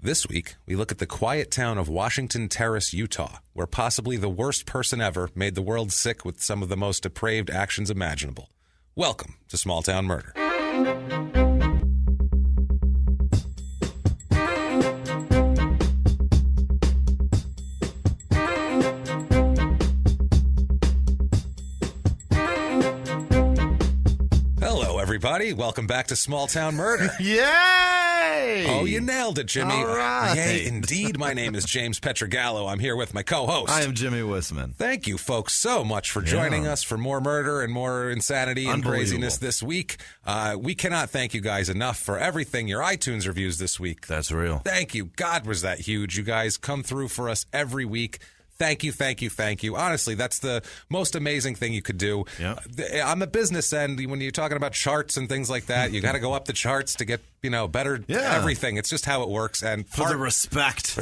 This week, we look at the quiet town of Washington Terrace, Utah, where possibly the worst person ever made the world sick with some of the most depraved actions imaginable. Welcome to Small Town Murder. Hello, everybody. Welcome back to Small Town Murder. Yay! Oh, you nailed it, Jimmy. All right. Yay, indeed. My name is James Pietragallo. I'm here with my co-host. I am Jimmie Whisman. Thank you, folks, so much for joining us for more murder and more insanity and craziness this week. We cannot thank you guys enough for everything, your iTunes reviews this week. That's real. Thank you. God, was that huge. You guys come through for us every week. Thank you, thank you, thank you. Honestly, that's the most amazing thing you could do. Yep. On the business end, when you're talking about charts and things like that, you got to go up the charts to get, better everything. It's just how it works. And For the respect.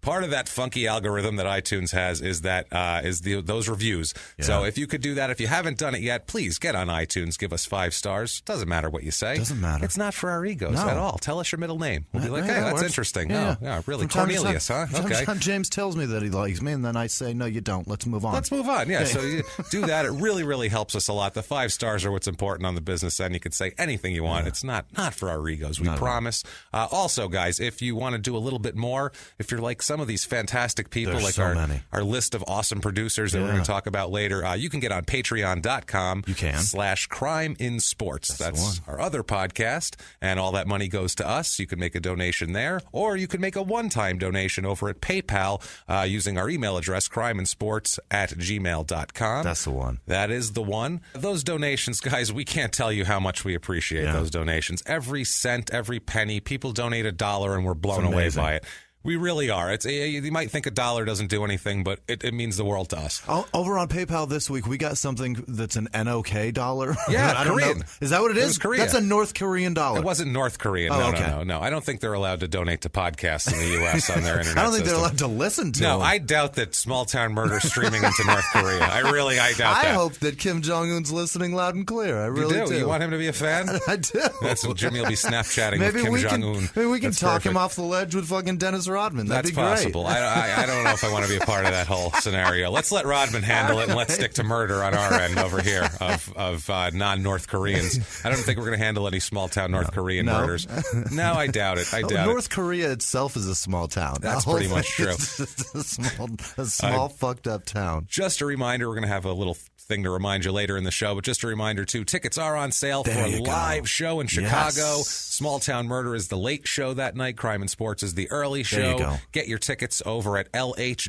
Part of that funky algorithm that iTunes has is that those reviews. Yeah. So if you could do that, if you haven't done it yet, please get on iTunes, give us 5 stars. Doesn't matter what you say. Doesn't matter. It's not for our egos at all. Tell us your middle name. We'll be like, hey, that that's works. interesting. Yeah. Oh, yeah, really. From time to Cornelius, time, huh? Okay. Sometimes James tells me that he likes me, and then I say, no, you don't. Let's move on. Let's move on. Yeah, so you do that. It really, really helps us a lot. The 5 stars are what's important on the business end. You can say anything you want. It's not for our egos. We promise. Also, guys, if you want to do a little bit more, if you're like some of these fantastic people, There's like so many. our list of awesome producers that we're going to talk about later, you can get on patreon.com. You can. /crimeinsports. That's our other podcast, and all that money goes to us. You can make a donation there, or you can make a one-time donation over at PayPal using our email address, crimeinsports@gmail.com. That's the one. That is the one. Those donations, guys, we can't tell you how much we appreciate those donations. Every cent, every penny. People donate $1 and we're blown away by it. We really are. You might think $1 doesn't do anything, but it means the world to us. Over on PayPal this week, we got something that's an NOK dollar. Yeah, I don't Korean. know. Is that what it is? It was Korea. That's a North Korean dollar. It wasn't North Korean. No. I don't think they're allowed to donate to podcasts in the U.S. on their internet I don't think system. they're allowed to listen to No, them. I doubt that Small Town Murder streaming into North Korea. I doubt that. I hope that Kim Jong-un's listening loud and clear. I really do. You want him to be a fan? I do. That's what Jimmy will be Snapchatting with Kim Jong-un. Maybe we can That's talk him perfect. off the ledge with fucking Dennis Rodman. That'd That's be great. possible. I don't know if I want to be a part of that whole scenario. Let's let Rodman handle it, and let's stick to murder on our end over here of non-North Koreans. I don't think we're going to handle any small-town North Korean murders. No, I doubt it. North Korea itself is a small town. That's pretty much true. It's just a small fucked up town. Just a reminder, we're going to have a little thing to remind you later in the show, but just a reminder too, tickets are on sale for a live show in Chicago. Yes. Small Town Murder is the late show that night. Crime and Sports is the early show. There you go. Get your tickets over at lh-st.com,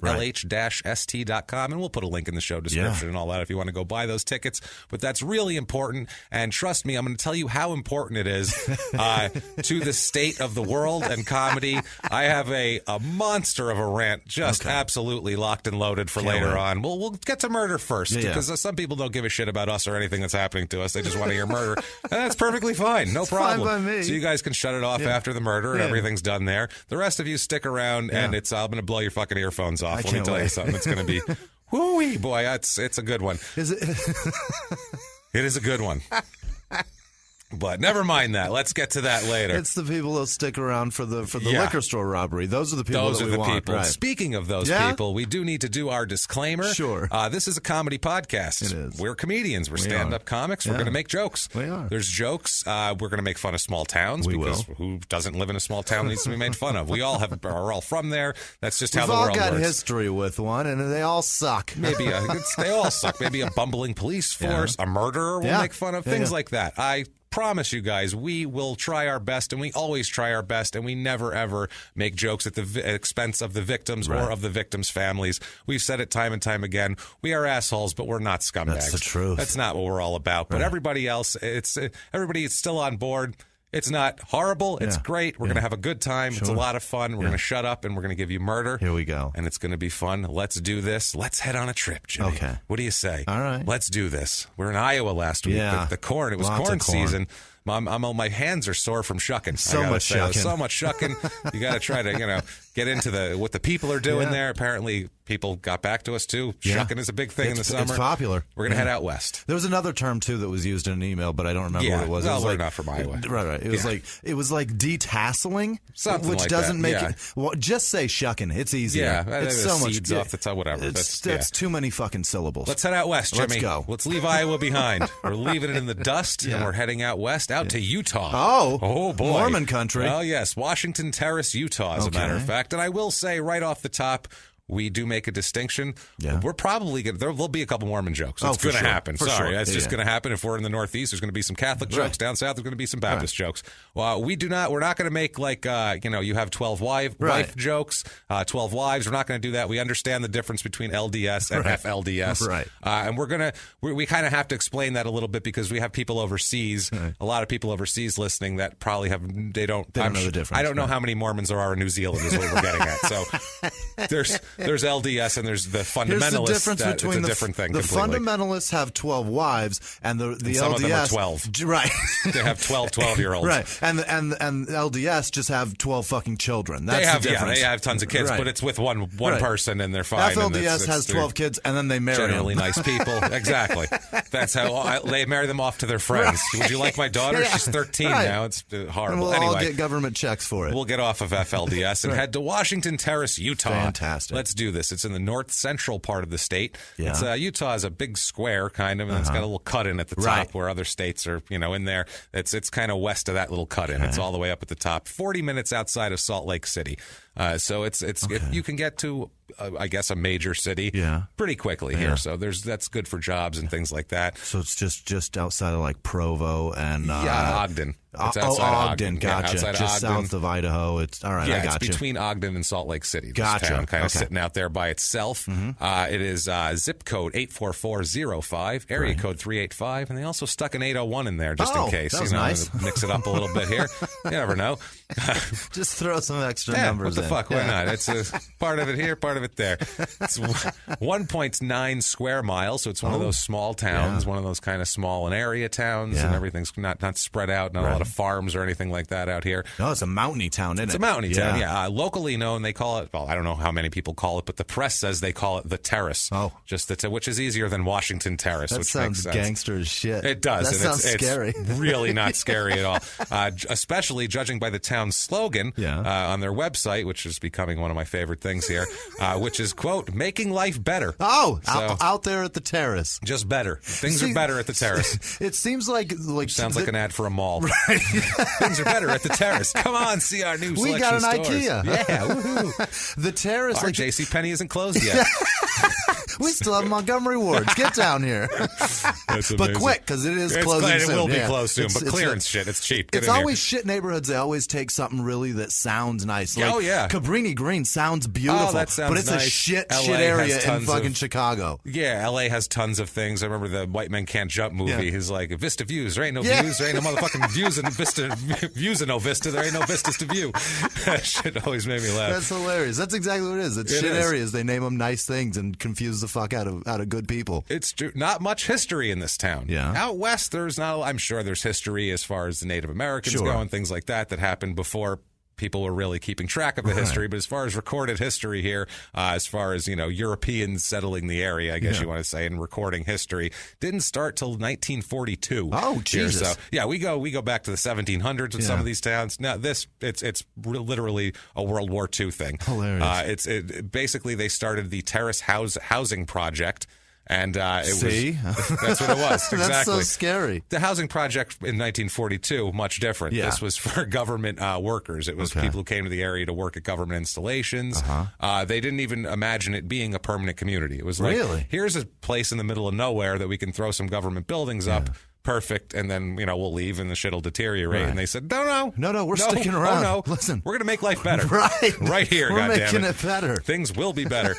lh-st.com, and we'll put a link in the show description and all that if you want to go buy those tickets. But that's really important, and trust me, I'm going to tell you how important it is to the state of the world and comedy. I have a monster of a rant, just absolutely locked and loaded for later on. We'll get to murder first, because some people don't give a shit about us or anything that's happening to us. They just want to hear murder. And that's perfectly fine. No problem. Fine by me. So you guys can shut it off after the murder and everything's done there. The rest of you stick around and I'm going to blow your fucking earphones off. Let me tell you something. It's going to be, whoo-wee, boy, it's a good one. Is it? It is a good one. But never mind that. Let's get to that later. It's the people that stick around for the liquor store robbery. Those are the people Those that are we the want. people. Right. Speaking of those people, we do need to do our disclaimer. Sure. This is a comedy podcast. It is. We're comedians. We're stand-up comics. We're going to make jokes. We are. There's jokes. We're going to make fun of small towns because who doesn't live in a small town needs to be made fun of. We all are all from there. That's just how the world works. We've all got history with one, and they all suck. Maybe they all suck. Maybe a bumbling police force, a murderer we'll make fun of, things like that. I promise you guys, we will try our best, and we always try our best, and we never, ever make jokes at the expense of the victims or of the victims' families. We've said it time and time again. We are assholes, but we're not scumbags. That's the truth. That's not what we're all about. But everybody else, everybody is still on board. It's not horrible. It's great. We're going to have a good time. It's a lot of fun. We're going to shut up, and we're going to give you murder. Here we go. And it's going to be fun. Let's do this. Let's head on a trip, Jimmy. Okay. What do you say? All right. Let's do this. We're in Iowa last week. Yeah. The corn. It was Lots corn of corn. season. My hands are sore from shucking. So much shucking. So much shucking. You got to try to, get into what the people are doing there. Apparently, people got back to us, too. Shucking is a big thing in the summer. It's popular. We're going to head out west. There was another term, too, that was used in an email, but I don't remember what it was. Well, it was we're not from Iowa. Right. It was like detasseling, something which like doesn't that. make it. Well, just say shucking. It's easier. Yeah, it's so much. Seeds off the top, whatever. That's too many fucking syllables. Let's head out west, Jimmy. Let's go. Let's leave Iowa behind. We're leaving it in the dust, and we're heading out west, out to Utah. Oh, boy. Mormon country. Oh, yes. Washington Terrace, Utah, as a matter of fact. And I will say right off the top, we do make a distinction. Yeah. We're probably going to, there'll be a couple Mormon jokes. It's going to happen. Sorry. It's just going to happen. If we're in the Northeast, there's going to be some Catholic jokes. Down south, there's going to be some Baptist jokes. Well, we're not going to make like, you have 12 wife jokes, 12 wives. We're not going to do that. We understand the difference between LDS and FLDS. Right. And we kind of have to explain that a little bit because we have people overseas, a lot of people overseas listening that probably they don't know the difference. I don't know how many Mormons there are in New Zealand is what we're getting at. So there's LDS and there's the fundamentalists. Here's the difference between it's a different thing. The completely. Fundamentalists have 12 wives, and the LDS. Some of them are 12. Right. They have 12-year-olds. Right. And LDS just have 12 fucking children. That's the difference. They have tons of kids, but it's with one person and they're fine. FLDS has 12 kids, and then they marry generally them. nice people. Exactly. That's how they marry them off to their friends. Would you like my daughter? She's 13 now. It's horrible. And we'll anyway, all get government checks for it. We'll get off of FLDS and head to Washington Terrace, Utah. Fantastic. Let's do this. It's in the north central part of the state. Yeah. It's Utah is a big square kind of, and it's got a little cut in at the top where other states are, in there. It's kind of west of that little cut in. It's all the way up at the top, 40 minutes outside of Salt Lake City. So you can get to I guess a major city pretty quickly here. So that's good for jobs and things like that. So it's just outside of like Provo and Ogden. It's Ogden, gotcha. Outside just Ogden. south of Idaho. It's all right. I got it's you. between Ogden and Salt Lake City. This Gotcha. town kind of sitting out there by itself. It is zip code 84405, area code 385, and they also stuck an 801 in there just in case. That was nice. Mix it up a little bit here. You never know. Just throw some extra numbers in. What the fuck? Why not? It's part of it here, part of it there. It's 1.9 square miles, so it's one of those small towns, one of those kind of small and area towns, and everything's not spread out, not a lot of farms or anything like that out here. No, it's a mountainy town, isn't it? It's a mountainy town, yeah. Locally known, they call it, well, I don't know how many people call it, but the press says they call it the Terrace. Which is easier than Washington Terrace, that which sounds makes sense. Gangster as shit. It does. That sounds scary. It's really not scary at all, especially judging by the town's slogan on their website, which is becoming one of my favorite things here, which is, quote, making life better. Out there at the Terrace. Just better. Things are better at the Terrace. It seems like sounds like an ad for a mall. Right. Things are better at the Terrace. Come on, see our new selection We got an stores. IKEA. Yeah, woohoo. The Terrace. Our JCPenney isn't closed yet. We still have Montgomery Wards. Get down here. That's amazing. But quick, because it is closing soon. It will be closed soon, but clearance shit. It's cheap. Get it's in always here. shit neighborhoods. They always take something really that sounds nice. Like Cabrini Green sounds beautiful, that sounds but it's nice. a shit LA area in fucking Chicago. Yeah, LA has tons of things. I remember the White Men Can't Jump movie. He's like, Vista Views. There ain't no views. There ain't no motherfucking views in Vista. Views in no Vista. There ain't no vistas to view. That shit always made me laugh. That's hilarious. That's exactly what it is. It's shit areas. They name them nice things and confuse the fuck out of good people. It's not much history in this town. Yeah. Out west, there's not. I'm sure there's history as far as the Native Americans go and things like that happened before people were really keeping track of the history. But as far as recorded history here, as far as, Europeans settling the area, I guess you want to say, and recording history, didn't start till 1942. Oh, Jesus. Here. So, yeah, we go back to the 1700s with some of these towns. Now, it's literally a World War II thing. Hilarious. Basically, they started the Terrace housing project. And that's what it was. Exactly. That's so scary. The housing project in 1942, much different. Yeah. This was for government workers. It was people who came to the area to work at government installations. They didn't even imagine it being a permanent community. It was like, here's a place in the middle of nowhere that we can throw some government buildings up. Perfect, and then we'll leave, and the shit'll deteriorate. And they said, no, we're sticking around. Oh, no, listen, we're gonna make life better, right here. We're goddammit. making it better. Things will be better.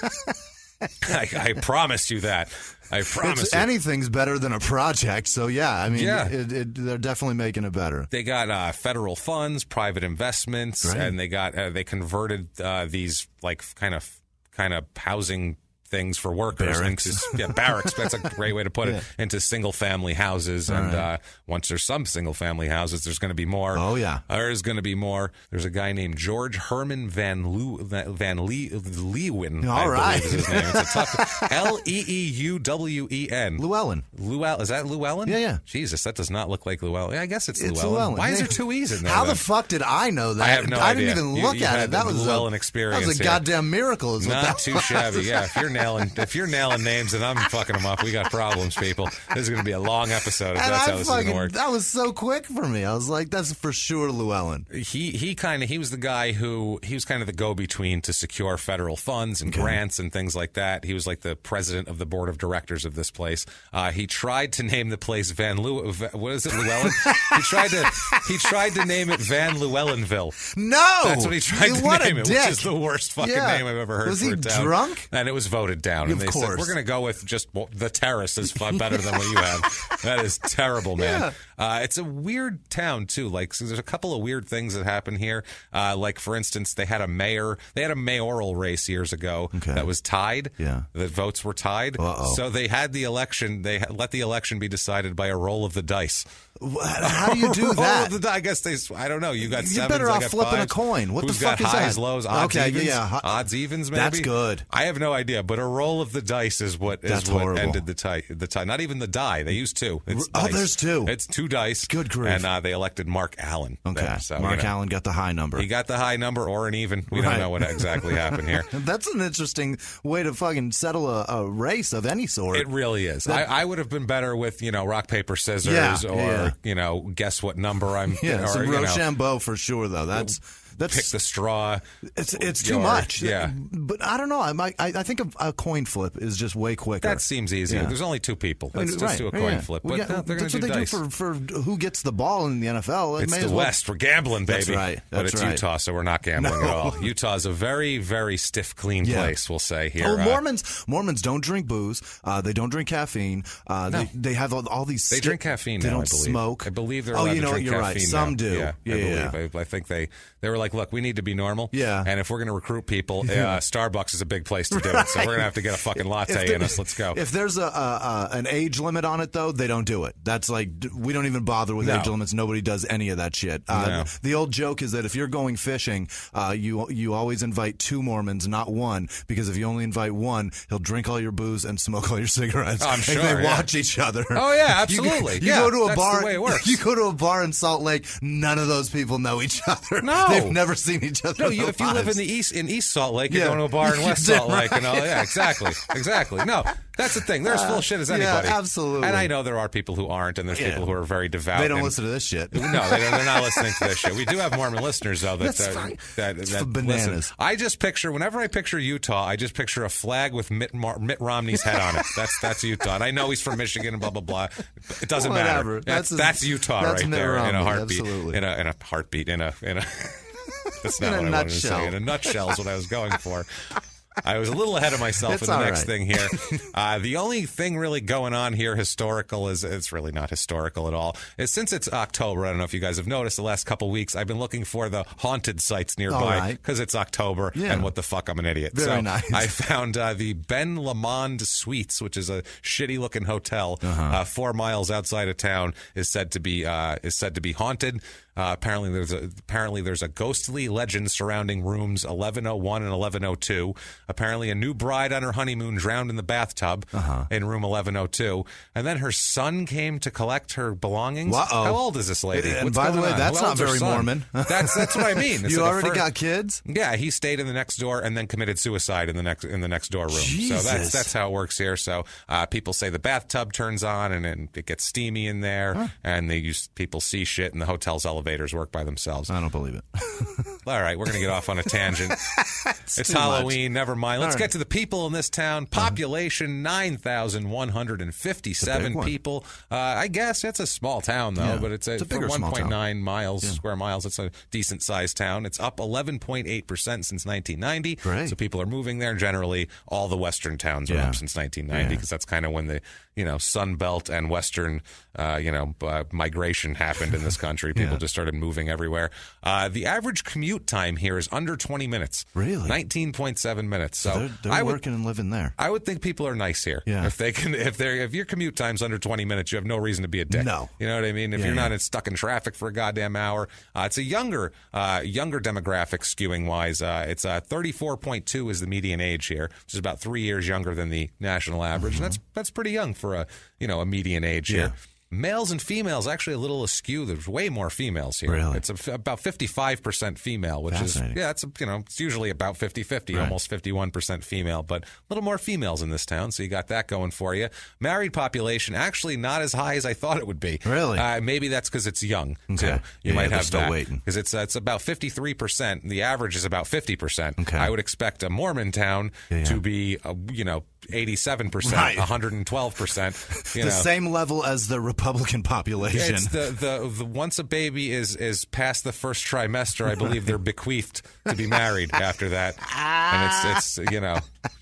I promise you that. I promise you. Anything's better than a project, so they're definitely making it better. They got federal funds, private investments, and they converted these like kind of housing things for workers. Barracks. That's a great way to put it. Into single-family houses. And once there's some single-family houses, there's going to be more. Oh, yeah. There's going to be more. There's a guy named George Herman Van Leeuwen. All right. Is his name. It's a tough Leeuwen. Llewellyn. Is that Llewellyn? Yeah. Jesus, that does not look like Llewellyn. Yeah, I guess it's Llewellyn. Why is there two E's in there? How the fuck did I know that? I have no idea. I didn't even look at it. That was Llewellyn experience. That was a goddamn miracle. Not too shabby. Yeah, if you're nailing names and I'm fucking them up, we got problems, people. This is going to be a long episode. If that's how this is going to work. That was so quick for me. I was like, that's for sure Llewellyn. He was the guy who he was kind of the go-between to secure federal funds and grants and things like that. He was like the president of the board of directors of this place. He tried to name the place Llewellyn? He tried to name it Van Llewellynville. No, that's what he tried to name it, which is the worst fucking name I've ever heard. Was he drunk? And it was voted down. And they said, we're going to go with just the Terrace is far better than what you have. That is terrible, man. Yeah. It's a weird town too. Like, so there's a couple of weird things that happen here. Like, for instance, they had a mayoral race years ago that was tied. Yeah, the votes were tied. So they had the election. They let the election be decided by a roll of the dice. How do you do that? I guess I don't know. You got sevens. You're better off flipping fives. a coin. What Who's the fuck got is highs, that? lows, odds, evens? Odds, evens, maybe? That's good. I have no idea, but a roll of the dice is what ended the tie. Not even the die. They used two. It's dice. There's two. It's two dice. Good grief. And they elected Mark Allen. Okay. There, so, Mark Allen got the high number. He got the high number or an even. We don't know what exactly happened here. That's an interesting way to fucking settle a race of any sort. It really is. I would have been better with, rock, paper, scissors or, guess what number I'm... some Rochambeau for sure, though. That's pick the straw. It's too much. Yeah, but I don't know. I think a coin flip is just way quicker. That seems easier. Yeah. There's only two people. Let's just do a coin flip. But they're going to do dice. That's what they do for who gets the ball in the NFL. It's the West. We're gambling, baby. That's right. But it's Utah, so we're not gambling at all. Utah's a very, very stiff, clean place. We'll say here. Mormons don't drink booze. They don't drink caffeine. They have all these. They drink caffeine. They now, don't smoke. I believe they're allowed to drink you're caffeine. Right. Some now. do. Yeah, I believe. I think they were like, look, we need to be normal. Yeah. And if we're going to recruit people, Starbucks is a big place to do it. So we're going to have to get a fucking latte in us. Let's go. If there's an age limit on it, though, they don't do it. That's like, we don't even bother with age limits. Nobody does any of that shit. The old joke is that if you're going fishing, you always invite two Mormons, not one, because if you only invite one, he'll drink all your booze and smoke all your cigarettes. I'm sure. And they watch each other. Oh, yeah, absolutely. You go to a that's bar. The way it works. You go to a bar in Salt Lake, none of those people know each other. No. They've never seen each other. No, if you live in East Salt Lake, you're going to a bar in West Salt Lake and all. Yeah, exactly. No, that's the thing. They're as full of shit as anybody. Yeah, absolutely. And I know there are people who aren't, and there's people who are very devout. They don't listen to this shit. No, they're not listening to this shit. We do have Mormon listeners, though. That's bananas. Listen. I just picture, whenever I picture Utah, I just picture a flag with Mitt Romney's head on it. That's Utah. And I know he's from Michigan and blah, blah, blah. It doesn't matter. That's Utah right there in a heartbeat. Absolutely. In a heartbeat. That's not what I wanted to say. In a nutshell is what I was going for. I was a little ahead of myself in the next thing here. The only thing really going on here historical is it's really not historical at all. Since it's October, I don't know if you guys have noticed the last couple weeks, I've been looking for the haunted sites nearby because it's October and what the fuck, I'm an idiot. Very nice. I found the Ben Lamond Suites, which is a shitty looking hotel 4 miles outside of town, is said to be haunted. Apparently there's a ghostly legend surrounding rooms 1101 and 1102. Apparently a new bride on her honeymoon drowned in the bathtub in room 1102. And then her son came to collect her belongings. How old is this lady? And by the way, that's not very Mormon. That's what I mean. You already got kids? Yeah, he stayed in the next door and then committed suicide in the next door room. Jesus. So that's how it works here. So people say the bathtub turns on and it gets steamy in there, and people see shit in the hotel's elevators work by themselves. I don't believe it. All right, we're going to get off on a tangent. It's Halloween. Never mind. Let's get to the people in this town. Population 9,157 people. I guess it's a small town, though, but it's a bigger 1.9 miles, square miles. It's a decent-sized town. It's up 11.8% since 1990. Great. So people are moving there. Generally, all the Western towns are up since 1990 because that's kind of when the Sun Belt and Western migration happened in this country. People just started moving everywhere. The average commute commute time here is under 20 minutes. Really? 19.7 minutes. So they're working and living there. I would think people are nice here. Yeah. If your commute time's under 20 minutes, you have no reason to be a dick. No. You know what I mean? If you're not stuck in traffic for a goddamn hour. It's a younger demographic skewing wise. It's 34.2 is the median age here, which is about 3 years younger than the national average. And that's pretty young for a median age here. Males and females actually a little askew. There's way more females here. Really? It's about 55% female, which is it's usually about 50-50, almost 51% female, but a little more females in this town. So you got that going for you. Married population actually not as high as I thought it would be. Really? Maybe that's because it's young. Okay. Too. You might have still that waiting because it's about 53%. The average is about 50%. Okay. I would expect a Mormon town to be 87%, 112%. The same level as the Republican population. It's the once a baby is past the first trimester, I believe they're bequeathed to be married after that. And it's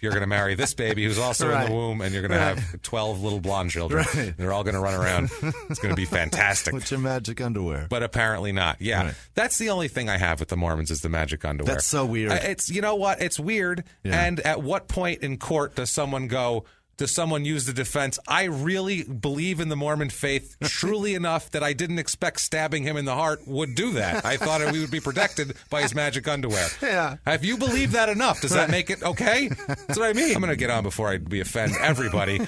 you're going to marry this baby who's also in the womb, and you're going to have 12 little blonde children. Right. They're all going to run around. It's going to be fantastic. With your magic underwear. But apparently not. Yeah. Right. That's the only thing I have with the Mormons is the magic underwear. That's so weird. It's you know what? It's weird. Yeah. And at what point in court does someone use the defense, I really believe in the Mormon faith truly enough that I didn't expect stabbing him in the heart would do that. I thought we would be protected by his magic underwear. Yeah. Have you believed that enough? Does that make it okay? That's what I mean. I'm going to get on before I offend everybody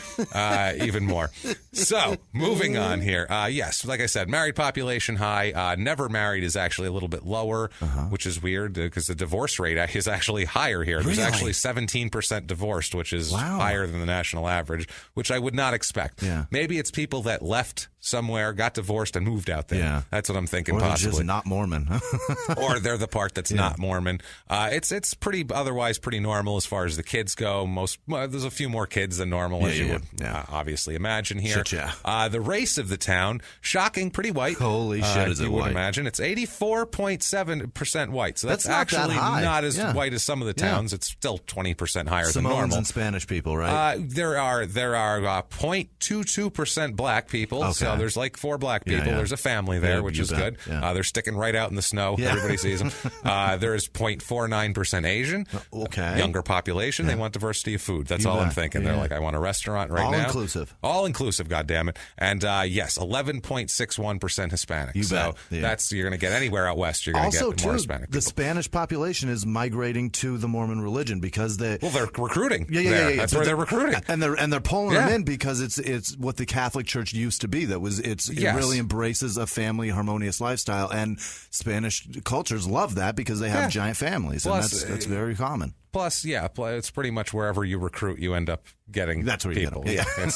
even more. So, moving on here. Yes, like I said, married population high. Never married is actually a little bit lower, which is weird because the divorce rate is actually higher here. There's actually 17% divorced, which is higher than the national average, which I would not expect. Yeah. Maybe it's people that left somewhere, got divorced, and moved out there. Yeah. That's what I'm thinking. Or possibly just not Mormon, or they're the part that's not Mormon. It's otherwise pretty normal as far as the kids go. There's a few more kids than normal, as you would obviously imagine here. The race of the town, shocking, pretty white. Holy shit, is it you white? Would imagine it's 84.7% white. So that's actually not as white as some of the towns. It's still 20% higher than normal. Samoans and Spanish people, right? There are 0.22% black people. Okay. So there's like 4 black people. There's a family there, which is good. Yeah. They're sticking right out in the snow. Yeah. Everybody sees them. There's 0.49% Asian. Okay. Younger population. They want diversity of food. That's all I'm thinking. They're like, I want a restaurant right now. All inclusive, goddammit. And yes, 11.61% Hispanic. You're going to get anywhere out west. You're going to get more Hispanic people. The Spanish population is migrating to the Mormon religion because they're recruiting. Yeah. That's where they're recruiting. And they're pulling them in because it's what the Catholic Church used to be. It really embraces a family harmonious lifestyle, and Spanish cultures love that because they have giant families, and that's very common. Plus, it's pretty much wherever you recruit, you end up getting people. You get them.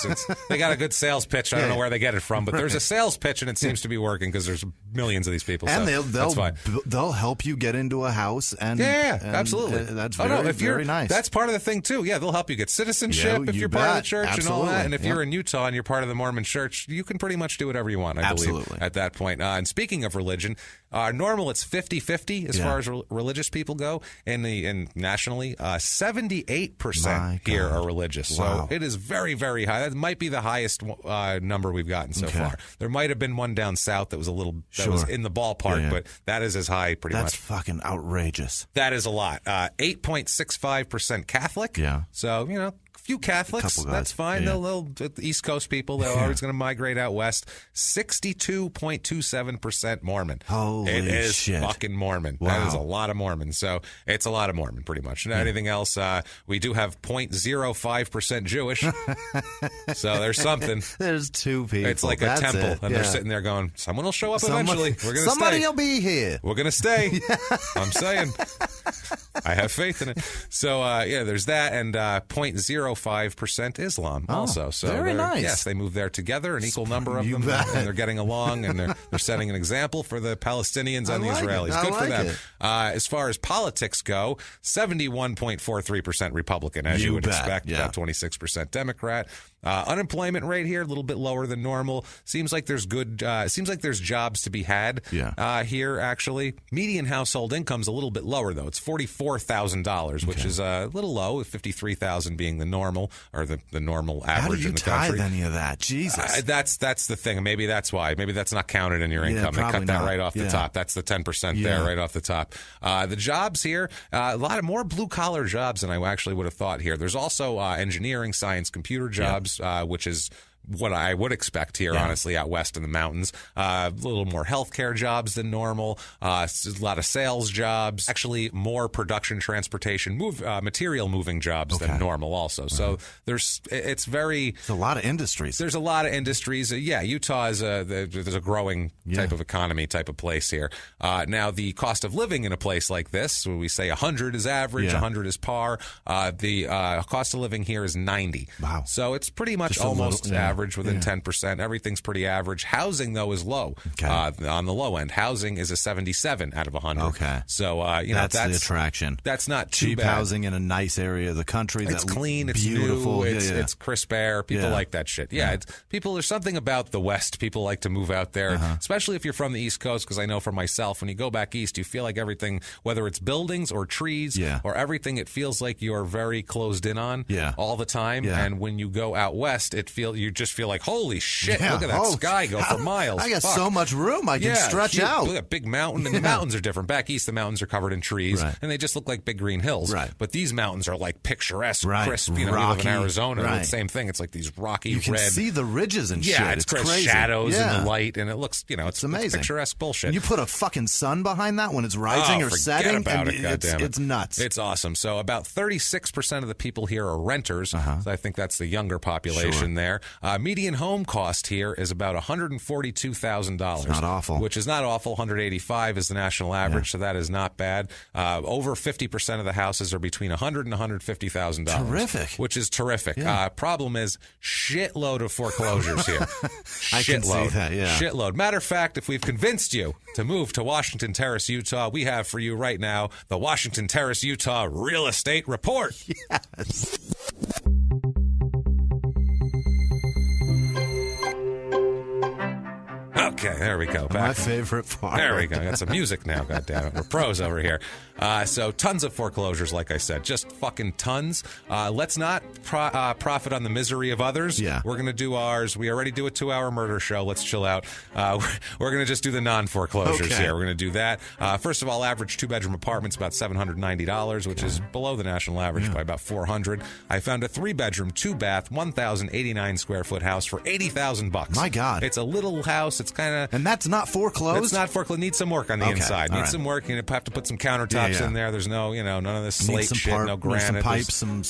They got a good sales pitch. I don't know where they get it from, but there's a sales pitch, and it seems to be working because there's millions of these people. And so they'll help you get into a house. And absolutely. That's very nice. That's part of the thing, too. Yeah, they'll help you get citizenship if you're part of the church and all that. And if you're in Utah and you're part of the Mormon church, you can pretty much do whatever you want, I believe, at that point. And speaking of religion, normal, it's 50-50 as far as religious people go. Nationally, 78% here are religious. So it is very, very high. That might be the highest number we've gotten so far. There might have been one down south that was was in the ballpark, but that is as high pretty much. That's fucking outrageous. That is a lot. 8.65% Catholic. Yeah. So, few Catholics, that's fine. They'll the East Coast people, they're always going to migrate out west. 62.27% Mormon. Holy shit. Fucking Mormon. Wow. That is a lot of Mormon. So it's a lot of Mormon, pretty much. Anything else, we do have 0.05% Jewish. So there's something. There's 2 people. It's like a temple. And they're sitting there going, someone will show up eventually. We're going to stay. Somebody will be here. We're going to stay. I'm saying. I have faith in it. So, there's that. And 0.05% Islam also. So very nice. Yes, they move there together, an equal number of them, and they're getting along, and they're setting an example for the Palestinians and the Israelis. Good for them. As far as politics go, 71.43% Republican, as you would expect, about 26% Democrat. Unemployment rate here a little bit lower than normal. Seems like there's jobs to be had here. Actually, median household income's a little bit lower though. It's $44,000, which is a little low. 53,000 being the normal or the normal average in the country. How do you tithe any of that? Jesus, that's the thing. Maybe that's why. Maybe that's not counted in your income. They cut that right off the top. That's the 10% there, right off the top. The jobs here, a lot of more blue collar jobs than I actually would have thought here. There's also engineering, science, computer jobs, which is what I would expect here, honestly, out west in the mountains. A little more healthcare jobs than normal. A lot of sales jobs. Actually, more production, transportation, material moving jobs than normal also. So there's a lot of industries. There's a lot of industries. Utah is there's a growing type of economy, type of place here. Now, the cost of living in a place like this, when we say 100 is average, 100 is par, the cost of living here is 90. Wow. So it's pretty much almost average, within 10%. Everything's pretty average. Housing, though, is low. On the low end, housing is a 77 out of 100. Okay. So, that's the attraction. That's not too bad. Cheap housing in a nice area of the country. It's clean. It's beautiful. It's crisp air. People like that shit. There's something about the West. People like to move out there, especially if you're from the East Coast, because I know for myself, when you go back east, you feel like everything, whether it's buildings or trees or everything, it feels like you're very closed in on all the time. And when you go out west, you just feel like, holy shit, look at that sky go for miles. I got so much room I can stretch out. Look at a big mountain, and the mountains are different. Back east, the mountains are covered in trees, and they just look like big green hills. But these mountains are like picturesque, crisp. You live in Arizona, it's the same thing. It's like these rocky red. You can see the ridges and shit. Yeah, it's crazy. Shadows and the light, and it looks, it's amazing. It's picturesque bullshit. And you put a fucking sun behind that when it's rising or setting. About it, it's nuts. It's awesome. So about 36% of the people here are renters. So I think that's the younger population there. Median home cost here is about $142,000. Not awful. Which is not awful. 185 is the national average, so that is not bad. Over 50% of the houses are between $100,000 and $150,000. Terrific. Which is terrific. Problem is, shitload of foreclosures here. I can see that, Shitload. Matter of fact, if we've convinced you to move to Washington Terrace, Utah, we have for you right now the Washington Terrace, Utah Real Estate Report. Yes. Okay, there we go. Back. My favorite part. There we go. Got some music now, goddammit. We're pros over here. So tons of foreclosures, like I said. Just fucking tons. Let's not profit on the misery of others. Yeah. We're going to do ours. We already do a 2-hour murder show. Let's chill out. We're going to just do the non-foreclosures here. We're going to do that. First of all, average 2-bedroom apartment's about $790, which is below the national average by about $400. I found a 3-bedroom, 2-bath, 1,089 square foot house for $80,000. My God. It's a little house. It's kind of... And that's not foreclosed? It's not foreclosed. Needs some work on the inside. Needs some work. You have to put some countertops in there. There's no, none of this slate shit, no granite. Some pipes, some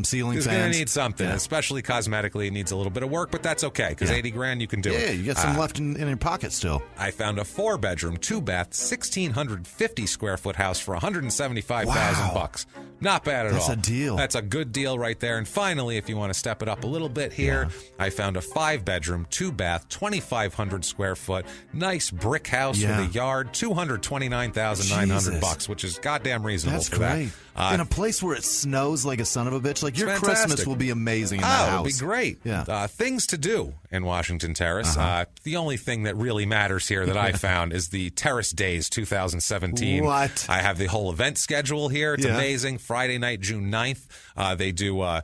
ceiling fans. It's going to need something, especially cosmetically. It needs a little bit of work, but that's okay, because $80,000 you can do it. Yeah, you got some left in your pocket still. I found a 4-bedroom, 2-bath, 1,650 square foot house for $175,000. Not bad at all. That's a deal. That's a good deal right there. And finally, if you want to step it up a little bit here, I found a 5-bedroom, 2-bath, 2,500 square foot, nice brick house with a yard, $229,900, which is goddamn reasonable. That's great. In a place where it snows like a son of a bitch, like your fantastic. Christmas will be amazing in that house. It'll be great. Yeah. Things to do in Washington Terrace. The only thing that really matters here that I found is the Terrace Days 2017. What? I have the whole event schedule here. It's amazing. Friday night, June 9th, they do a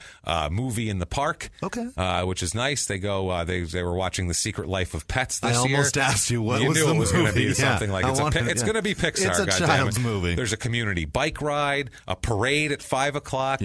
movie in the park, which is nice. They go. They were watching The Secret Life of Pets this year. I almost asked you what was the movie. You knew it was going to be something like it's going to be Pixar. It's a child's movie. There's a community bike ride, a parade at 5 o'clock.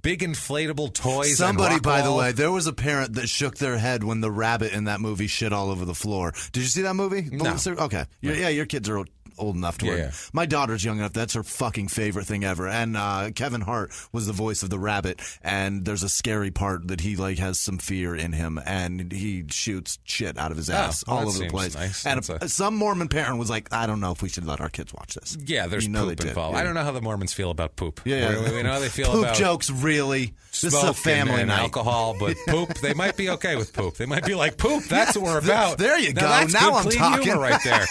Big inflatable toys. Somebody, by the way, there was a parent that shook their head when the rabbit in that movie shit all over the floor. Did you see that movie? No. Okay. Your kids are old enough to where my daughter's young enough. That's her fucking favorite thing ever. And Kevin Hart was the voice of the rabbit. And there's a scary part that he has some fear in him, and he shoots shit out of his ass all over the place. Nice. And some Mormon parent was like, I don't know if we should let our kids watch this. Yeah, there's poop involved. I don't know how the Mormons feel about poop. We know how they feel poop about jokes. Really, this is a family night. Alcohol, but poop. They might be okay with poop. They might be like, poop. That's what we're about. There you go. Now I'm talking. Humor right there.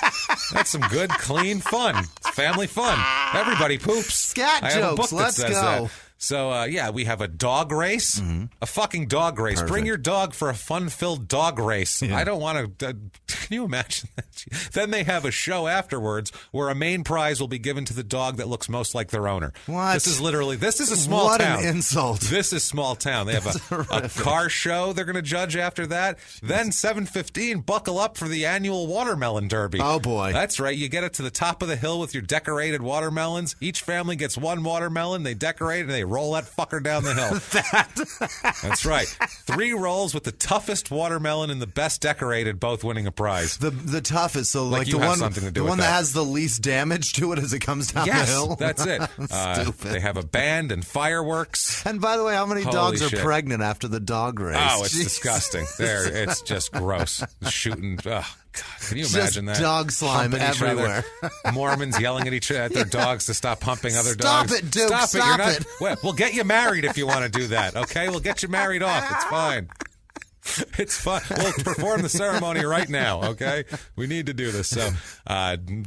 That's some good, clean fun. It's family fun. Everybody poops. Scat jokes. Let's go. So, we have a dog race, a fucking dog race. Perfect. Bring your dog for a fun-filled dog race. Yeah. I don't want to... can you imagine that? Then they have a show afterwards where a main prize will be given to the dog that looks most like their owner. What? This is a small town. What an insult. This is small town. They have a car show they're going to judge after that. Then 7:15, buckle up for the annual watermelon derby. Oh, boy. That's right. You get it to the top of the hill with your decorated watermelons. Each family gets one watermelon. They decorate and they roll that fucker down the hill. That's right. 3 rolls with the toughest watermelon and the best decorated, both winning a prize. The toughest, so like you the have one, something to do the with one that. has the least damage to it as it comes down the hill. That's it. Stupid. They have a band and fireworks. And by the way, how many Holy dogs are shit. pregnant after the dog race? Oh, it's Jeez. disgusting. It's just gross. Shooting. Oh, God. Can you imagine Just that? dog slime Humping each everywhere. other. Mormons yelling at their dogs to stop humping other Stop dogs. it, Duke. Stop Stop You're it. Well, we'll get you married if you want to do that, okay? We'll get you married off. It's fine. It's fun. We'll perform the ceremony right now, okay? We need to do this. So,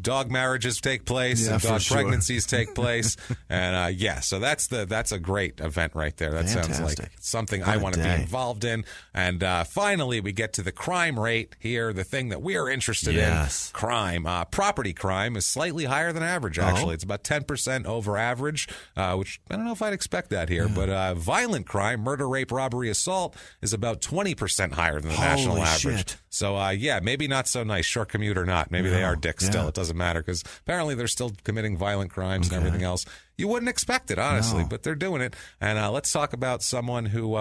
dog marriages take place, and dog pregnancies take place, and so that's a great event right there. That sounds like something I want to be involved in. And finally, we get to the crime rate here. The thing that we are interested in, crime, property crime, is slightly higher than average. Actually, it's about 10% over average, which I don't know if I'd expect that here. But violent crime, murder, rape, robbery, assault, is about 20% higher than the national average. Shit. So, maybe not so nice, short commute or not. Maybe they are dicks still. It doesn't matter because apparently they're still committing violent crimes and everything else. You wouldn't expect it, honestly, but they're doing it. And let's talk about someone who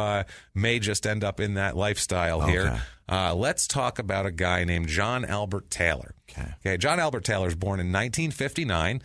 may just end up in that lifestyle here. Let's talk about a guy named John Albert Taylor. Okay, John Albert Taylor is born in 1959.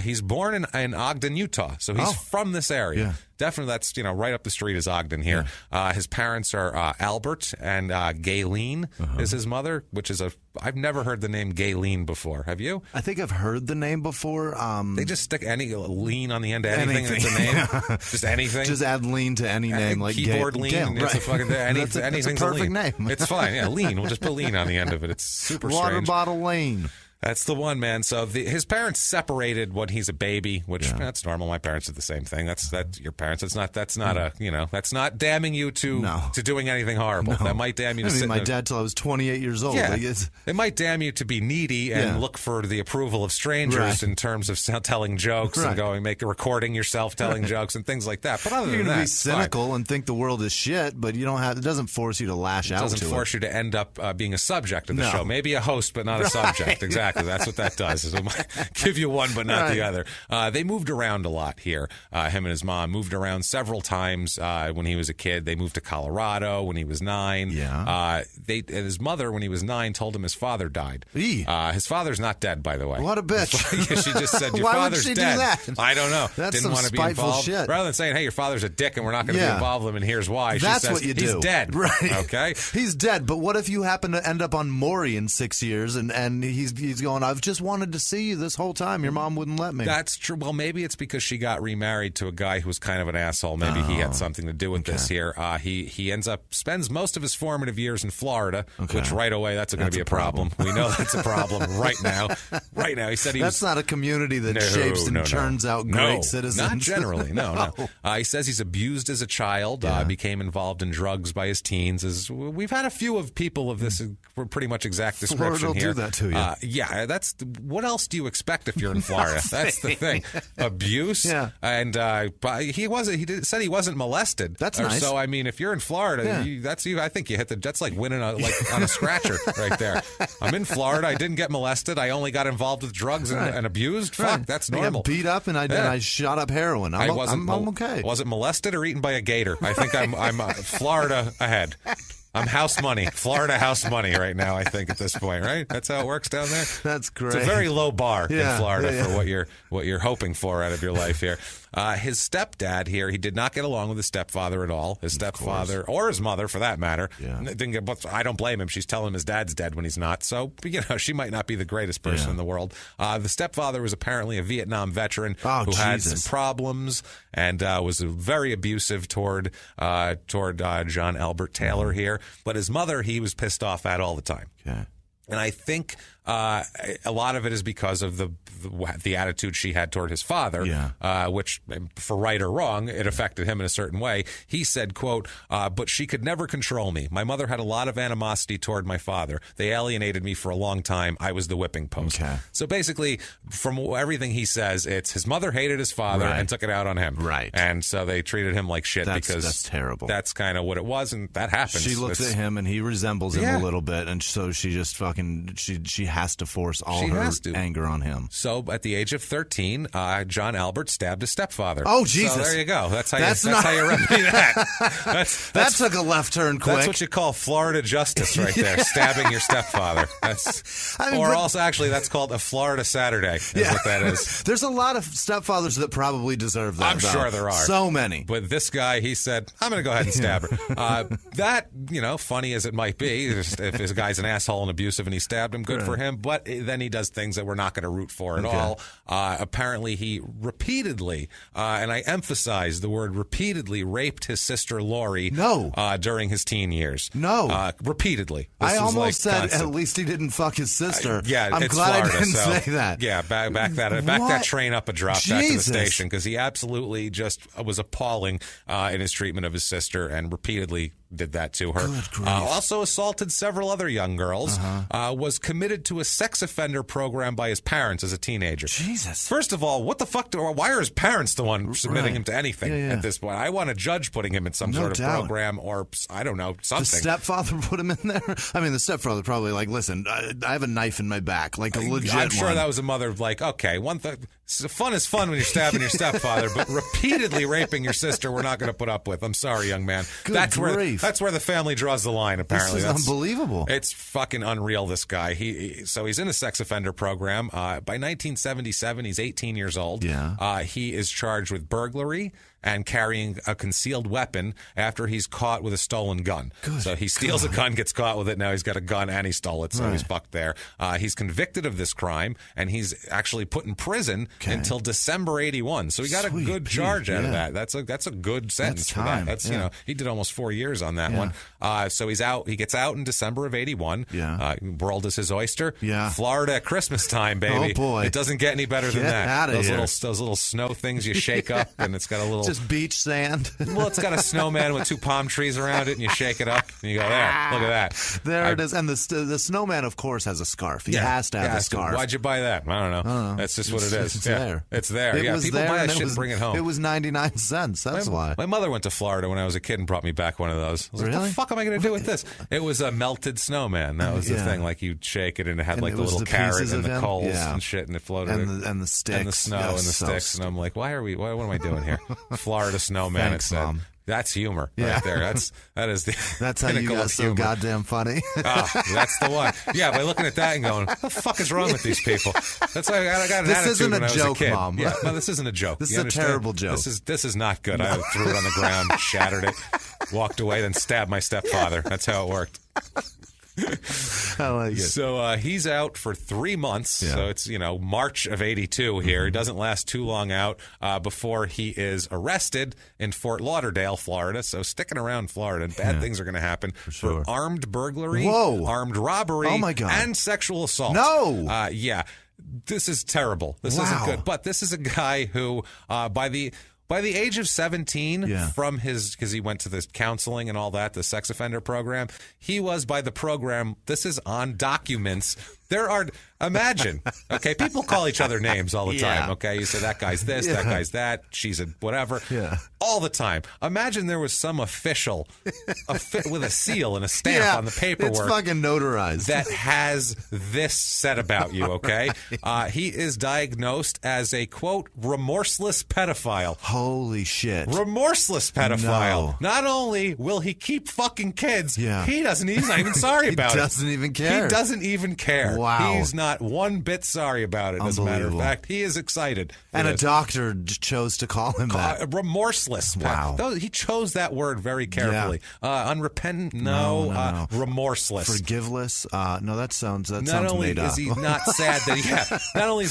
He's born in Ogden, Utah, so he's from this area. Definitely, that's right up the street is Ogden here. His parents are Albert and Gayleen is his mother, which is I've never heard the name Gayleen before. Have you? I think I've heard the name before. They just stick any lean on the end of anything. That's a name. Just anything. Just add lean to any name, like keyboard lean. It's a fucking anything's a perfect name. It's fine. Yeah, lean. We'll just put lean on the end of it. It's super Water strange. bottle lane. That's the one, man. So his parents separated when he's a baby, which that's normal. My parents did the same thing. That's your parents. That's not damning you to doing anything horrible. That might damn you to sit my dad till I was 28 years old. Yeah. It might damn you to be needy and look for the approval of strangers in terms of telling jokes and recording yourself telling jokes and things like that. But other than that, be cynical and think the world is shit, but you don't have. It doesn't force you to lash out. It doesn't force you to end up being a subject of the show. Maybe a host, but not a subject. Exactly. That's what that does. Is it might give you one, but not the other. They moved around a lot here. Him and his mom moved around several times when he was a kid. They moved to Colorado when he was 9. His mother, when he was 9, told him his father died. His father's not dead, by the way. What a bitch. She just said, your Why father's would she dead. do that? I don't know. That's Didn't some want to be spiteful involved. shit. Rather than saying, hey, your father's a dick and we're not going to be involved with him and here's why. That's she says, what you do. He's dead. Right. Okay? He's dead, but what if you happen to end up on Maury in 6 years and he's going, I've just wanted to see you this whole time. Your mom wouldn't let me. That's true. Well, maybe it's because she got remarried to a guy who was kind of an asshole. Maybe he had something to do with this here. He spends most of his formative years in Florida, which right away, that's going to be a problem. We know that's a problem right now. Right now. He said that's not a community that shapes and turns out great citizens. Not generally. No. He says he's abused as a child, became involved in drugs by his teens. We've had a few of people of this pretty much exact description Florida will here. do that to you. That's what else do you expect if you're in Florida? That's the thing. Abuse. And said he wasn't molested. That's nice. So I mean, if you're in Florida, I think you hit that's like winning on a scratcher right there. I'm in Florida. I didn't get molested. I only got involved with drugs and abused. Fuck, that's normal. I got beat up and I shot up heroin. I'm okay. Wasn't molested or eaten by a gator. I think I'm Florida ahead. I'm house money, Florida house money right now, I think, at this point, right? That's how it works down there? That's great. It's a very low bar in Florida for what you're hoping for out of your life here. His stepdad here, he did not get along with his stepfather at all. His stepfather, or his mother for that matter. I don't blame him. She's telling him his dad's dead when he's not. So, she might not be the greatest person in the world. The stepfather was apparently a Vietnam veteran who had some problems and was very abusive toward John Albert Taylor here. But his mother, he was pissed off at all the time. And I think a lot of it is because of the attitude she had toward his father, which, for right or wrong, it affected him in a certain way. He said, quote, but she could never control me. My mother had a lot of animosity toward my father. They alienated me for a long time. I was the whipping post. Okay. So basically, from everything he says, it's his mother hated his father and took it out on him. Right. And so they treated him like shit because that's terrible. That's kind of what it was, and that happens. She looks at him, and he resembles him a little bit, and so she just fucking, she has to force all her anger on him. So at the age of 13, John Albert stabbed his stepfather. Oh, Jesus. So there you go. That's how you remedy that. That took a left turn quick. That's what you call Florida justice right there, stabbing your stepfather. That's called a Florida Saturday is what that is. There's a lot of stepfathers that probably deserve that. I'm sure there are. So many. But this guy, he said, I'm going to go ahead and stab her. That, funny as it might be, if this guy's an asshole and abusive and he stabbed him, good for him. But then he does things that we're not going to root for at all. Apparently, he repeatedly, and I emphasize the word repeatedly, raped his sister Lori during his teen years. Repeatedly. I almost said at least he didn't fuck his sister. I'm glad Florida, I didn't say that. Yeah, back that train up a drop back to the station, because he absolutely just was appalling in his treatment of his sister and repeatedly did that to her. Also assaulted several other young girls. Was committed to a sex offender program by his parents as a teenager. Jesus. First of all, what the fuck? Why are his parents the one submitting him to anything at this point? I want a judge putting him in some sort of program, or I don't know, something. The stepfather put him in there? I mean, the stepfather probably listen, I have a knife in my back, like a legit I'm sure one. That was a mother okay, one thing. Fun is fun when you're stabbing your stepfather, but repeatedly raping your sister, we're not going to put up with. I'm sorry, young man. That's where the family draws the line. Apparently, this is unbelievable. It's fucking unreal. This guy. So he's in a sex offender program. By 1977, he's 18 years old. He is charged with burglary and carrying a concealed weapon after he's caught with a stolen gun. So he steals a gun, gets caught with it. Now he's got a gun and he stole it, so he's fucked there. He's convicted of this crime, and he's actually put in prison until December 81. So he got a good charge out of that. That's a good sentence for that. That's he did almost 4 years on that one. So he's out. He gets out in December of 81. World is his oyster. Florida at Christmas time, baby. Oh boy, it doesn't get any better than that. Out of those little snow things you shake up, and it's got a little. Just beach sand. Well, it's got a snowman with 2 palm trees around it, and you shake it up, and you go, there, look at that. There it is. And the snowman, of course, has a scarf. He has to have a scarf. Why'd you buy that? I don't know. That's just what it is. It's there. It's there. It was people there, buy that shit and bring it home. It was 99 cents. That's why. My mother went to Florida when I was a kid and brought me back one of those. I was like, what the fuck am I going to do with this? It was a melted snowman. That was the thing. Like, you'd shake it, and it had the little carrot and the coals and shit, and it floated. And the sticks. And the snow and the sticks. And I'm like, what am I doing here? Florida snowman. Thanks, Mom. That's humor right there. That's how you got so goddamn funny. That's the one. Yeah, by looking at that and going, what the fuck is wrong with these people? That's why I got an this attitude isn't when a I was joke, a kid. Mom. Yeah, no, this isn't a joke. This is a terrible joke. This is not good. I threw it on the ground, shattered it, walked away, then stabbed my stepfather. That's how it worked. I like it. So he's out for 3 months. So it's March of 82 here. He doesn't last too long out before he is arrested in Fort Lauderdale, Florida. So sticking around Florida, bad things are going to happen for armed burglary, armed robbery, and sexual assault. No, this is terrible. This isn't good. But this is a guy who by the age of 17, from because he went to the counseling and all that, the sex offender program, he was by the program, this is on documents. There are, imagine, okay, people call each other names all the time, okay? You say, that guy's this, that guy's that, she's a whatever, all the time. Imagine there was some official with a seal and a stamp on the paperwork. It's fucking notarized. That has this said about you, okay? He is diagnosed as a, quote, remorseless pedophile. Holy shit. Remorseless pedophile. No. Not only will he keep fucking kids, he's not even sorry about it. He doesn't even care. He doesn't even care. Wow. He's not not one bit sorry about it. As a matter of fact, he is excited. And a doctor chose to call him that. Remorseless. Wow. He chose that word very carefully. Unrepentant? No. Remorseless. Forgiveless? No, that sounds made up. Not only is he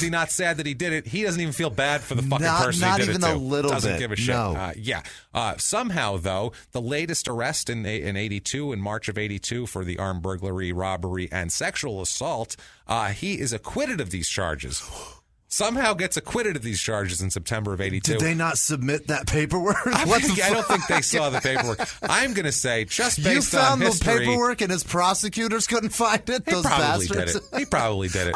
not sad that he did it, he doesn't even feel bad for the fucking person he did it to. Not even a little bit. Doesn't give a shit. No. Somehow, though, the latest arrest in 82, in March of 82, for the armed burglary, robbery, and sexual assault, he is acquitted of these charges. Somehow gets acquitted of these charges in September of 82. Did they not submit that paperwork? I don't think they saw the paperwork. I'm going to say, just based on history... You found the paperwork and his prosecutors couldn't find it? Those bastards? He probably did it.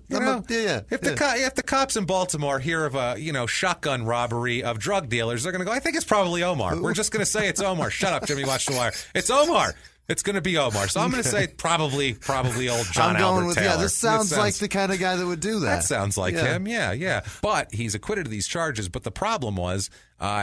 If the cops in Baltimore hear of a shotgun robbery of drug dealers, they're going to go, I think it's probably Omar. We're just going to say it's Omar. Shut up, Jimmy. Watch the wire. It's Omar. It's going to be Omar. So I'm going to say probably old John Albert Taylor. Yeah, this sounds like the kind of guy that would do that. That sounds like him. Yeah. But he's acquitted of these charges. But the problem was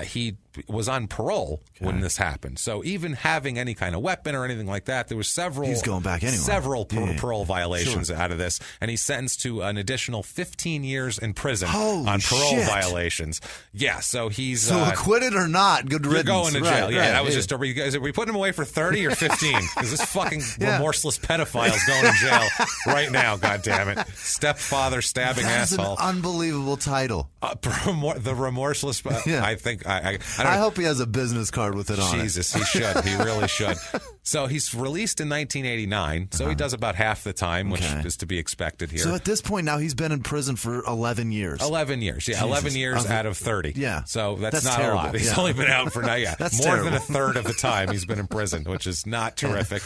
he was on parole when this happened. So even having any kind of weapon or anything like that, there was several. He's going back anyway. Several parole violations out of this, and he's sentenced to an additional 15 years in prison on parole violations. Yeah, so he's acquitted or not, good riddance. You're going to jail. That was just. Are we putting him away for 30 or 15? Because this fucking remorseless pedophile is going to jail right now. God damn it, stepfather stabbing asshole. That's an unbelievable title. The remorseless. I hope he has a business card with it on Jesus, he should. He really should. So he's released in 1989. So he does about half the time, which is to be expected here. So at this point now, he's been in prison for 11 years. 11 years, yeah. Jesus. 11 years out of 30. Yeah. So that's not terrible. a lot. He's only been out for now, that's more terrible. than a third of the time he's been in prison, which is not terrific.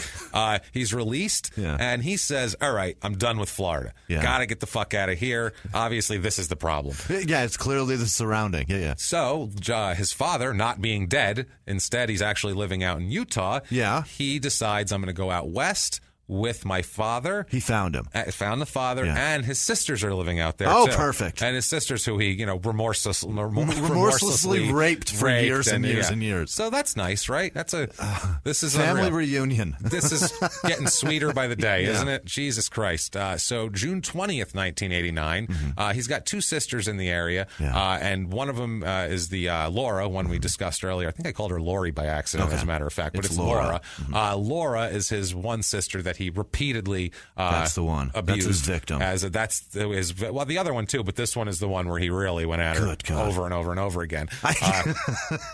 He's released, and he says, all right, I'm done with Florida. Got to get the fuck out of here. Obviously, this is the problem. Yeah, it's clearly the surrounding. Yeah. So his father, not being dead, instead he's actually living out in Utah. Yeah. He decides, I'm going to go out west with my father. He found him. Found the father, and his sisters are living out there, too. Perfect. And his sisters who he, remorselessly raped for years and years and years. So that's nice, right? This is family reunion. This is getting sweeter by the day, isn't it? Jesus Christ. So June 20th, 1989, he's got two sisters in the area, and one of them is the Laura, one we discussed earlier. I think I called her Lori by accident, as a matter of fact, but it's Laura. Laura is his one sister that he repeatedly that's the one. Abused. That's his victim. Well, the other one too, but this one is the one where he really went at her over and over and over again.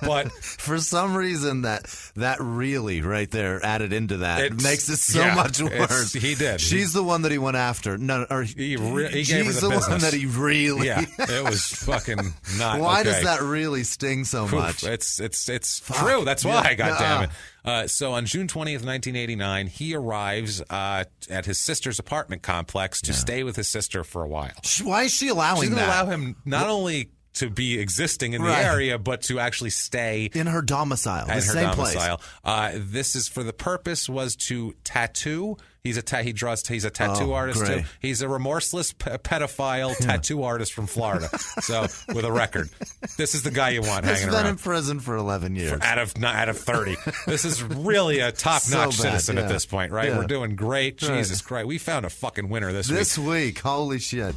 But for some reason, that really right there added into that. It makes it so much worse. He did. She's the one that he went after. No, or he gave her the business. One that he really. Yeah, it was fucking not. Why does that really sting so much? It's true. That's why. God damn it. So on June 20th, 1989, he arrives at his sister's apartment complex to stay with his sister for a while. Why is she allowing She's that? She's going to allow him not only to be existing in the area, but to actually stay in her domicile, the same place. This is for the purpose was to tattoo. He's a tattoo artist too. He's a remorseless pedophile tattoo artist from Florida. So with a record, this is the guy you want hanging around. He's been in prison for 11 years out of 30. This is really a top-notch citizen at this point, right? We're doing great. Jesus Christ, we found a fucking winner this week. This week, holy shit.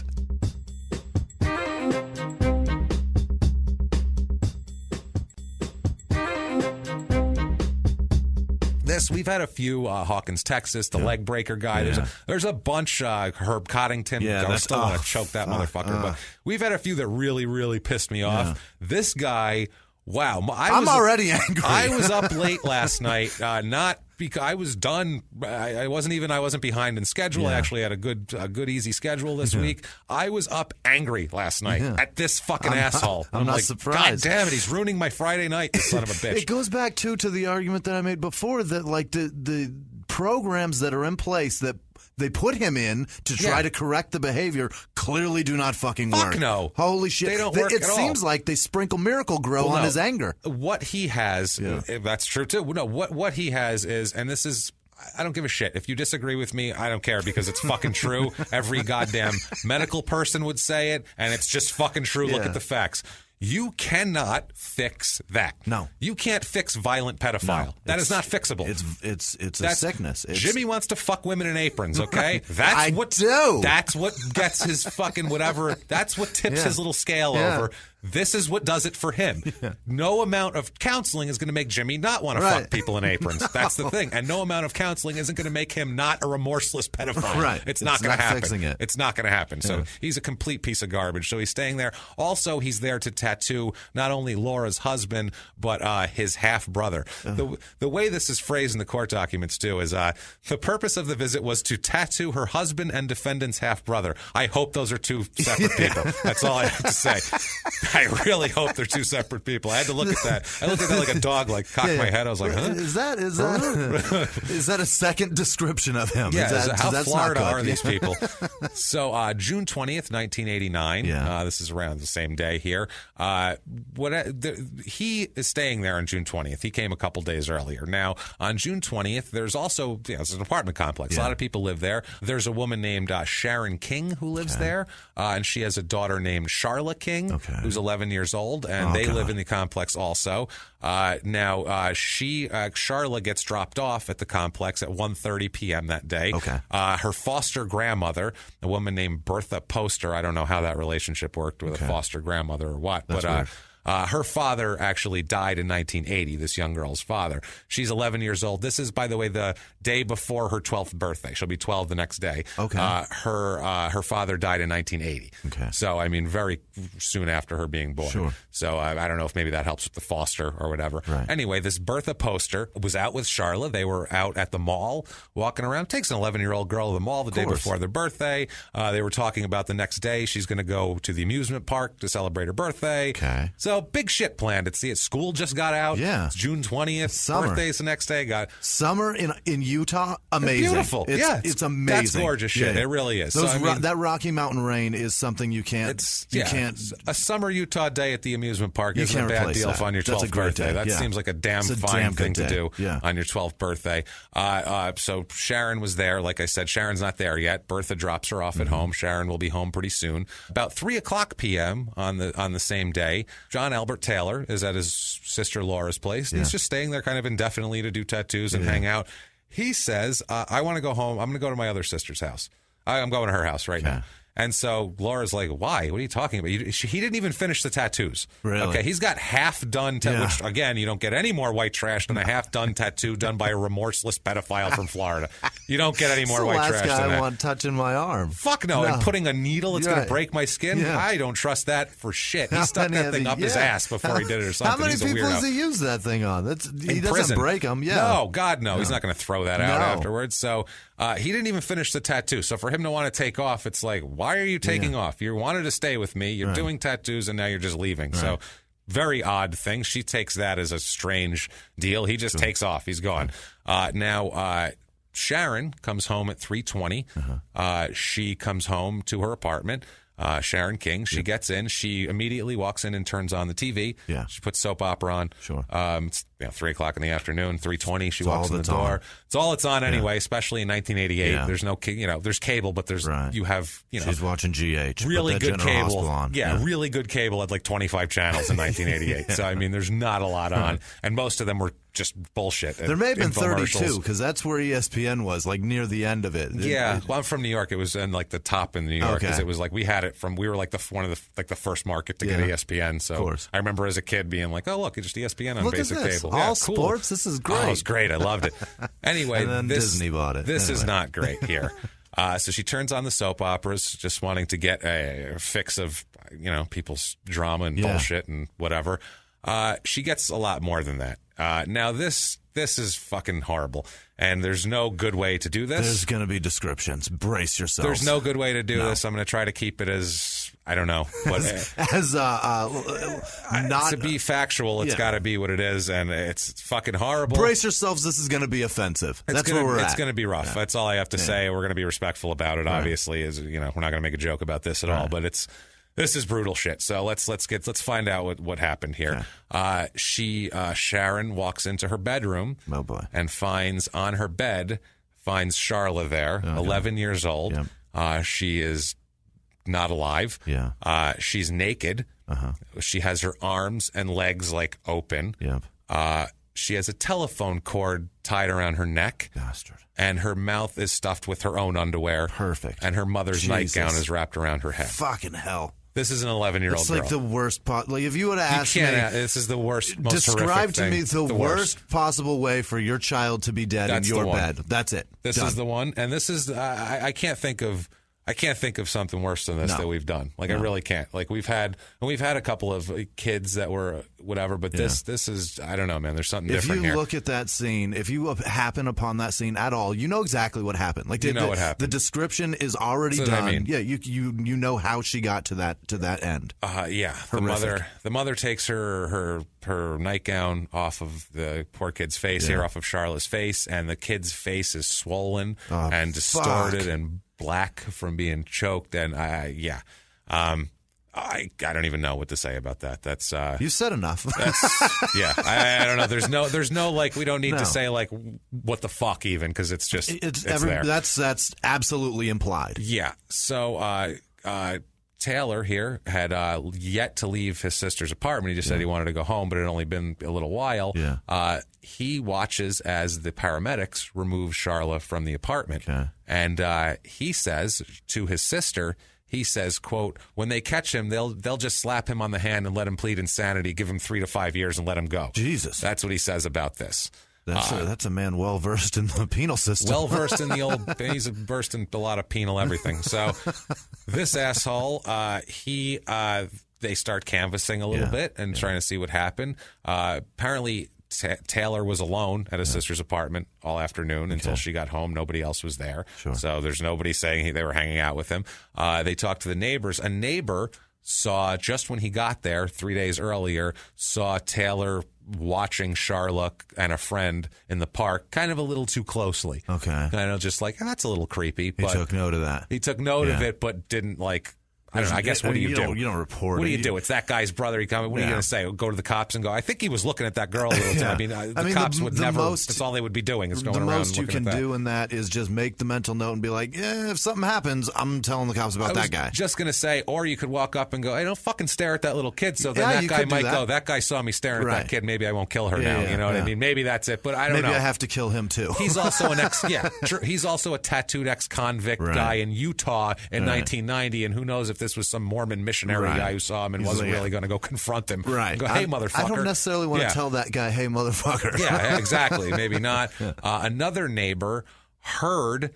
We've had a few Hawkins, Texas, the leg breaker guy. There's a bunch. Herb Coddington. I still want to choke that motherfucker. But we've had a few that really, really pissed me off. This guy, wow. I'm already angry. I was up late last night, not because I was done. I wasn't behind in schedule. I actually had a good easy schedule this week. I was up angry last night at this fucking asshole. I'm not like, surprised. God damn it, he's ruining my Friday night, this son of a bitch. It goes back to the argument that I made before that like the programs that are in place that they put him in to try to correct the behavior clearly do not fucking work. Fuck no. Holy shit. They don't work It at all. seems like they sprinkle Miracle Grow on his anger. What he has, that's true too. No, what he has is, and this is, I don't give a shit. If you disagree with me, I don't care because it's fucking true. Every goddamn medical person would say it, and it's just fucking true. Look at the facts. You cannot fix that. No. You can't fix violent pedophile. No, that is not fixable. It's a sickness. Jimmie wants to fuck women in aprons, okay? Right. That's what gets his fucking whatever. That's what tips his little scale over. This is what does it for him. Yeah. No amount of counseling is going to make Jimmie not want to fuck people in aprons. That's the thing. And no amount of counseling isn't going to make him not a remorseless pedophile. Right. It's not going to happen. Fixing it. It's not going to happen. So he's a complete piece of garbage. So he's staying there. Also, he's there to tattoo not only Laura's husband, but his half-brother. The way this is phrased in the court documents, too, is the purpose of the visit was to tattoo her husband and defendant's half-brother. I hope those are two separate people. That's all I have to say. I really hope they're two separate people. I had to look at that. I looked at that like a dog, like cocked my head. I was like, huh? Is that a second description of him? Yeah, how Florida are these people? So June 20th, 1989. This is around the same day here. He is staying there on June 20th. He came a couple days earlier. Now, on June 20th, there's also it's an apartment complex. A lot of people live there. There's a woman named Sharon King who lives there, and she has a daughter named Charla King, who's 11 years old, and they live in the complex also. Charla gets dropped off at the complex at 1:30 p.m. that day. Her foster grandmother, a woman named Bertha Poster, I don't know how that relationship worked with a foster grandmother or what, That's but weird. Her father actually died in 1980, this young girl's father. She's 11 years old. This is, by the way, the day before her 12th birthday. She'll be 12 the next day. Her father died in 1980. So, I mean, very soon after her being born. So, I don't know if maybe that helps with the foster or whatever. Anyway, this Bertha Poster was out with Charla. They were out at the mall walking around. Takes an 11-year-old girl to the mall the day before their birthday. They were talking about the next day. She's going to go to the amusement park to celebrate her birthday. So, big shit planned. It's school just got out. It's June 20th. Summer. Birthday's the next day. Summer in Utah, amazing. Beautiful. It's amazing. That's gorgeous shit. It really is. That Rocky Mountain rain is something you can't. A summer Utah day at the amusement park isn't a bad deal on your 12th birthday. That seems like a damn fine thing to do on your 12th birthday. So Sharon was there. Like I said, Sharon's not there yet. Bertha drops her off at home. Sharon will be home pretty soon. About 3:00 p.m. on the same day, John Albert Taylor is at his sister Laura's place. He's just staying there kind of indefinitely to do tattoos and hang out. He says, I want to go home. I'm going to go to my other sister's house. I'm going to her house right now. And so Laura's like, why? What are you talking about? He didn't even finish the tattoos. Really? Okay, he's got half-done, which, again, you don't get any more white trash than a half-done tattoo done by a remorseless pedophile from Florida. You don't get any more white trash than that. The last guy I want touching my arm. Fuck no. And putting a needle that's going to break my skin? I don't trust that for shit. He stuck that thing up his ass before he did it or something. How many people has he used that thing on? He doesn't break them. No, God, no. He's not going to throw that out afterwards. So he didn't even finish the tattoo. So for him to want to take off, it's like, why are you taking off? You wanted to stay with me. You're doing tattoos, and now you're just leaving. So very odd thing. She takes that as a strange deal. He just takes off. He's gone. Now, Sharon comes home at 3:20. She comes home to her apartment. Sharon King. She gets in. She immediately walks in and turns on the TV. She puts soap opera on. It's 3:00 in the afternoon, 3:20. She walks in the door. It's all it's on anyway, especially in 1988. There's no, there's cable, but there's you have, she's watching GH. Really good cable. On. Really good cable at like 25 channels in 1988. So I mean, there's not a lot on, and most of them were just bullshit. There may have been 32 because that's where ESPN was, like near the end of it. Well, I'm from New York. It was in like the top in New York because it was like we were like the first market to get ESPN. So of course. I remember as a kid being like, oh look, it's just ESPN on look basic cable. All sports. This is great. Oh, it was great. I loved it. Anyway, and then Disney bought it. This is not great here. So she turns on the soap operas, just wanting to get a fix of people's drama and bullshit and whatever. She gets a lot more than that. Now this is fucking horrible, and there's no good way to do this. There's going to be descriptions. Brace yourself. There's no good way to do this. I'm going to try to keep it as, I don't know, but not to be factual. It's got to be what it is, and it's fucking horrible. Brace yourselves. This is going to be offensive. That's where we're at. It's going to be rough. That's all I have to say. We're going to be respectful about it. Obviously, we're not going to make a joke about this at all, but this is brutal shit. So let's find out what happened here. Sharon walks into her bedroom and finds on her bed Charla there, 11 years old. She is not alive. She's naked. She has her arms and legs like open. Yep. She has a telephone cord tied around her neck. Bastard. And her mouth is stuffed with her own underwear. Perfect. And her mother's nightgown is wrapped around her head. Fucking hell. This is an 11-year-old girl. It's like the worst. Like if you would have asked me, this is the worst. Most describe to thing. me the worst possible way for your child to be dead in your bed. That's it. This is the one, and this is. I can't think of. I can't think of something worse than this that we've done. Like I really can't. Like we've had a couple of kids that were whatever, but this is, I don't know, man. There's something different here. If you look at that scene, if you happen upon that scene at all, you know exactly what happened. Like you know what happened. The description is already done. I mean. Yeah, you know how she got to that end. Yeah. Horrific. The mother takes her nightgown off of the poor kid's face here, off of Charlotte's face, and the kid's face is swollen and distorted and black from being choked, and I don't even know what to say about that. That's you said enough. I don't know. There's no like, we don't need to say like what the fuck even, because it's just it's there. That's absolutely implied. Yeah. So Taylor here had yet to leave his sister's apartment. He just said he wanted to go home, but it had only been a little while. Yeah. He watches as the paramedics remove Charla from the apartment. Okay. And he says to his sister, he says, quote, when they catch him, they'll just slap him on the hand and let him plead insanity, give him 3 to 5 years and let him go. Jesus. That's what he says about this. That's a man well versed in the penal system. Well versed in the old. He's versed in a lot of penal everything. So this asshole, they start canvassing a little bit and trying to see what happened. Apparently, Taylor was alone at his sister's apartment all afternoon until she got home. Nobody else was there. Sure. So there's nobody saying they were hanging out with him. They talked to the neighbors. A neighbor saw, just when he got there 3 days earlier, saw Taylor watching Charla and a friend in the park kind of a little too closely. Okay. Kind of just like, that's a little creepy. He took note of that. He took note of it, but didn't like... I don't know. I guess what do you do? You don't report it. What do you do? It's that guy's brother. What are you going to say? Go to the cops and go, I think he was looking at that girl a little time. I mean, cops would never. That's all they would be doing is going around. The most you can do in that is just make the mental note and be like, if something happens, I'm telling the cops about that guy. Just going to say, or you could walk up and go, hey, don't fucking stare at that little kid. So then that guy might go, that guy saw me staring at that kid. Maybe I won't kill her now. You know what I mean? Maybe that's it. But I don't know. Maybe I have to kill him too. He's also an he's also a tattooed ex-convict guy in Utah in 1990, and who knows if this was some Mormon missionary guy who saw him and wasn't really going to go confront him. Right. Go, hey, motherfucker. I don't necessarily want to tell that guy, hey, motherfucker. Yeah, exactly. Maybe not. Another neighbor heard,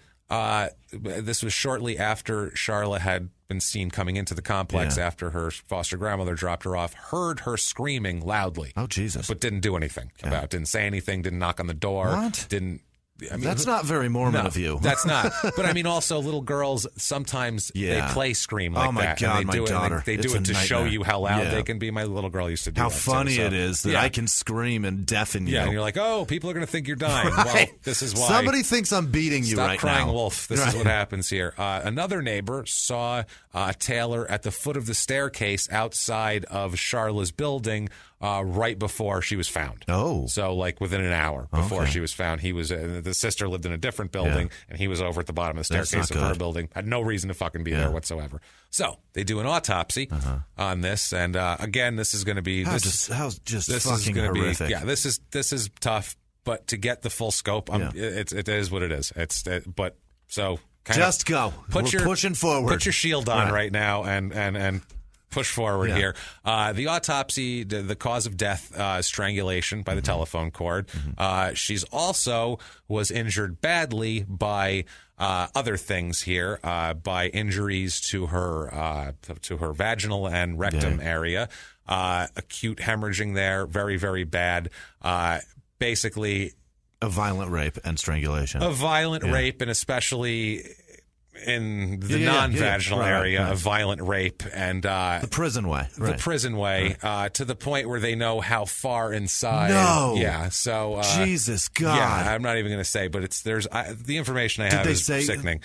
this was shortly after Charla had been seen coming into the complex after her foster grandmother dropped her off, heard her screaming loudly. Oh, Jesus. But didn't do anything about it. Didn't say anything, didn't knock on the door. What? Didn't... I mean, that's not very Mormon of you. That's not. But I mean, also little girls sometimes they play scream like that. Oh my God, my daughter! They do it to show you how loud they can be. My little girl used to do how that. Funny it is that I can scream and deafen you. Yeah, and you're like, oh, people are going to think you're dying. Well, this is why. Somebody thinks I'm beating you right now. Stop crying wolf. This is what happens here. Another neighbor saw Taylor at the foot of the staircase outside of Charla's building. Right before she was found. Oh. So, like, within an hour before she was found, he was, the sister lived in a different building, and he was over at the bottom of the staircase of her building. Had no reason to fucking be there whatsoever. So, they do an autopsy on this, and again, this is going to be... This fucking horrific. This is tough, but to get the full scope, it is what it is. Go. We're pushing forward. Put your shield on right now, and push forward here. The autopsy, the cause of death, strangulation by the telephone cord. She's also was injured badly by other things here, by injuries to her vaginal and rectum area, acute hemorrhaging there, very, very bad. Basically, a violent rape and strangulation. A violent rape, and especially in the non-vaginal area, a violent rape, and the prison way, to the point where they know how far inside. So Jesus God, I'm not even going to say, but the information I have is sickening.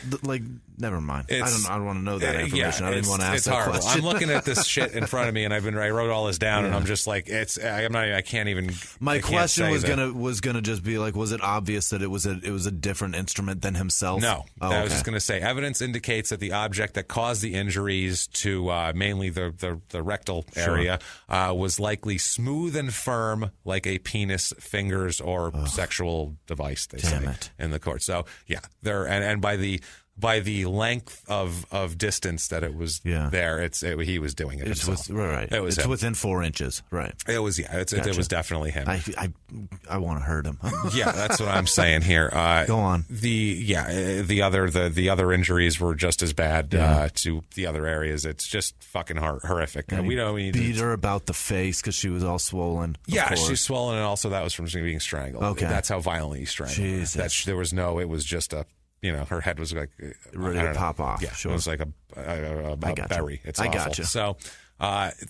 Never mind. I don't want to know that information. I didn't want to ask that horrible. question. I'm looking at this shit in front of me, and I wrote all this down, and I'm just like, I can't even. My question was gonna just be like, was it obvious that it was a different instrument than himself? No, I was just going to say evidence indicates that the object that caused the injuries to mainly the rectal area was likely smooth and firm like a penis, fingers, or sexual device, they say in the court. So, yeah, and by the length of distance that it was there, he was doing it himself. It was him. Within 4 inches, right? It was It was definitely him. I want to hurt him. Yeah, that's what I'm saying here. Go on. The other injuries were just as bad to the other areas. It's just fucking horrific. And we beat her about the face because she was all swollen. Yeah, she's swollen, and also that was from being strangled. Okay, that's how violently he strangled her. Jesus. It was just a. Her head was like ready to pop off. Yeah, sure. It was like a berry. It's awful. Gotcha. So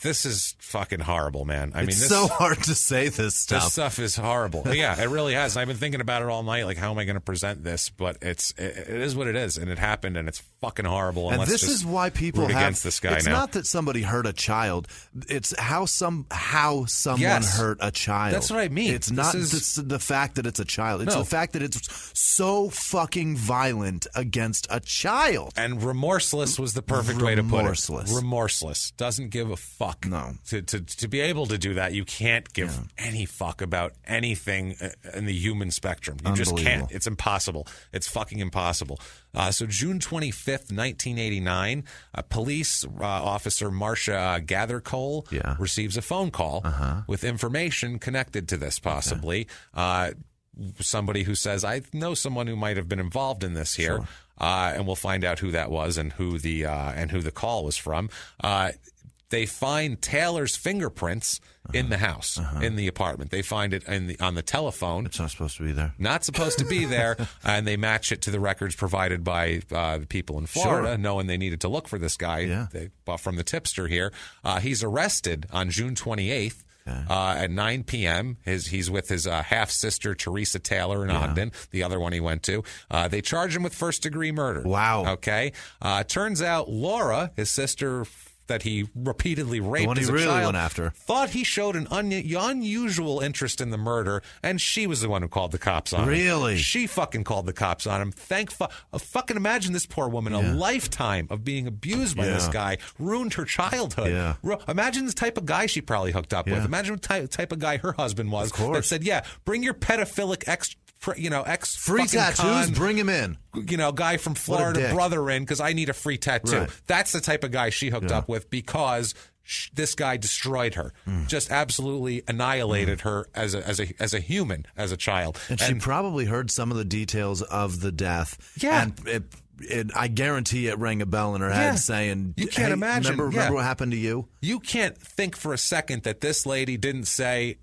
this is fucking horrible, man. It's so hard to say this stuff. This stuff is horrible. Yeah, it really has. And I've been thinking about it all night. Like, how am I going to present this? But it is what it is, and it happened, and it's fucking horrible. And this is why people root against this guy. It's now. Not that somebody hurt a child. It's how someone hurt a child. That's what I mean. It's not the fact that it's a child. It's the fact that it's so fucking violent against a child. And remorseless was the perfect way to put it. Remorseless. Doesn't give a fuck. No. To be able to do that, you can't give any fuck about anything in the human spectrum. You just can't. It's impossible. It's fucking impossible. So June 25th, 1989, police officer Marcia Gathercole receives a phone call with information connected to this, possibly. Somebody who says, I know someone who might have been involved in this here. Sure. And we'll find out who that was and who the call was from. They find Taylor's fingerprints in the house, in the apartment. They find it on the telephone. It's not supposed to be there. Not supposed to be there. And they match it to the records provided by the people in Florida, knowing they needed to look for this guy from the tipster here. He's arrested on June 28th. At 9 p.m., he's with his half-sister, Teresa Taylor, in Ogden, the other one he went to. They charge him with first-degree murder. Wow. Okay? Turns out Laura, his sister that he repeatedly raped as a child, went after, thought he showed an unusual interest in the murder, and she was the one who called the cops on him. Really? She fucking called the cops on him. Fucking imagine this poor woman, a lifetime of being abused by this guy, ruined her childhood. Yeah. Imagine the type of guy she probably hooked up with. Imagine what type of guy her husband was that said, bring your pedophilic ex free tattoos, bring him in. Guy from Florida, brother in, because I need a free tattoo. Right. That's the type of guy she hooked up with because this guy destroyed her, just absolutely annihilated her as a human, as a child. And she probably heard some of the details of the death. Yeah. And I guarantee it rang a bell in her head saying, you can't imagine. Remember what happened to you? You can't think for a second that this lady didn't say,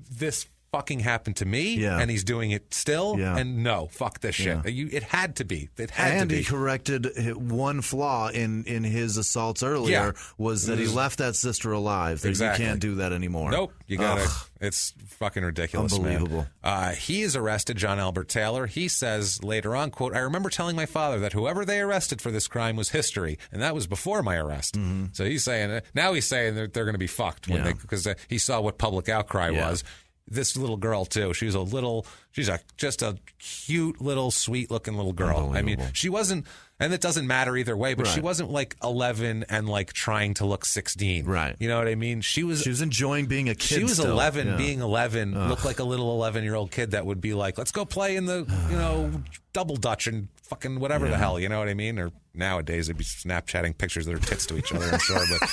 this fucking happened to me, and he's doing it still, and no, fuck this shit. It had to be. It had to be. And he corrected one flaw in his assaults earlier, was that he left that sister alive. That you can't do that anymore. Nope. You gotta. It's fucking ridiculous, unbelievable. Man. He is arrested, John Albert Taylor. He says later on, quote, I remember telling my father that whoever they arrested for this crime was history, and that was before my arrest. So he's saying, now he's saying that they're going to be fucked because he saw what public outcry was. This little girl too. She's just a cute little sweet looking little girl. I mean, she wasn't, and it doesn't matter either way, but she wasn't like 11 and like trying to look 16. Right. You know what I mean? She was enjoying being a kid. She was still. 11, being 11, looked like a little 11-year-old kid that would be like, let's go play in the, double dutch and fucking whatever the hell, you know what I mean? Or nowadays they'd be Snapchatting pictures of their tits to each other, I'm sure, but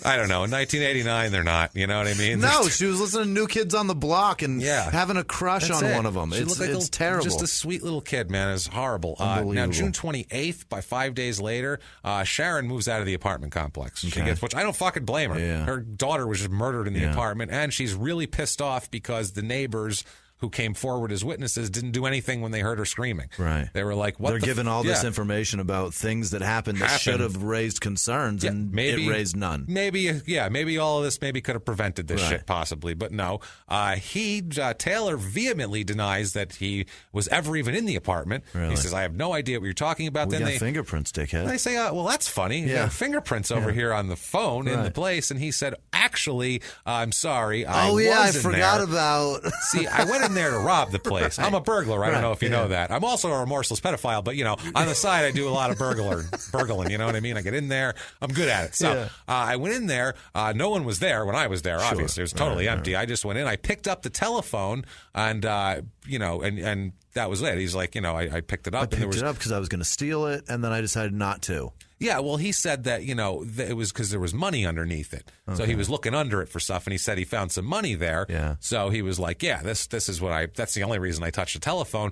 I don't know. In 1989, they're not. You know what I mean? No, she was listening to New Kids on the Block and having a crush on one of them. It's terrible. Just a sweet little kid, man. It's horrible. Now, June 28th, by 5 days later, Sharon moves out of the apartment complex. Which I don't fucking blame her. Yeah. Her daughter was just murdered in the apartment, and she's really pissed off because the neighbors who came forward as witnesses didn't do anything when they heard her screaming. Right. They were like, what They're given all this information about things that happened that should have raised concerns, and it raised none. Maybe all of this could have prevented this shit, possibly. But no. Taylor vehemently denies that he was ever even in the apartment. Really? He says, I have no idea what you're talking about. We got fingerprints, dickhead. They say, well, that's funny. You got fingerprints over here on the phone in the place. And he said, actually, I'm sorry. I forgot about. See, I went in there to rob the place. I'm a burglar. I don't know if you know that. I'm also a remorseless pedophile, but, on the side, I do a lot of burgling. You know what I mean? I get in there. I'm good at it. So I went in there. No one was there when I was there, obviously. It was totally empty. I just went in. I picked up the telephone, and, and that was it. He's like, I picked it up. I picked it up because I was going to steal it, and then I decided not to. Yeah, well, he said that, it was because there was money underneath it. Okay. So he was looking under it for stuff, and he said he found some money there. Yeah. So he was like, this is that's the only reason I touched the telephone.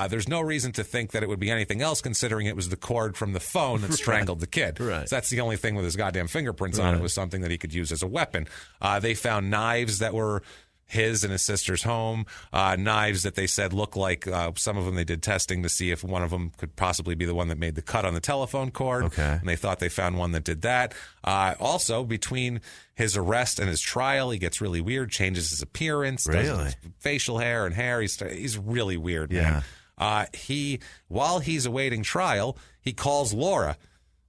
There's no reason to think that it would be anything else, considering it was the cord from the phone that strangled the kid. Right. So that's the only thing with his goddamn fingerprints on it was something that he could use as a weapon. They found knives that were his and his sister's home, knives that they said look like some of them they did testing to see if one of them could possibly be the one that made the cut on the telephone cord. Okay. And they thought they found one that did that. Also, between his arrest and his trial, he gets really weird, changes his appearance, does facial hair and hair. He's really weird, man. While he's awaiting trial, he calls Laura,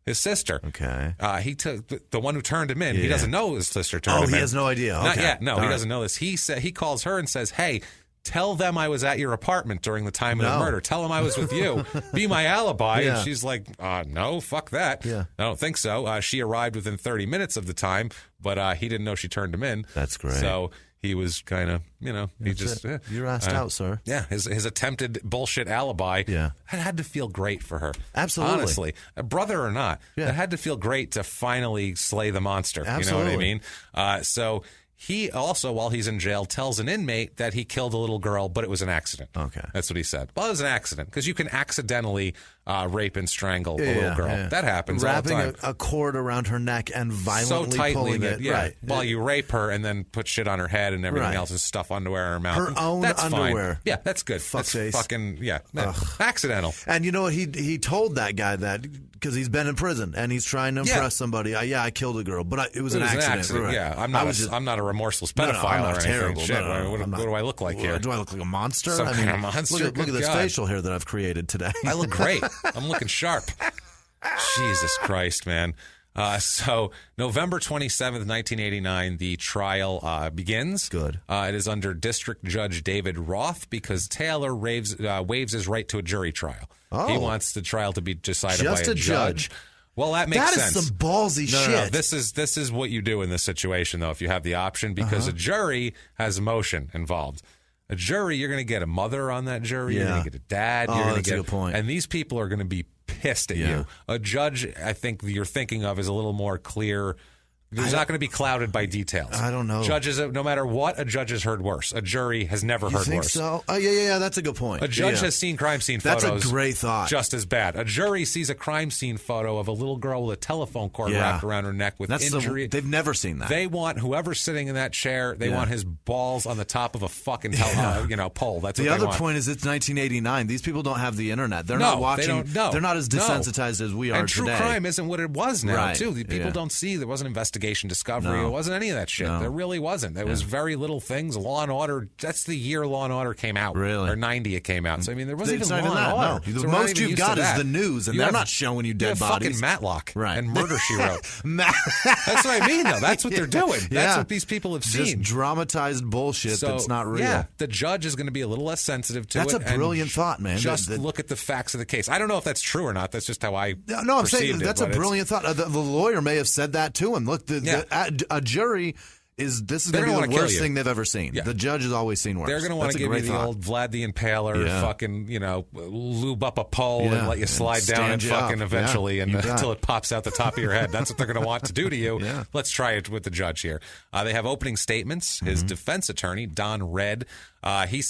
his sister. Okay. He took the one who turned him in. Yeah. He doesn't know his sister turned him in. He has no idea. Okay. Not yet. No, he doesn't know this. He calls her and says, "Hey, tell them I was at your apartment during the time of the murder. Tell them I was with you. Be my alibi." And she's like, "No, fuck that. Yeah. I don't think so." She arrived within 30 minutes of the time, but he didn't know she turned him in. That's great. So he was kind of, you're asked out, sir. Yeah, his attempted bullshit alibi had to feel great for her. Absolutely. Honestly, a brother or not, it had to feel great to finally slay the monster. Absolutely. You know what I mean? So he also, while he's in jail, tells an inmate that he killed a little girl, but it was an accident. Okay. That's what he said. Well, it was an accident because you can accidentally rape and strangle a little girl. Yeah. That happens all the time. Wrapping a cord around her neck and violently so tightly pulling that, it. Right. While you rape her and then put shit on her head and everything else and stuff underwear in her mouth. Her own that's underwear. Fine. Yeah, that's good. That's fucking, accidental. And you know what? He told that guy that because he's been in prison and he's trying to impress somebody. I killed a girl, but it was an accident. Right. Yeah, I'm not a remorseless pedophile or anything. Terrible. Shit. No, what do I look like here? Do I look like a monster? Some kind of monster? Look at this facial hair that I've created today. I look great. I'm looking sharp. Jesus Christ, man. So November 27th, 1989, the trial begins. Good. It is under District Judge David Roth because Taylor waives his right to a jury trial. Oh. He wants the trial to be decided by a judge. Well, that makes sense. That is some ballsy shit. No, this is what you do in this situation, though, if you have the option, because a jury has emotion involved. A jury, you're going to get a mother on that jury. You're going to get a dad. You're that's a good point. And these people are going to be pissed at you. A judge, I think you're thinking of, is a little more clear. He's not going to be clouded by details. I don't know. Judges, no matter what, a judge has heard worse. A jury has never heard think worse. So? Oh, yeah, that's a good point. A judge has seen crime scene photos. That's a great thought. Just as bad. A jury sees a crime scene photo of a little girl with a telephone cord wrapped around her neck with injury. They've never seen that. They want whoever's sitting in that chair, they want his balls on the top of a fucking pole. That's what the they other want. point is it's 1989. These people don't have the internet. They're not watching. They're not as desensitized as we are and today. True crime isn't what it was now, too. People Yeah. don't see. There wasn't investigation discovery. It wasn't any of that shit. No. There really wasn't. There was very little things. Law and Order, that's the year Law and Order came out. Really? Or 90 it came out. So, I mean, there wasn't It's even not Law and that, Order. no. So The we're not most even you've used got to is that. the news, and You they're have- not showing you you dead have bodies. fucking Matlock Right. and Murder, She Wrote. That's what I mean, though. That's what they're doing. That's what these people have seen. Just dramatized bullshit that's not real. Yeah, the judge is going to be a little less sensitive to That's it. a brilliant thought, man. Just look at the facts of the case. I don't know if that's true or not. That's just how I No, I'm saying perceived that's it, a brilliant thought. The lawyer may have said that to him. Look, a jury is going to be the worst thing they've ever seen. Yeah. The judge has always seen worse. They're going to want to give you the old Vlad the Impaler, fucking, lube up a pole and let you slide down and fucking eventually until it pops out the top of your head. That's what they're going to want to do to you. Yeah. Let's try it with the judge here. They have opening statements. His defense attorney, Don Redd, he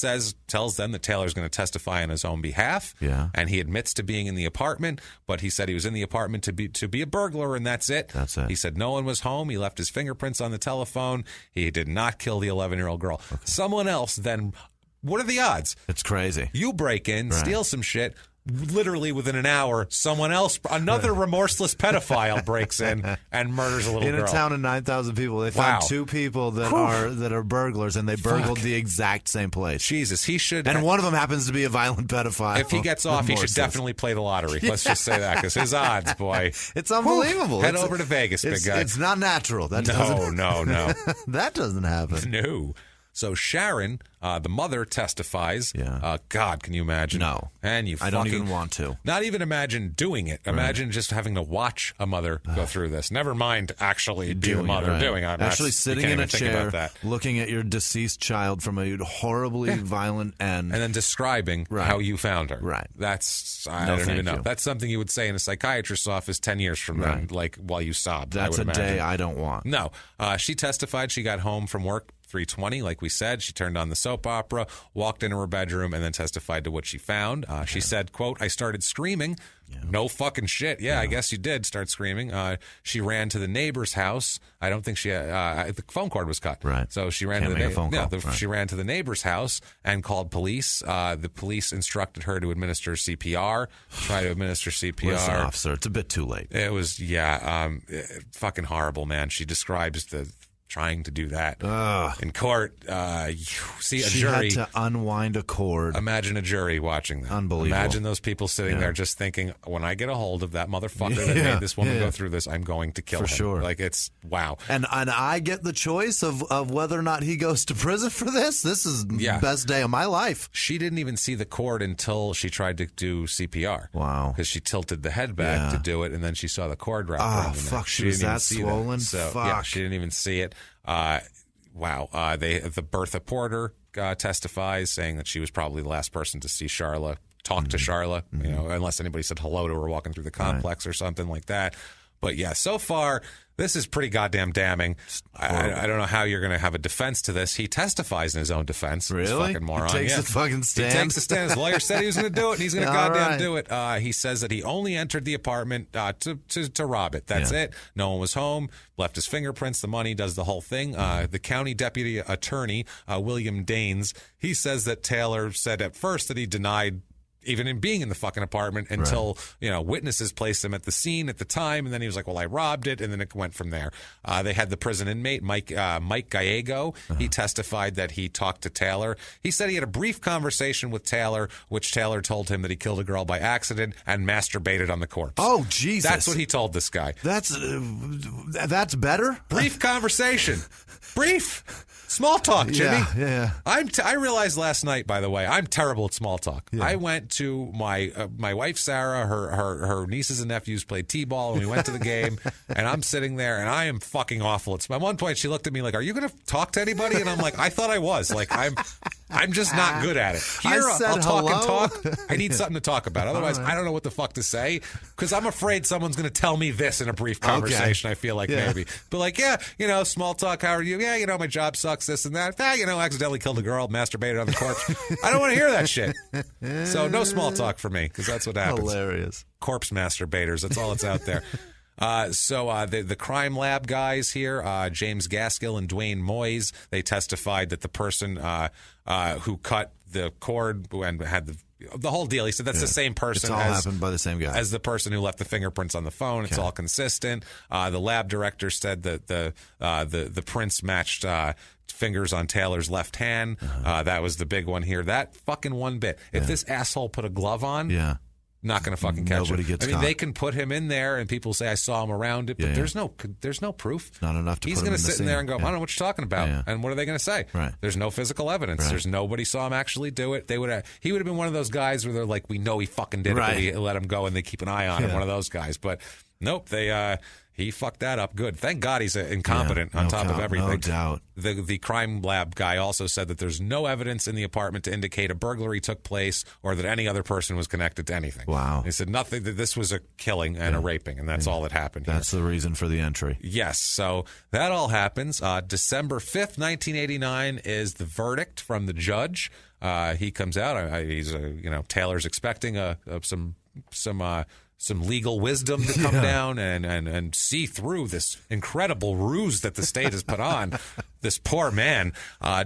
tells them that Taylor's going to testify on his own behalf. Yeah. And he admits to being in the apartment, but he said he was in the apartment to be a burglar, and that's it. That's it. He said no one was home. He left his fingerprints on the telephone. He did not kill the 11-year-old girl. Okay. Someone else then, what are the odds? It's crazy. You break in, steal some shit, literally within an hour, someone else, another remorseless pedophile breaks in and murders a little girl. In a town of 9,000 people, they found two people that are burglars, and they burgled the exact same place. Jesus, he should. And one of them happens to be a violent pedophile. If he gets off, he should definitely play the lottery. Let's just say that, because his odds, boy. It's unbelievable. Head over to Vegas, big guy. It's not natural. No. That doesn't happen. No. So Sharon, the mother, testifies. Yeah. God, can you imagine? No. And I don't even want to. Not even imagine doing it. Imagine just having to watch a mother go through this. Never mind actually be the mother doing it. Actually sitting in a chair, looking at your deceased child from a horribly violent end. And then describing how you found her. Right. That's, I don't even know. That's something you would say in a psychiatrist's office 10 years from now, like while you sobbed. That's a day I don't want. No. She testified she got home from work 3:20, like we said. She turned on the soap opera, walked into her bedroom, and then testified to what she found. She said, quote, I started screaming. Yeah. No fucking shit. Yeah, I guess you did start screaming. She ran to the neighbor's house. I don't think she had, the phone cord was cut. Right. So she ran she ran to the neighbor's house and called police. The police instructed her to administer CPR, try to administer CPR. Listen, officer, it's a bit too late. It was, fucking horrible, man. She describes trying to do that in court. See a jury. She had to unwind a cord. Imagine a jury watching that. Unbelievable. Imagine those people sitting there just thinking, when I get a hold of that motherfucker that made this woman go through this, I'm going to kill him. For sure. Like, it's, wow. And I get the choice of whether or not he goes to prison for this. This is the best day of my life. She didn't even see the cord until she tried to do CPR. Wow. Because she tilted the head back to do it, and then she saw the cord wrap around the neck. Fuck, she was that swollen? So, fuck. Yeah, she didn't even see it. The Bertha Porter testifies, saying that she was probably the last person to see Charla, talk to Charla, unless anybody said hello to her walking through the complex or something like that. But yeah, so far, this is pretty goddamn damning. I don't know how you're going to have a defense to this. He testifies in his own defense. Really? This fucking moron. He takes a fucking stand? He takes a stand. His lawyer said he was going to do it, and he's going to goddamn do it. He says that he only entered the apartment to rob it. That's it. No one was home. Left his fingerprints, the money, does the whole thing. The county deputy attorney, William Daines, he says that Taylor said at first that he denied even in being in the fucking apartment until, witnesses placed him at the scene at the time. And then he was like, well, I robbed it. And then it went from there. They had the prison inmate, Mike Gallego. He testified that he talked to Taylor. He said he had a brief conversation with Taylor, which Taylor told him that he killed a girl by accident and masturbated on the corpse. Oh, Jesus. That's what he told this guy. That's better? Brief conversation. Brief. Small talk, Jimmy. Yeah. I realized last night, by the way, I'm terrible at small talk. Yeah. I went to my wife Sarah, her nieces and nephews played t-ball, and we went to the game. And I'm sitting there, and I am fucking awful. At one point, she looked at me like, "Are you going to talk to anybody?" And I'm like, "I thought I was. Like, I'm just not good at it. Here, I'll talk and talk. I need something to talk about. Otherwise, I don't know what the fuck to say because I'm afraid someone's going to tell me this in a brief conversation. Okay. I feel like maybe, but like, small talk. How are you? Yeah, my job sucks. This and that. Accidentally killed a girl, masturbated on the corpse. I don't want to hear that shit. So no small talk for me because that's what happens. Hilarious. Corpse masturbators. That's all that's out there. The crime lab guys here, James Gaskill and Dwayne Moyes, they testified that the person who cut the cord and had the whole deal. He said that's the same person. It's all happened by the same guy as the person who left the fingerprints on the phone. It's all consistent. The lab director said that the prints matched fingers on Taylor's left hand. That was the big one here. That fucking one bit. If this asshole put a glove on, not going to fucking catch Nobody him. Gets I mean, caught. they can put him in there, and people say I saw him around it, but there's no proof. Not enough to. He's going to sit in there and go, I don't know what you're talking about, and what are they going to say? Right. There's no physical evidence. Right. There's nobody saw him actually do it. He would have been one of those guys where they're like, we know he fucking did it, but we let him go, and they keep an eye on him. One of those guys, but nope, he fucked that up good. Thank God he's incompetent on top of everything. No doubt. The crime lab guy also said that there's no evidence in the apartment to indicate a burglary took place or that any other person was connected to anything. Wow. He said nothing, that this was a killing and a raping, and that's all that happened here. That's the reason for the entry. Yes. So that all happens. December 5th, 1989 is the verdict from the judge. He comes out. He's Taylor's expecting some legal wisdom to come down and see through this incredible ruse that the state has put on. this poor man.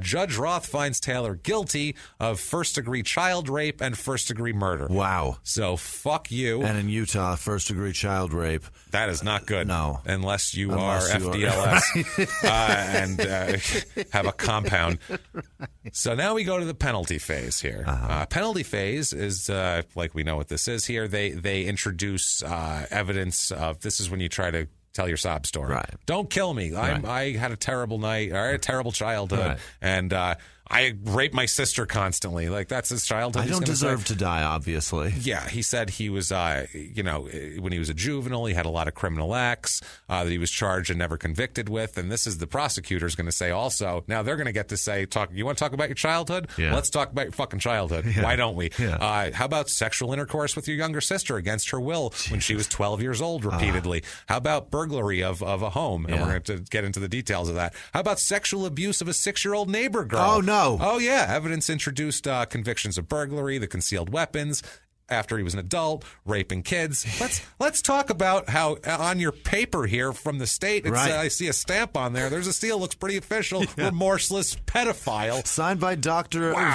Judge Roth finds Taylor guilty of first-degree child rape and first-degree murder. Wow. So fuck you. And in Utah, first-degree child rape. That is not good. No. Unless you are FDLS and have a compound. Right. So now we go to the penalty phase here. Penalty phase is, like we know what this is here, they introduce evidence of, this is when you try to tell your sob story. Right. Don't kill me. I had a terrible night. I had a terrible childhood. Right. And I raped my sister constantly. Like, that's his childhood. I don't deserve to die, obviously. Yeah, he said he was, when he was a juvenile, he had a lot of criminal acts that he was charged and never convicted with. And this is the prosecutor's going to say also. Now they're going to get to say, you want to talk about your childhood? Yeah. Let's talk about your fucking childhood. Yeah. Why don't we? Yeah. How about sexual intercourse with your younger sister against her will when she was 12 years old repeatedly? How about burglary of a home? And we're going to get into the details of that. How about sexual abuse of a 6-year-old neighbor girl? Oh, no. Oh, yeah. Evidence introduced convictions of burglary, the concealed weapons, after he was an adult, raping kids. Let's talk about how on your paper here from the state, it's, I see a stamp on there. There's a seal, looks pretty official. Remorseless pedophile. Signed by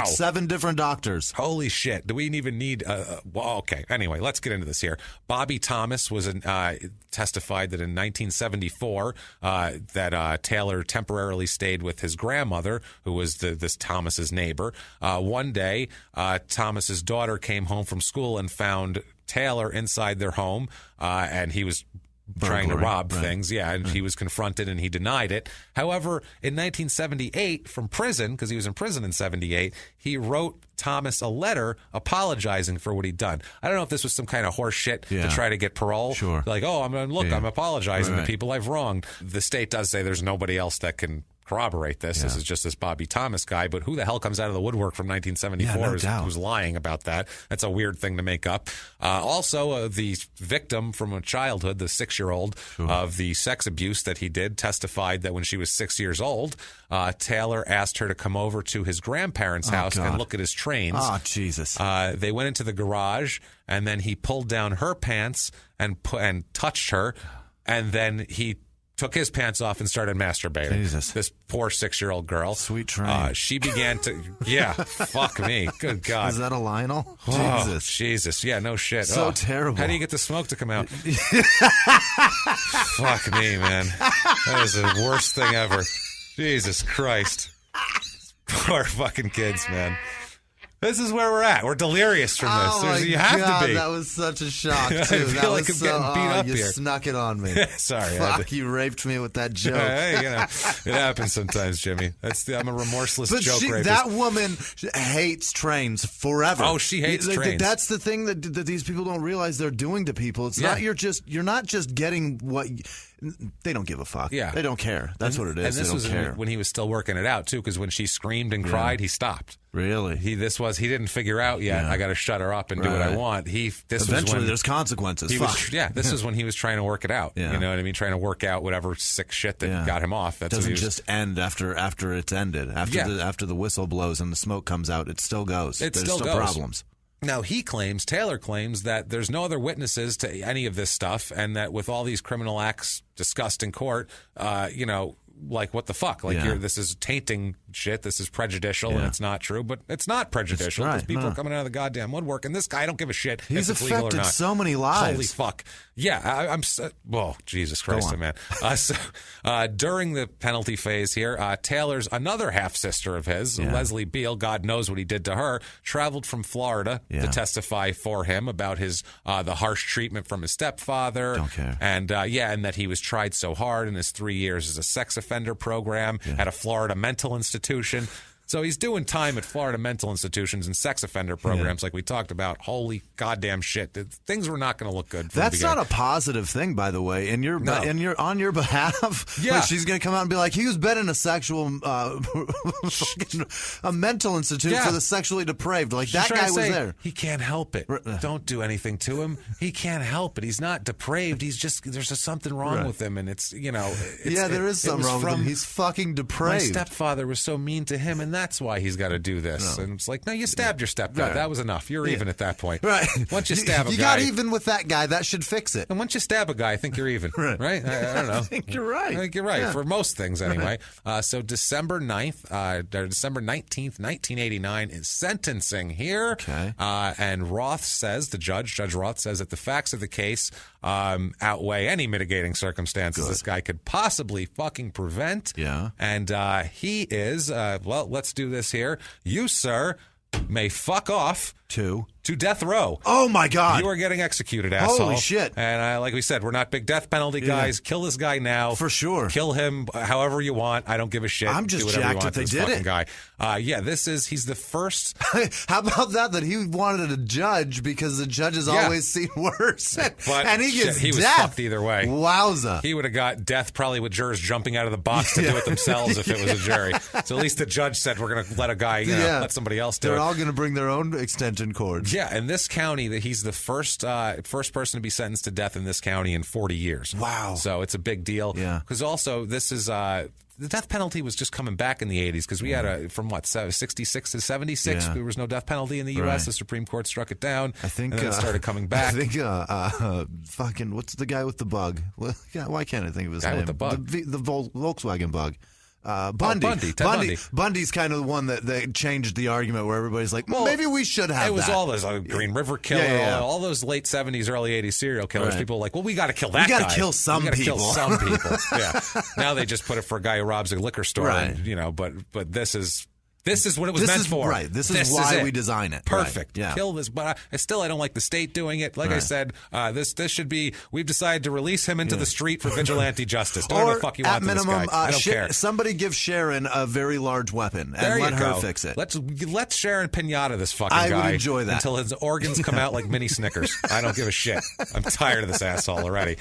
7 different doctors. Holy shit. Do we even need... well, okay. Anyway, let's get into this here. Bobby Thomas was testified that in 1974 that Taylor temporarily stayed with his grandmother, who was this Thomas's neighbor. One day, Thomas's daughter came home from school and found Taylor inside their home, and he was trying to rob things. Yeah, and he was confronted and he denied it. However, in 1978, from prison, because he was in prison in 78, he wrote Thomas a letter apologizing for what he'd done. I don't know if this was some kind of horse shit to try to get parole. Sure. Like, I'm apologizing to people I've wronged. The state does say there's nobody else that can corroborate this. This is just this Bobby Thomas guy, but who the hell comes out of the woodwork from 1974 who's lying about that? That's a weird thing to make up. Also, the victim from a childhood, the 6-year-old of the sex abuse that he did, testified that when she was 6 years old, Taylor asked her to come over to his grandparents' house and look at his trains. Oh, Jesus. They went into the garage, and then he pulled down her pants and touched her, and then he took his pants off and started masturbating. Jesus. This poor 6-year-old girl. Sweet train. She began to... Yeah, fuck me. Good God. Is that a Lionel? Oh, Jesus. Jesus. Yeah, no shit. So terrible. How do you get the smoke to come out? Fuck me, man. That is the worst thing ever. Jesus Christ. Poor fucking kids, man. This is where we're at. We're delirious from this. You have to be. That was such a shock, too. I feel like I'm getting beat up you here. You snuck it on me. Sorry. Fuck, you raped me with that joke. Hey, it happens sometimes, Jimmy. I'm a remorseless joke rapist. That woman hates trains forever. Oh, she hates trains. That's the thing that these people don't realize they're doing to people. It's not you're not just getting what... They don't give a fuck. Yeah. They don't care. That's what it is. And this they don't care. when he was still working it out, too, because when she screamed and cried, he stopped. Really? He didn't figure out yet. I got to shut her up and do what I want. Eventually, there's consequences. This is when he was trying to work it out. Yeah. You know what I mean? Trying to work out whatever sick shit that got him off. It doesn't just end after it's ended. After the whistle blows and the smoke comes out, it still goes. There's still problems. Now, Taylor claims that there's no other witnesses to any of this stuff, and that with all these criminal acts discussed in court, like, what the fuck? Like, this is tainting shit. This is prejudicial, and it's not true. But it's not prejudicial because people are coming out of the goddamn woodwork. And this guy, I don't give a shit He's if it's legal or affected not. so many lives. Holy fuck. Yeah, I'm... Well, Jesus Christ, man. During the penalty phase here, Taylor's another half-sister of his, Leslie Beal, God knows what he did to her, traveled from Florida to testify for him about his the harsh treatment from his stepfather. Don't care. And, and that he was tried so hard in his 3 years as a sex offender program at a Florida mental institution. So he's doing time at Florida mental institutions and sex offender programs like we talked about. Holy goddamn shit. Things were not going to look good for That's not a positive thing, by the way. On your behalf, like she's going to come out and be like, he was been in a sexual a mental institute for the sexually depraved. Like, that guy was there. He can't help it. Don't do anything to him. He can't help it. He's not depraved. He's just, there's just something wrong with him. And it's, there is something wrong with him. He's fucking depraved. My stepfather was so mean to him. And that's why he's got to do this. No. And it's like, no, you stabbed your stepdad. Right. That was enough. You're even at that point. Right. Once you stab a guy. You got even with that guy. That should fix it. And once you stab a guy, I think you're even. Right? I don't know. I think you're right. I think you're right. For most things, anyway. So December 9th, December 19th, 1989 is sentencing here. Okay. And Roth says, Judge Roth says that the facts of the case outweigh any mitigating circumstances this guy could possibly fucking prevent. Yeah. And he is, well, let's do this here. You, sir, may fuck off to death row. Oh, my God. You are getting executed, asshole. Holy shit. And like we said, we're not big death penalty guys. Kill this guy now. For sure. Kill him however you want. I don't give a shit. I'm just jacked that they did it. Guy. He's the first. How about that he wanted a judge because the judges always seem worse. But and he gets he was death. Fucked either way. Wowza. He would have got death probably with jurors jumping out of the box to do it themselves if it was a jury. So at least the judge said, we're going to let a guy, let somebody else do it. They're all going to bring their own extension cords. Yeah, in this county, he's the first person to be sentenced to death in this county in 40 years. Wow. So it's a big deal. Yeah. Because also, this is the death penalty was just coming back in the 80s because we had from 66 to 76, there was no death penalty in the U.S. The Supreme Court struck it down. I think and then it started coming back. I think fucking what's the guy with the bug? Why can't I think of his name? Guy with the bug. The Volkswagen bug. Bundy. Bundy's kind of the one that changed the argument where everybody's like, well, maybe we should have that. It was all those Green River Killer, all those late 70s, early 80s serial killers. Right. People were like, well, we got to kill that guy. We got to kill some people. Yeah. Now they just put it for a guy who robs a liquor store. Right. And, but this is what it was meant for. Right. This is why we design it. Perfect. Right. Yeah. Kill this. But I don't like the state doing it. Like I said, this should be, we've decided to release him into the street for vigilante justice. Do whatever the fuck you want to this guy. I don't care. Somebody give Sharon a very large weapon and let her fix it. Let's Sharon pinata this fucking guy. I would enjoy that. Until his organs come out like mini Snickers. I don't give a shit. I'm tired of this asshole already.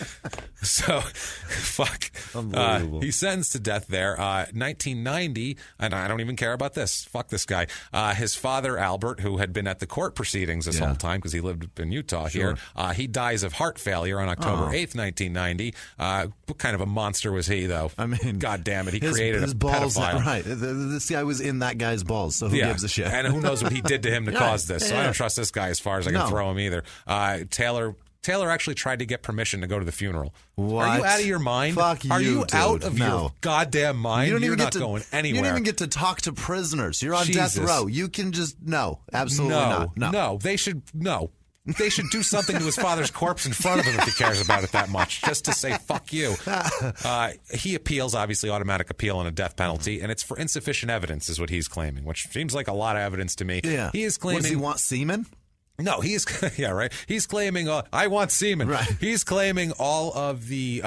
So, fuck. Unbelievable. He's sentenced to death there. 1990, and I don't even care about this. Fuck this guy. His father, Albert, who had been at the court proceedings this whole time because he lived in Utah here, he dies of heart failure on October 8th, 1990. What kind of a monster was he, though? I mean, God damn it. He created a pedophile. Right. This guy was in that guy's balls, so who gives a shit? And who knows what he did to him to cause this. So I don't trust this guy as far as I can throw him either. Taylor actually tried to get permission to go to the funeral. What? Are you out of your mind? Fuck you, Are you dude. out of your goddamn mind? You're not going anywhere. You don't even get to talk to prisoners. You're on death row. You can just absolutely not. No. They should do something to his father's corpse in front of him if he cares about it that much, just to say, fuck you. He appeals, obviously, automatic appeal on a death penalty, and it's for insufficient evidence is what he's claiming, which seems like a lot of evidence to me. Yeah. He is claiming... Does he want semen? No, he's claiming I want semen. Right. He's claiming all of the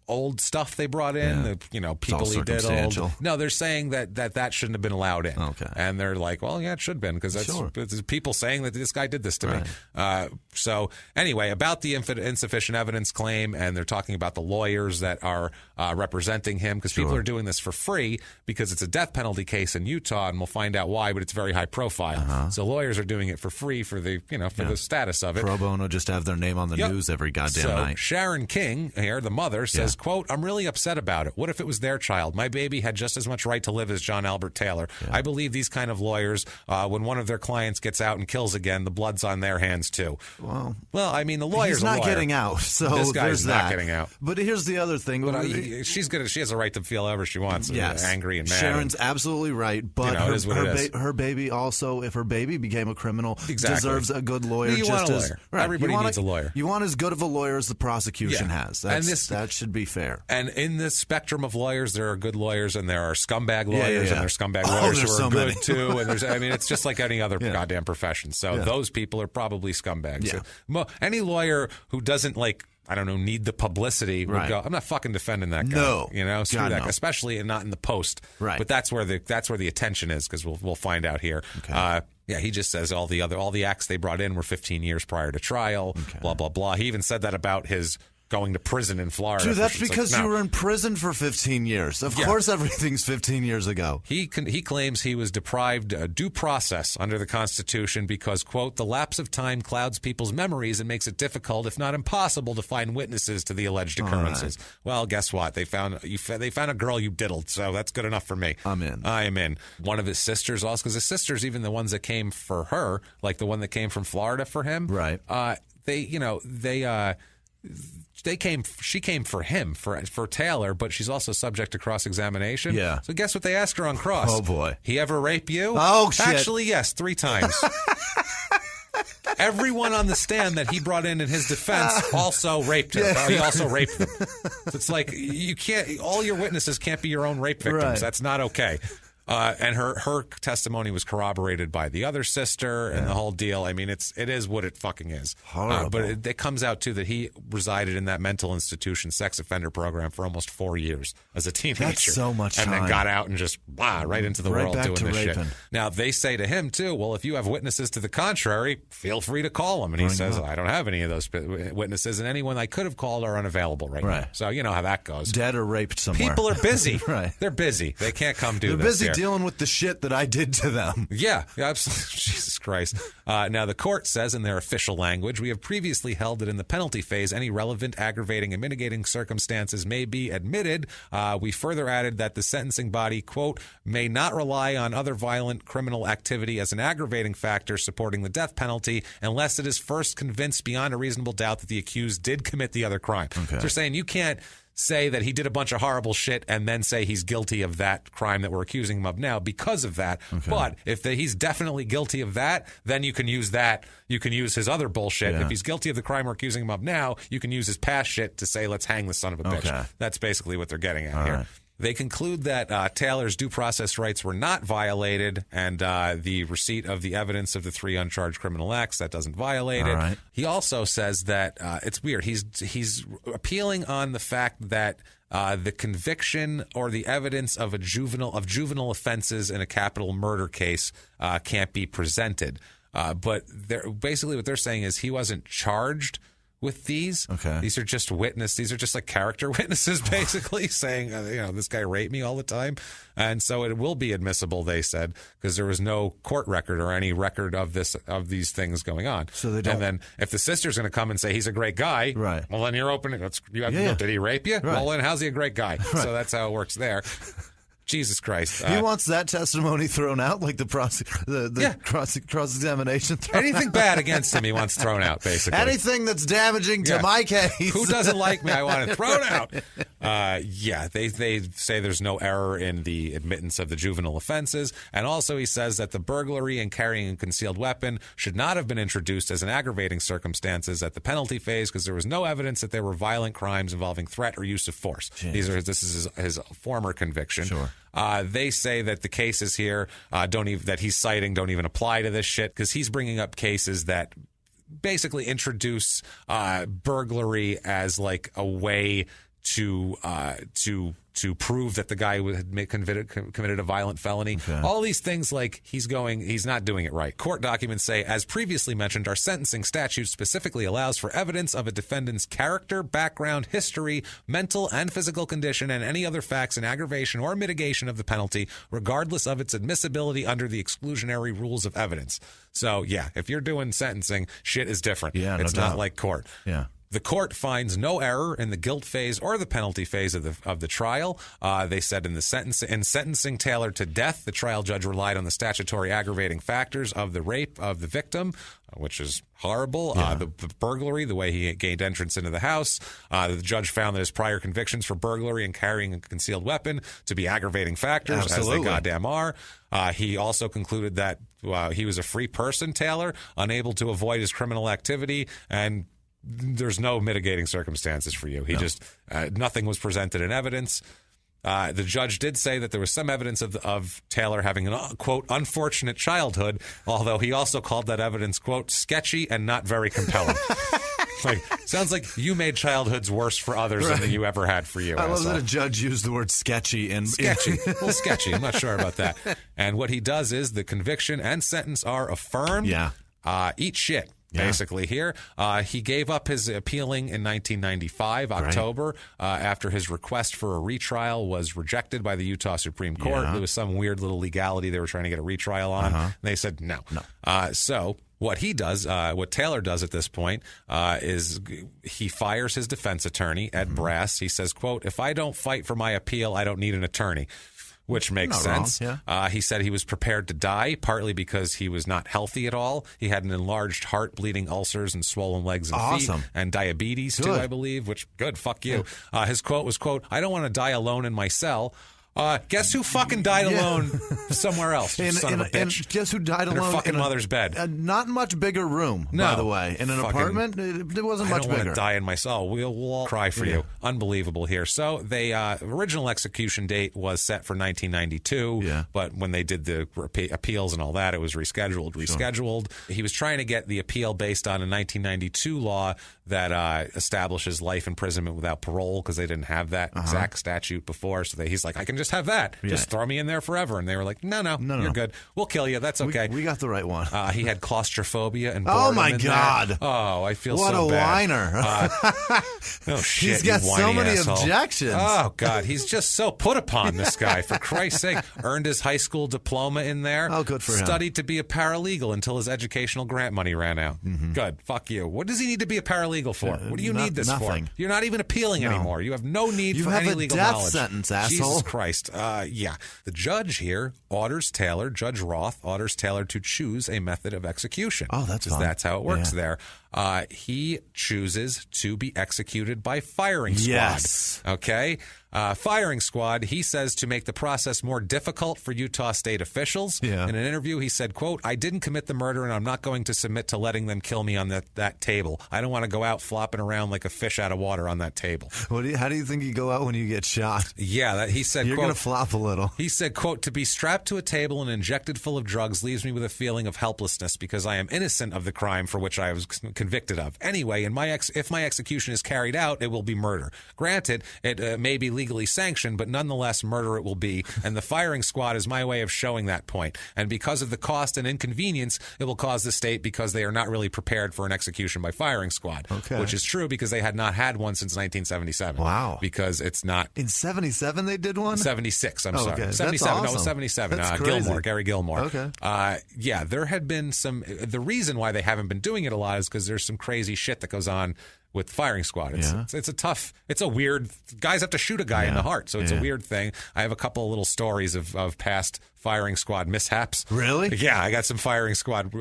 old stuff they brought in, people he did old. No, they're saying that shouldn't have been allowed in. Okay. And they're like, well, yeah, it should have been because that's people saying that this guy did this to me. So anyway, about the insufficient evidence claim, and they're talking about the lawyers that are representing him because people are doing this for free because it's a death penalty case in Utah, and we'll find out why, but it's very high profile. So lawyers are doing it for free for the the status of it. Pro bono, just to have their name on the news every goddamn night. Sharon King here, the mother, says, quote, I'm really upset about it. What if it was their child? My baby had just as much right to live as John Albert Taylor. I believe these kind of lawyers, when one of their clients gets out and kills again, the blood's on their hands too. Well, I mean, the lawyer's he's not getting out, so this guy's there's not that. Getting out. But here's the other thing. But she has a right to feel however she wants. Angry and mad. Sharon's absolutely right, but her baby also, if her baby became a criminal, deserves a good lawyer. You want a lawyer. Everybody needs a lawyer. You want as good of a lawyer as the prosecution has. That should be fair. And in this spectrum of lawyers, there are good lawyers and there are scumbag lawyers and there's scumbag lawyers who are good too. And it's just like any other goddamn profession. So those people are probably scumbags. So, any lawyer who doesn't need the publicity would go, I'm not fucking defending that guy. No. Screw that guy, especially not in the Post. Right. But that's where the attention is because we'll find out here. Okay. He just says all the acts they brought in were 15 years prior to trial, blah, blah, blah. He even said that about his going to prison in Florida. Dude, that's because you were in prison for 15 years. Of course everything's 15 years ago. He claims he was deprived due process under the Constitution because, quote, the lapse of time clouds people's memories and makes it difficult, if not impossible, to find witnesses to the alleged occurrences. Right. Well, guess what? They found a girl you diddled, so that's good enough for me. I'm in. I am in. One of his sisters also, because his sisters, even the ones that came for her, like the one that came from Florida for him, right? She came for him, for Taylor, but she's also subject to cross-examination. Yeah. So guess what they asked her on cross? Oh, boy. He ever rape you? Oh, shit. Actually, yes, 3 times. Everyone on the stand that he brought in his defense also raped her. He also raped them. It's like you can't. All your witnesses can't be your own rape victims. Right. That's not okay. And her testimony was corroborated by the other sister and the whole deal. I mean, it is what it fucking is. Horrible. But it comes out, too, that he resided in that mental institution sex offender program for almost 4 years as a teenager. That's so much time. And then got out and just, right into the world doing this raping. shit. Now, they say to him, too, well, if you have witnesses to the contrary, feel free to call them. And he says, I don't have any of those witnesses, and anyone I could have called are unavailable right now. So you know how that goes. Dead or raped somewhere. People are busy. Right. They're busy. They can't come do this. They're busy dealing with the shit that I did to them. Yeah, absolutely. Jesus Christ. Now, the court says in their official language, we have previously held that in the penalty phase, any relevant, aggravating, and mitigating circumstances may be admitted. We further added that the sentencing body, quote, may not rely on other violent criminal activity as an aggravating factor supporting the death penalty unless it is first convinced beyond a reasonable doubt that the accused did commit the other crime. Okay. So they're saying you can't say that he did a bunch of horrible shit and then say he's guilty of that crime that we're accusing him of now because of that. Okay. But if he's definitely guilty of that, then you can use that. You can use his other bullshit. If he's guilty of the crime we're accusing him of now, you can use his past shit to say, let's hang the son of a bitch. That's basically what they're getting at here. Right. They conclude that Taylor's due process rights were not violated, and the receipt of the evidence of the 3 uncharged criminal acts, that doesn't violate it. Right. He also says that it's weird. He's appealing on the fact that the conviction or the evidence of juvenile offenses in a capital murder case can't be presented. But basically what they're saying is he wasn't charged with these. Okay. These are just These are just like character witnesses, basically, saying, this guy raped me all the time. And so it will be admissible, they said, because there was no court record or any record of these things going on. So they don't. And then if the sister's going to come and say he's a great guy, right? Well, then you're opening. Did he rape you? Right. Well, then how's he a great guy? Right. So that's how it works there. Jesus Christ. He wants that testimony thrown out, like the cross-examination thrown Anything out. Bad against him he wants thrown out, basically. Anything that's damaging to my case. Who doesn't like me, I want it thrown out. They say there's no error in the admittance of the juvenile offenses. And also he says that the burglary and carrying a concealed weapon should not have been introduced as an aggravating circumstances at the penalty phase because there was no evidence that there were violent crimes involving threat or use of force. This is his former conviction. Sure. They say that the cases here that he's citing don't even apply to this shit because he's bringing up cases that basically introduce burglary as like a way to prove that the guy had committed a violent felony. Okay. All these things, like he's not doing it right. Court documents say, as previously mentioned, our sentencing statute specifically allows for evidence of a defendant's character, background, history, mental and physical condition, and any other facts in aggravation or mitigation of the penalty, regardless of its admissibility under the exclusionary rules of evidence. So, yeah, if you're doing sentencing, shit is different. Yeah, it's not like court. Yeah. The court finds no error in the guilt phase or the penalty phase of the trial. They said in sentencing Taylor to death, the trial judge relied on the statutory aggravating factors of the rape of the victim, which is horrible. Yeah. The burglary, the way he gained entrance into the house. The judge found that his prior convictions for burglary and carrying a concealed weapon to be aggravating factors, Absolutely. As they goddamn are. He also concluded that he was a free person, Taylor, unable to avoid his criminal activity, and there's no mitigating circumstances for you. Nothing was presented in evidence. The judge did say that there was some evidence of Taylor having an, quote, unfortunate childhood, although he also called that evidence, quote, sketchy and not very compelling. Sounds like you made childhoods worse for others than you ever had for you. I love that a judge used the word sketchy. Sketchy. A little sketchy. I'm not sure about that. And what he does is the conviction and sentence are affirmed. Yeah. Eat shit. basically here. He gave up his appealing in 1995, October, after his request for a retrial was rejected by the Utah Supreme Court. There was some weird little legality they were trying to get a retrial on, and they said no. So what he does, what Taylor does at this point, is he fires his defense attorney, Ed Brass. He says, quote, "If I don't fight for my appeal, I don't need an attorney." Which makes sense. He said he was prepared to die, partly because he was not healthy at all. He had an enlarged heart, bleeding ulcers, and swollen legs and feet, and diabetes too, I believe. Which good, fuck you. His quote was, quote, "I don't want to die alone in my cell." Guess who fucking died alone somewhere else? Son of a bitch. Guess who died alone in her fucking mother's bed? A not much bigger room, by the way. In an apartment, it wasn't much bigger. I don't want to die in my cell. We'll all cry for you. Unbelievable here. So the original execution date was set for 1992, but when they did the appeals and all that, it was rescheduled. He was trying to get the appeal based on a 1992 law that establishes life imprisonment without parole, because they didn't have that exact statute before. So he's like, I can just have that. Just throw me in there forever. And they were like, no, you're good. We'll kill you. That's okay. We got the right one. He had claustrophobia and boredom. Oh, my God. There. Oh, I feel what so bad. What a whiner. Oh, shit, he's got so many asshole. Objections. Oh, God. He's just so put upon, this guy. For Christ's sake. Earned his high school diploma in there. Oh, good for him. Studied to be a paralegal until his educational grant money ran out. Good. Fuck you. What does he need to be a paralegal for? What do you need this for? You're not even appealing anymore. You have no need for any legal knowledge. You have a death sentence, asshole. Jesus Christ. The judge here orders Taylor, Judge Roth, orders Taylor to choose a method of execution. Oh, that's fun. That's how it works there. He chooses to be executed by firing squad. Yes. Okay? Firing squad, he says, to make the process more difficult for Utah state officials. In an interview, he said, quote, "I didn't commit the murder, and I'm not going to submit to letting them kill me on that table. I don't want to go out flopping around like a fish out of water on that table." How do you think you go out when you get shot? He said, you're going to flop a little. He said, quote, "To be strapped to a table and injected full of drugs leaves me with a feeling of helplessness because I am innocent of the crime for which I was convicted of. Anyway, if my execution is carried out, it will be murder. Granted, it may be legally sanctioned, but nonetheless, murder it will be. And the firing squad is my way of showing that point. And because of the cost and inconvenience it will cause the state, because they are not really prepared for an execution by firing squad." Which is true, because they had not had one since 1977. Wow. Because it's not... In 77 they did one? 76, I'm sorry. Okay. 77, That's awesome. No, it was 77. That's crazy. Gary Gilmore. Okay. There had been some... The reason why they haven't been doing it a lot is because there's some crazy shit that goes on with firing squad. It's a weird... Guys have to shoot a guy in the heart, so it's a weird thing. I have a couple of little stories of past firing squad mishaps. Really? Yeah, I got some firing squad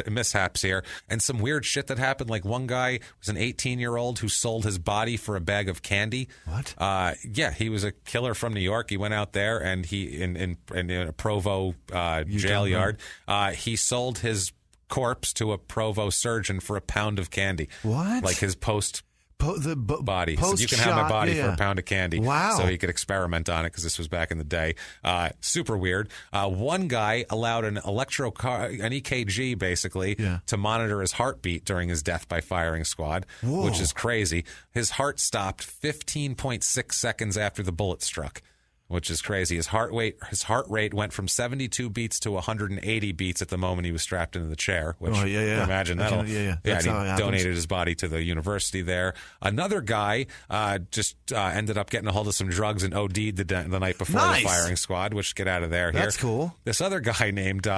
mishaps here, and some weird shit that happened. Like, one guy was an 18-year-old who sold his body for a bag of candy. What? He was a killer from New York. He went out there, and he in a Provo jail yard, he sold his corpse to a Provo surgeon for a pound of candy. What? Like his body. He said, "You can have my body for a pound of candy." Wow. So he could experiment on it, because this was back in the day. Super weird. One guy allowed an EKG, basically, to monitor his heartbeat during his death by firing squad, which is crazy. His heart stopped 15.6 seconds after the bullet struck, which is crazy. His heart rate went from 72 beats to 180 beats at the moment he was strapped into the chair. Which, imagine that. And he donated his body to the university there. Another guy just ended up getting a hold of some drugs and OD'd the night before the firing squad. Which, get out of there. That's cool. This other guy named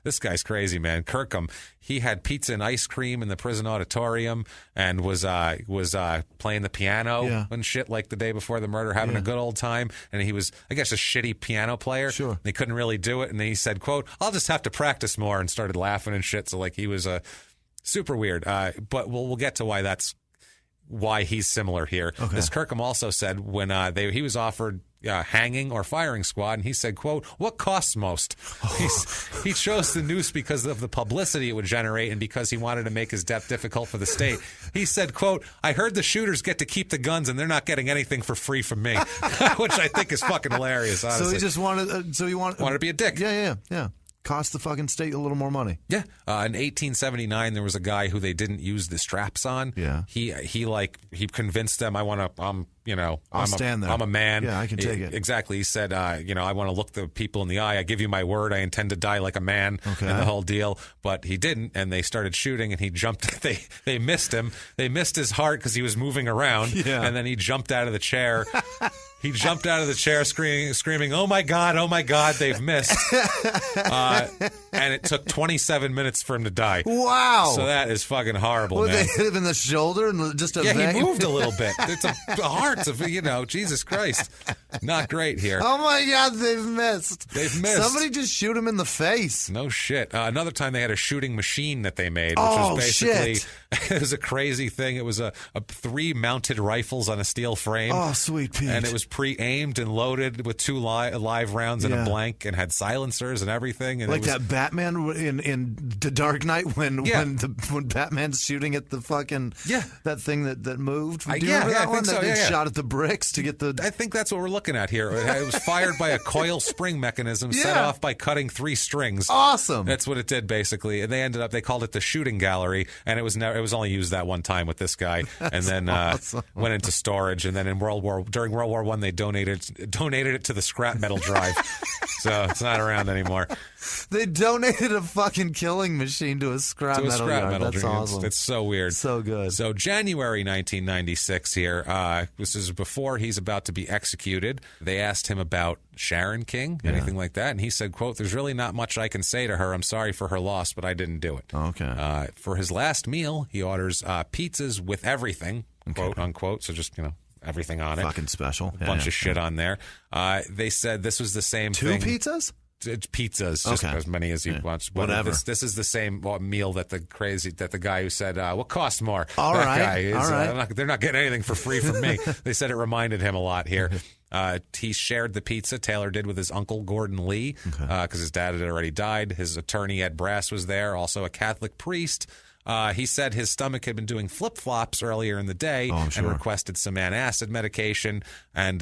this guy's crazy, man. Kirkham. He had pizza and ice cream in the prison auditorium and was playing the piano and shit like the day before the murder, having a good old time. And he was, I guess, a shitty piano player. Sure. They couldn't really do it. And then he said, quote, "I'll just have to practice more," and started laughing and shit. So, like, he was super weird. But we'll get to why he's similar here. Okay. This Kirkham also said when he was offered hanging or firing squad, and he said, quote, "What costs most?" He chose the noose because of the publicity it would generate and because he wanted to make his death difficult for the state. He said, quote, "I heard the shooters get to keep the guns and they're not getting anything for free from me," which I think is fucking hilarious, honestly. So he just wanted to be a dick. Yeah. Cost the fucking state a little more money. Yeah. In 1879, there was a guy who they didn't use the straps on. Yeah. He convinced them, I'm I'll stand there. I'm a man. Yeah, I can take it. Exactly. He said, I want to look the people in the eye. I give you my word. I intend to die like a man, and the whole deal. But he didn't, and they started shooting, and he jumped. They missed him. They missed his heart because he was moving around, and then he jumped out of the chair. He jumped out of the chair screaming, oh my God, they've missed. And it took 27 minutes for him to die. Wow. So that is fucking horrible, man. They hit him in the shoulder and just a he moved a little bit. It's a heart of, Jesus Christ. Not great here. Oh my God, they've missed. They've missed. Somebody just shoot him in the face. No shit. Another time they had a shooting machine that they made, which was basically, shit. It was a crazy thing. It was a 3 mounted rifles on a steel frame. Oh, sweet Pete. And it was pre-aimed and loaded with 2 live rounds in a blank and had silencers and everything. And like that Batman in The Dark Knight when Batman's shooting at the fucking that thing that moved. Do you remember that one? That shot at the bricks to get the. I think that's what we're looking at here. It was fired by a coil spring mechanism set off by cutting 3 strings. Awesome. That's what it did basically. And they called it the shooting gallery, and it was only used that one time with this guy, and then went into storage. And then during World War I, they donated it to the scrap metal drive. So it's not around anymore. They donated a fucking killing machine to a scrap metal yard. That's awesome. It's so weird. So good. So January 1996 here, this is before he's about to be executed. They asked him about Sharon King, anything like that, and he said, quote, there's really not much I can say to her. I'm sorry for her loss, but I didn't do it. Okay. For his last meal, he orders pizzas with everything, quote unquote, so just, everything on it. Fucking special. A bunch of shit on there. They said this was the same thing. 2 pizzas? Pizzas, just as many as you want. Whatever. This is the same meal that the guy who said, what costs more? All that right. guy is, All right. They're not getting anything for free from me. They said it reminded him a lot here. He shared the pizza, Taylor did, with his uncle Gordon Lee, because his dad had already died. His attorney, Ed Brass, was there, also a Catholic priest. He said his stomach had been doing flip-flops earlier in the day and requested some antacid medication. And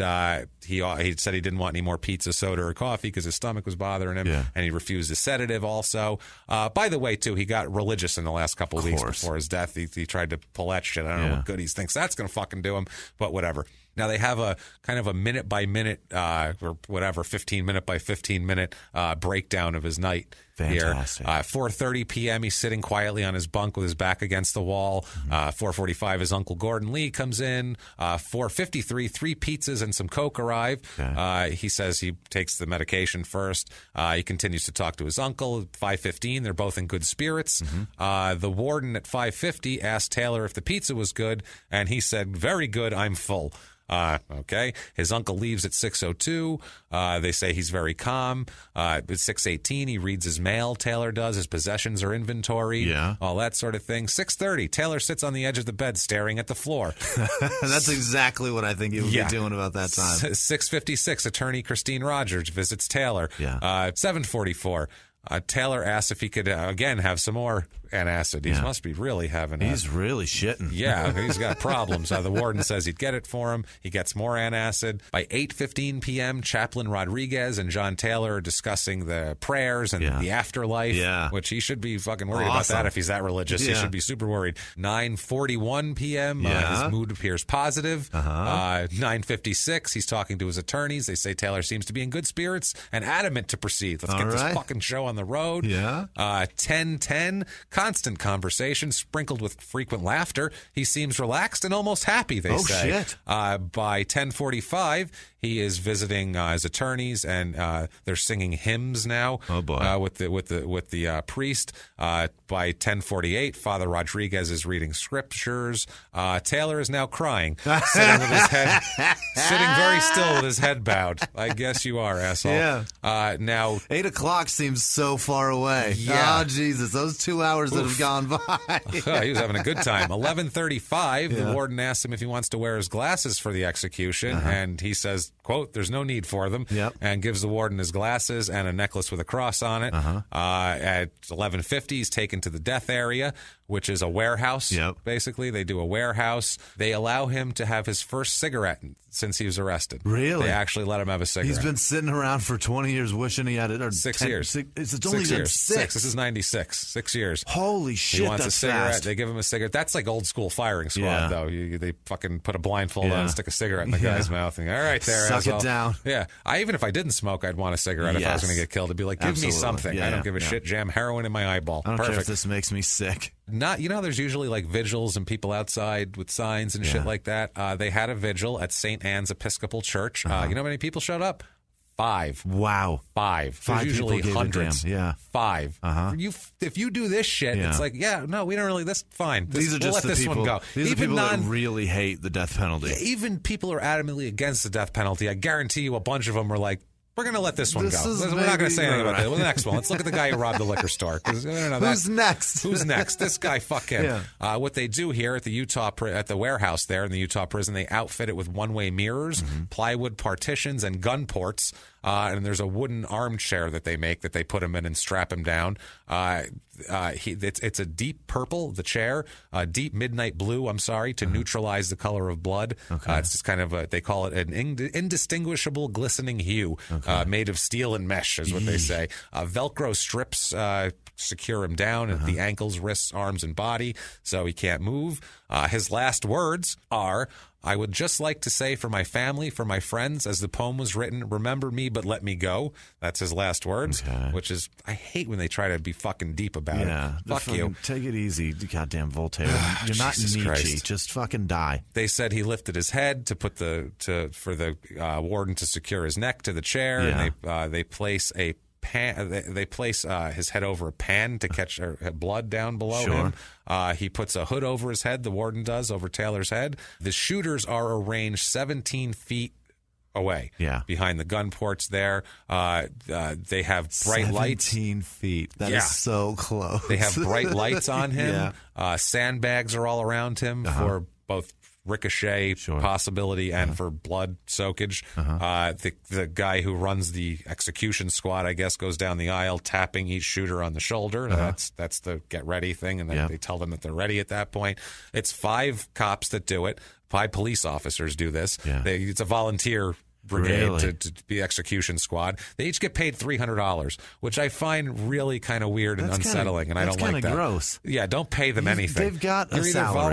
he said he didn't want any more pizza, soda, or coffee because his stomach was bothering him. Yeah. And he refused a sedative also. By the way, too, he got religious in the last couple of weeks before his death. He tried to pull that shit. I don't know what good he thinks that's going to fucking do him, but whatever. Now, they have a kind of a minute-by-minute or whatever, 15-minute by 15-minute breakdown of his night. Fantastic. Here. 4:30 p.m., he's sitting quietly on his bunk with his back against the wall. 4:45, his uncle Gordon Lee comes in. 4:53, 3 pizzas and some Coke arrive. Okay. He says he takes the medication first. He continues to talk to his uncle. 5:15, they're both in good spirits. The warden at 5:50 asked Taylor if the pizza was good, and he said, very good, I'm full. Okay. His uncle leaves at 6:02. They say he's very calm. At 6:18, he reads his mail. Taylor does. His possessions are inventoried. Yeah. All that sort of thing. 6:30, Taylor sits on the edge of the bed staring at the floor. That's exactly what I think he would be doing about that time. 6:56, attorney Christine Rogers visits Taylor. 7:44. Taylor asks if he could, again, have some more antacid. He must be really having He's really shitting. Yeah, he's got problems. The warden says he'd get it for him. He gets more antacid. By 8:15 p.m., Chaplain Rodriguez and John Taylor are discussing the prayers and the afterlife, which he should be fucking worried about that if he's that religious. He should be super worried. 9:41 p.m., his mood appears positive. 9:56, he's talking to his attorneys. They say Taylor seems to be in good spirits and adamant to proceed. Let's get this fucking show on the road. 10:10, constant conversation sprinkled with frequent laughter. He seems relaxed and almost happy, they say. Shit. By 10:45, he is visiting his attorneys, and they're singing hymns now. Oh boy. With the priest. By 10:48, Father Rodriguez is reading scriptures. Taylor is now crying, sitting very still with his head bowed. I guess you are, asshole. Yeah. Now 8 o'clock seems so far away. Yeah. Oh Jesus, those 2 hours that have gone by. He was having a good time. 11:35, the warden asks him if he wants to wear his glasses for the execution, and he says, quote, there's no need for them, and gives the warden his glasses and a necklace with a cross on it. At 11:50, he's taken to the death area, which is a warehouse, basically. They do a warehouse. They allow him to have his first cigarette since he was arrested. Really? They actually let him have a cigarette. He's been sitting around for 20 years wishing he had it. Or 6 years. It's only been six. This is 96. 6 years. Holy shit, he wants that's a cigarette. fast. They give him a cigarette. That's like old school firing squad, though. They fucking put a blindfold on and stick a cigarette in the guy's mouth. And, all right, there, suck it down. Yeah. Even if I didn't smoke, I'd want a cigarette if I was going to get killed. I'd be like, give me something. I don't give a shit. Jam heroin in my eyeball. I don't care if this makes me sick. There's usually like vigils and people outside with signs and shit like that. They had a vigil at St. Anne's Episcopal Church. You know how many people showed up? 5. Wow. 5. There's usually hundreds. 5. If you do this shit, it's like, we don't really, that's fine. These are just we'll let this one go. These are people that really hate the death penalty. Even people who are adamantly against the death penalty, I guarantee you a bunch of them were like, we're going to let this one go. We're not going to say anything about that. Well, the next one. Let's look at the guy who robbed the liquor store. Who's next? Who's next? This guy, fuck him. What they do here at the at the warehouse there in the Utah prison, they outfit it with one-way mirrors, plywood partitions, and gun ports. And there's a wooden armchair that they make that they put him in and strap him down. It's a deep purple, the chair, deep midnight blue, to neutralize the color of blood. It's just kind of they call it an indistinguishable glistening hue, made of steel and mesh is what they say. Velcro strips secure him down at the ankles, wrists, arms, and body, so he can't move. His last words are, I would just like to say for my family, for my friends, as the poem was written, remember me, but let me go. That's his last words, which is, I hate when they try to be fucking deep about it. Fuck you. Take it easy, goddamn Voltaire. You're not Nietzsche. Christ. Just fucking die. They said he lifted his head for the warden to secure his neck to the chair, and they place a pan. They place his head over a pan to catch blood down below him. He puts a hood over his head. The warden does over Taylor's head. The shooters are arranged 17 feet away, behind the gun ports there. They have bright lights. 17 feet. That is so close. They have bright lights on him. Sandbags are all around him for both ricochet possibility and for blood soakage. The guy who runs the execution squad, I guess, goes down the aisle tapping each shooter on the shoulder. That's the get ready thing, and then they tell them that they're ready at that point. It's 5 cops that do it. 5 police officers do this. It's a volunteer brigade to be execution squad. They each get paid $300, which I find really kind of weird and unsettling, and I don't like that. That's kind of gross. Yeah, don't pay them anything. They've got You're a either salary.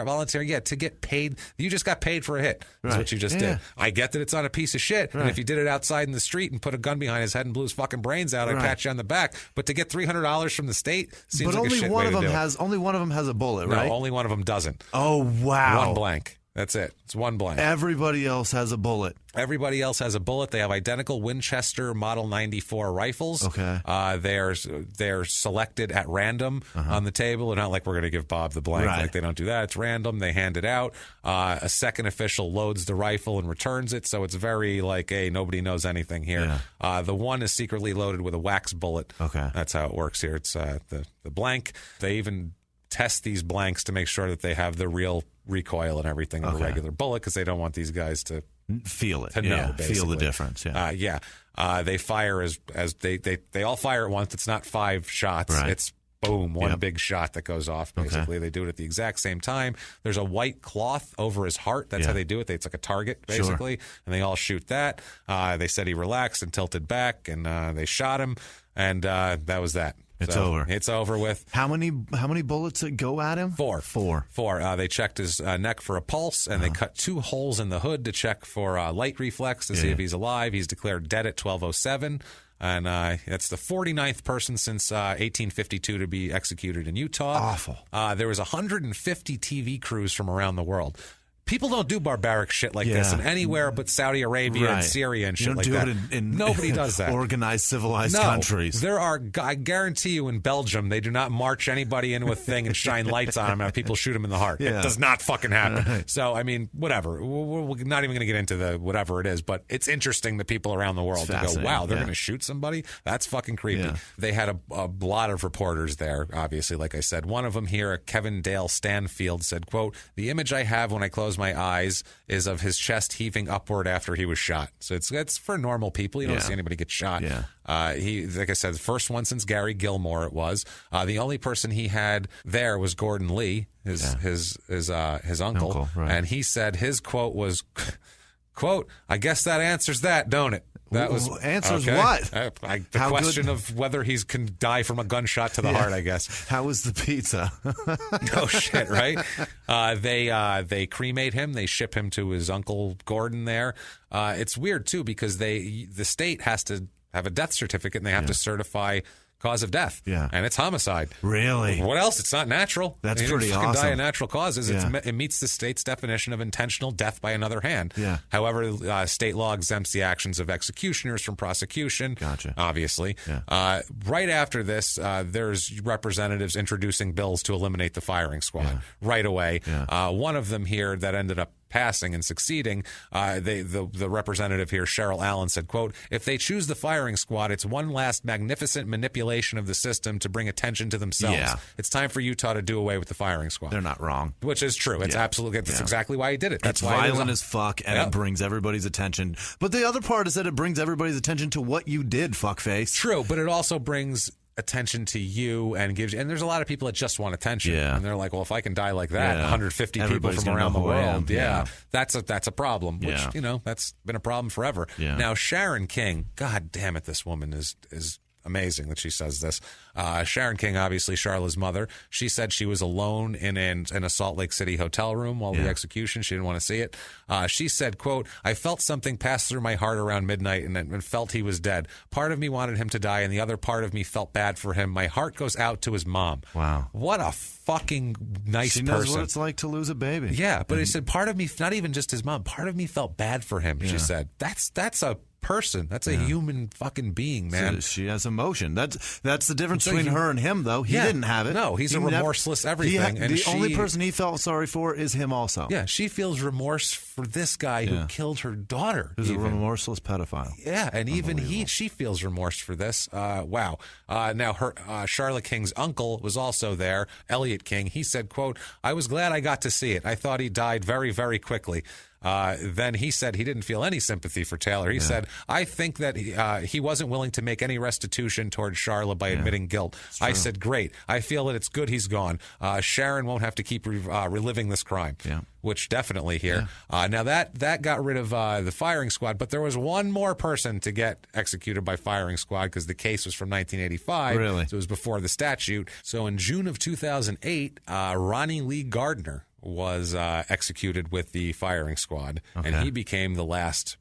volunteering to get paid. You just got paid for a hit. That's what you just did. I get that it's on a piece of shit, and if you did it outside in the street and put a gun behind his head and blew his fucking brains out, I'd pat you on the back. But to get $300 from the state seems like a shit way to do it. Only one of them has a bullet, right? No, only one of them doesn't. Oh, wow. One blank. That's it. It's one blank. Everybody else has a bullet. Everybody else has a bullet. They have identical Winchester Model 94 rifles. They're selected at random on the table. They're not like, we're going to give Bob the blank. Like, they don't do that. It's random. They hand it out. A second official loads the rifle and returns it. So it's very like, hey, nobody knows anything here. The one is secretly loaded with a wax bullet. That's how it works here. It's the blank. They even test these blanks to make sure that they have the real recoil and everything of a regular bullet, because they don't want these guys to feel it, to know, feel the difference. They fire as they all fire at once. It's not 5 shots. It's boom, one big shot that goes off. Basically, they do it at the exact same time. There's a white cloth over his heart. That's how they do it. It's like a target, basically, and they all shoot that. They said he relaxed and tilted back, and they shot him, and that was that. It's over. It's over with. How many bullets go at him? 4. They checked his neck for a pulse, and they cut 2 holes in the hood to check for light reflex to see if he's alive. He's declared dead at 12:07. And that's the 49th person since 1852 to be executed in Utah. Awful. There was 150 TV crews from around the world. People don't do barbaric shit like this in anywhere but Saudi Arabia and Syria and shit like that. Nobody does that. Organized, civilized countries. There are, I guarantee you, in Belgium, they do not march anybody into a thing and shine lights on them and people shoot them in the heart. It does not fucking happen. So, I mean, whatever. We're not even going to get into the whatever it is, but it's interesting that people around the world to go, wow, they're going to shoot somebody? That's fucking creepy. They had a lot of reporters there, obviously, like I said. One of them here, Kevin Dale Stanfield, said, quote, "The image I have when I close my eyes is of his chest heaving upward after he was shot. So it's for normal people. You don't see anybody get shot. Yeah. He, like I said, the first one since Gary Gilmore it was. The only person he had there was Gordon Lee, his uncle. Right. And he said his quote was, quote, "I guess that answers that, don't it?" That was answers okay. what? The question of whether he can die from a gunshot to the heart, I guess. How was the pizza? No shit, right? They cremate him. They ship him to his uncle Gordon there. It's weird too because the state has to have a death certificate and they have to certify cause of death. Yeah. And it's homicide. Really? What else? It's not natural. That's you pretty didn't awesome. Die of natural causes. Yeah. It meets the state's definition of intentional death by another hand. Yeah. However, state law exempts the actions of executioners from prosecution. Gotcha. Obviously. Yeah. Right after this, there's representatives introducing bills to eliminate the firing squad right away. Yeah. One of them here that ended up passing and succeeding, the representative here, Cheryl Allen, said, quote, "If they choose the firing squad, it's one last magnificent manipulation of the system to bring attention to themselves. Yeah. It's time for Utah to do away with the firing squad." They're not wrong. Which is true. It's absolutely, that's exactly why he did it. That's it's why violent as fuck, and it brings everybody's attention. But the other part is that it brings everybody's attention to what you did, fuckface. True, but it also brings attention to you and gives you, and there's a lot of people that just want attention. Yeah. And they're like, well, if I can die like that, 150 Everybody's people from gonna around know the who I am. world. Yeah. That's a problem, which, Yeah. That's been a problem forever. Yeah. Now, Sharon King, God damn it, this woman is amazing that she says this. Sharon King, obviously Charla's mother, she said she was alone in a Salt Lake City hotel room while the execution. She didn't want to see it. She said, quote, "I felt something pass through my heart around midnight and felt he was dead. Part of me wanted him to die and the other part of me felt bad for him. My heart goes out to his mom." Wow. What a fucking nice She person. knows what it's like to lose a baby. Yeah, but he said part of me, not even just his mom, part of me felt bad for him, she said. That's a person. That's a human fucking being, man. So she has emotion. That's the difference between her and him, though. He didn't have it. No, he's a remorseless everything. And the only person he felt sorry for is him also. Yeah, she feels remorse for this guy who killed her daughter. Who's a remorseless pedophile. Yeah, and even she feels remorse for this. Wow. Now, Charlotte King's uncle was also there, Elliot King. He said, quote, "I was glad I got to see it. I thought he died very, very quickly." Then he said he didn't feel any sympathy for Taylor. He said, "I think that he wasn't willing to make any restitution towards Charla by admitting guilt." I said, "Great. I feel that it's good he's gone. Sharon won't have to keep reliving this crime." Yeah. Which definitely here. Now that got rid of the firing squad, but there was one more person to get executed by firing squad because the case was from 1985. Really? So it was before the statute. So in June of 2008, Ronnie Lee Gardner was executed with the firing squad, and he became the last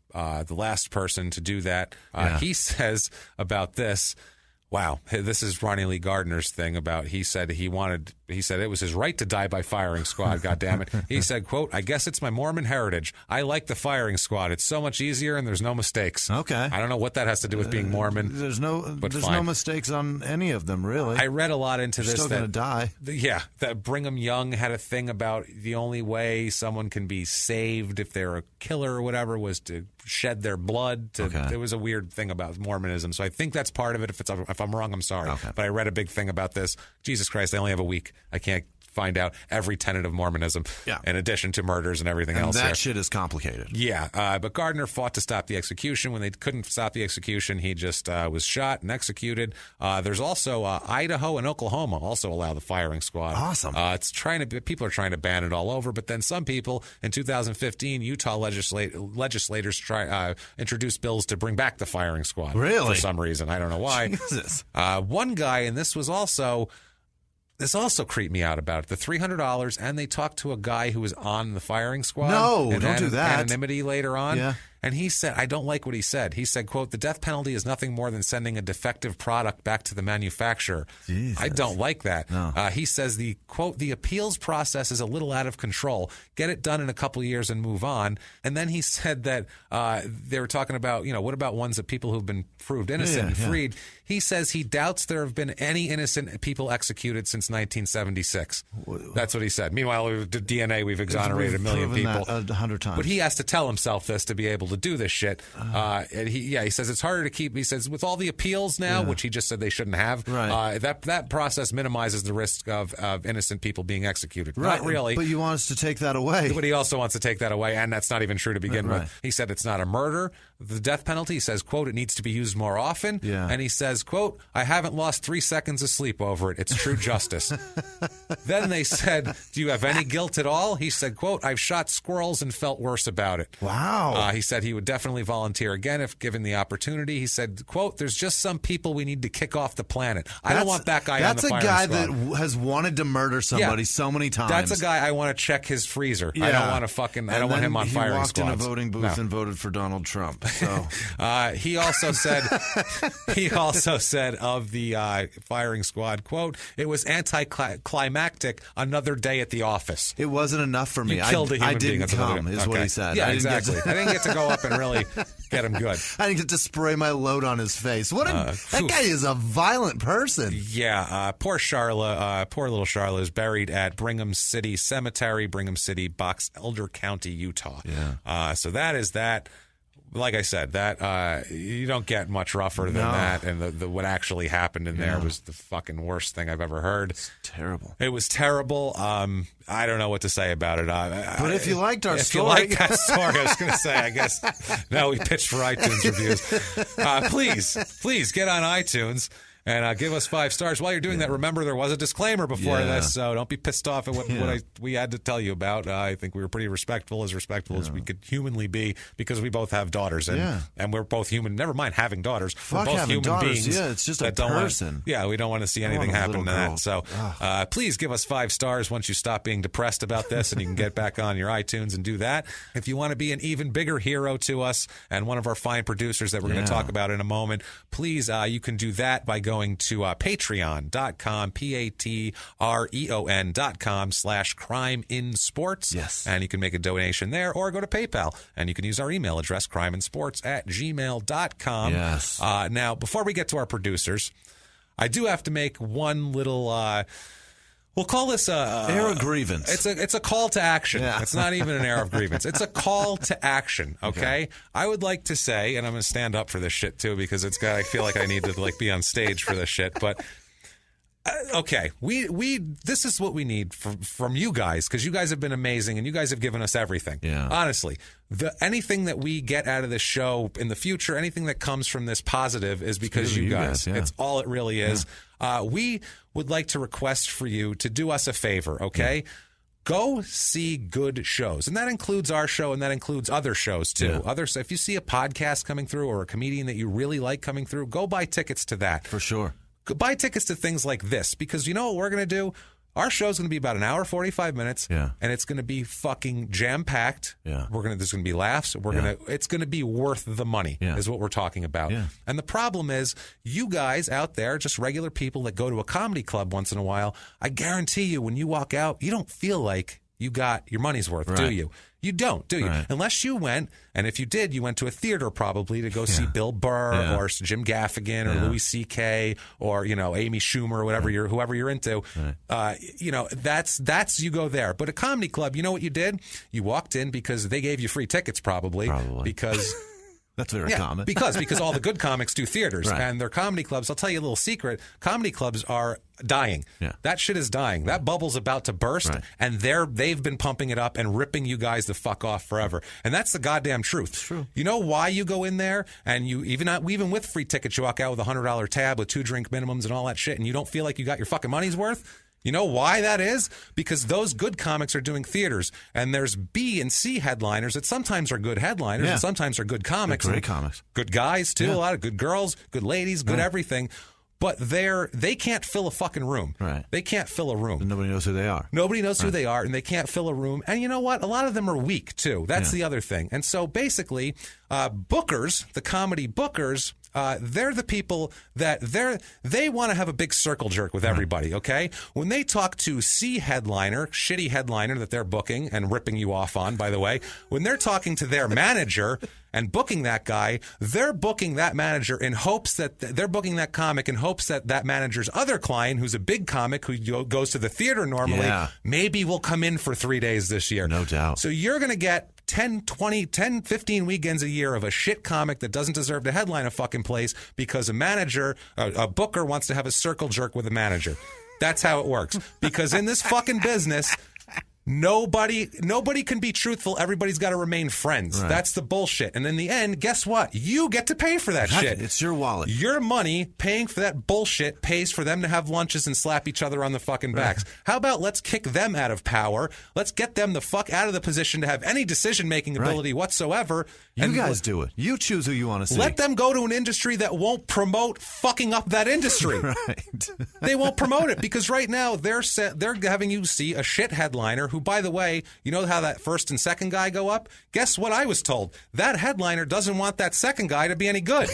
person to do that. He says about this, wow, this is Ronnie Lee Gardner's thing about, he said it was his right to die by firing squad, goddammit. He said, quote, "I guess it's my Mormon heritage. I like the firing squad. It's so much easier and there's no mistakes." Okay. I don't know what that has to do with being Mormon. There's no mistakes on any of them, really. I read a lot into this. Still going to die. Yeah, that Brigham Young had a thing about the only way someone can be saved if they're a killer or whatever was to shed their blood. There was a weird thing about Mormonism, so I think that's part of it. If I'm wrong, I'm sorry. Okay. But I read a big thing about this. Jesus Christ, I only have a week. I can't find out every tenet of Mormonism in addition to murders and everything else. That shit is complicated. Yeah, but Gardner fought to stop the execution. When they couldn't stop the execution, he just was shot and executed. There's also Idaho and Oklahoma also allow the firing squad. Awesome. People are trying to ban it all over, but then some people in 2015, Utah legislators introduced bills to bring back the firing squad. Really? For some reason, I don't know why. Jesus. One guy, and this also creeped me out about it. The $300, and they talked to a guy who was on the firing squad. No, and don't do that. Anonymity later on. Yeah. And he said, I don't like what he said. He said, quote, "The death penalty is nothing more than sending a defective product back to the manufacturer." Jesus. I don't like that. No. He says, the quote, "The appeals process is a little out of control. Get it done in a couple of years and move on." And then he said that they were talking about, what about ones of people who've been proved innocent and freed? He says he doubts there have been any innocent people executed since 1976. That's what he said. Meanwhile, with DNA, we've exonerated a million people. 100 times. But he has to tell himself this to be able to do this shit. And he says it's harder to keep. He says with all the appeals now, which he just said they shouldn't have. Right. That process minimizes the risk of innocent people being executed. Right. Not really. But you want us to take that away. But he also wants to take that away, and that's not even true to begin with. He said it's not a murder. The death penalty, he says, quote, it needs to be used more often. Yeah. And he says, quote, I haven't lost 3 seconds of sleep over it. It's true justice. Then they said, do you have any guilt at all? He said, quote, I've shot squirrels and felt worse about it. Wow. He said he would definitely volunteer again if given the opportunity. He said, quote, there's just some people we need to kick off the planet. I don't want that guy on the firing squad. That's a guy that has wanted to murder somebody so many times. That's a guy I want to check his freezer. I don't want to I don't want him on firing squads. He walked in a voting booth and voted for Donald Trump. So he also said of the firing squad, quote, it was anticlimactic, another day at the office. It wasn't enough for me. I didn't come, is what he said. Yeah, exactly. I didn't get to go up and really get him good. I didn't get to spray my load on his face. That guy is a violent person. Yeah, poor little Charla is buried at Brigham City Cemetery, Brigham City, Box Elder County, Utah. Yeah. So that is that. Like I said, that you don't get much rougher than that, and the what actually happened in there was the fucking worst thing I've ever heard. It's terrible. It was terrible. I don't know what to say about it. But if you liked our story, if you like that story, I was going to say, I guess. No, we pitched for iTunes reviews. Please get on iTunes. And give us 5 stars. While you're doing that, remember there was a disclaimer before this, so don't be pissed off at what we had to tell you about. I think we were pretty respectful as we could humanly be, because we both have daughters, and we're both human. Never mind having daughters. Fuck we're both having human daughters. beings. Yeah, it's just a person. We don't want to see anything happen to that. So please give us 5 stars once you stop being depressed about this, and you can get back on your iTunes and do that. If you want to be an even bigger hero to us and one of our fine producers that we're going to talk about in a moment, please, you can do that by going to patreon.com, patreon.com/crimeinsports. Yes. And you can make a donation there, or go to PayPal, and you can use our email address, crimeinsports@gmail.com. Yes. Now, before we get to our producers, I do have to make one little... we'll call this air of grievance. It's a call to action. Yeah. It's not even an air of grievance. It's a call to action. Okay? I would like to say, and I'm going to stand up for this shit too, because I feel like I need to be on stage for this shit. But okay, this is what we need from you guys, because you guys have been amazing and you guys have given us everything. Yeah. Honestly, anything that we get out of this show in the future, anything that comes from this positive, is because you guys. It's all it really is. Yeah. We would like to request for you to do us a favor, okay? Yeah. Go see good shows. And that includes our show, and that includes other shows, too. Yeah. If you see a podcast coming through or a comedian that you really like coming through, go buy tickets to that. For sure. Go buy tickets to things like this, because you know what we're going to do? Our show's going to be about an hour, 45 minutes, and it's going to be fucking jam-packed. Yeah. There's going to be laughs. It's going to be worth the money, is what we're talking about. Yeah. And the problem is, you guys out there, just regular people that go to a comedy club once in a while, I guarantee you, when you walk out, you don't feel like you got your money's worth, do you? You don't, do you? Right. Unless you went, and if you did, you went to a theater probably to go see Bill Burr or Jim Gaffigan or Louis C.K. or Amy Schumer or whoever you're into. Right. That's you go there. But a comedy club, you know what you did? You walked in because they gave you free tickets probably. Because. That's very common. because all the good comics do theaters, and their comedy clubs. I'll tell you a little secret. Comedy clubs are dying. Yeah. That shit is dying. That bubble's about to burst, and they've been pumping it up and ripping you guys the fuck off forever. And that's the goddamn truth. It's true. You know why you go in there and you even with free tickets, you walk out with a $100 tab with 2 drink minimums and all that shit, and you don't feel like you got your fucking money's worth? You know why that is? Because those good comics are doing theaters, and there's B and C headliners that sometimes are good headliners and sometimes are good comics. They're great comics. Good guys, too. A lot of good girls, good ladies, good everything. But they can't fill a fucking room. Right. They can't fill a room. And nobody knows who they are. Nobody knows who they are, and they can't fill a room. And you know what? A lot of them are weak, too. That's the other thing. And so basically, bookers, the comedy bookers, they're the people that they want to have a big circle jerk with everybody, okay? When they talk to C headliner, shitty headliner that they're booking and ripping you off on, by the way, when they're talking to their manager and booking that guy, they're booking that manager in hopes that they're booking that comic in hopes that manager's other client, who's a big comic who goes to the theater normally, maybe will come in for 3 days this year. No doubt. So you're going to get 10, 15 weekends a year of a shit comic that doesn't deserve to headline a fucking place because a booker wants to have a circle jerk with a manager. That's how it works. Because in this fucking business, nobody can be truthful. Everybody's got to remain friends. Right. That's the bullshit. And in the end, guess what? You get to pay for that shit. It's your wallet. Your money paying for that bullshit pays for them to have lunches and slap each other on the fucking backs. Right. How about let's kick them out of power? Let's get them the fuck out of the position to have any decision-making ability whatsoever. You guys do it. You choose who you want to see. Let them go to an industry that won't promote fucking up that industry. Right. They won't promote it because right now they're having you see a shit headliner who, by the way, you know how that first and second guy go up? Guess what I was told? That headliner doesn't want that second guy to be any good.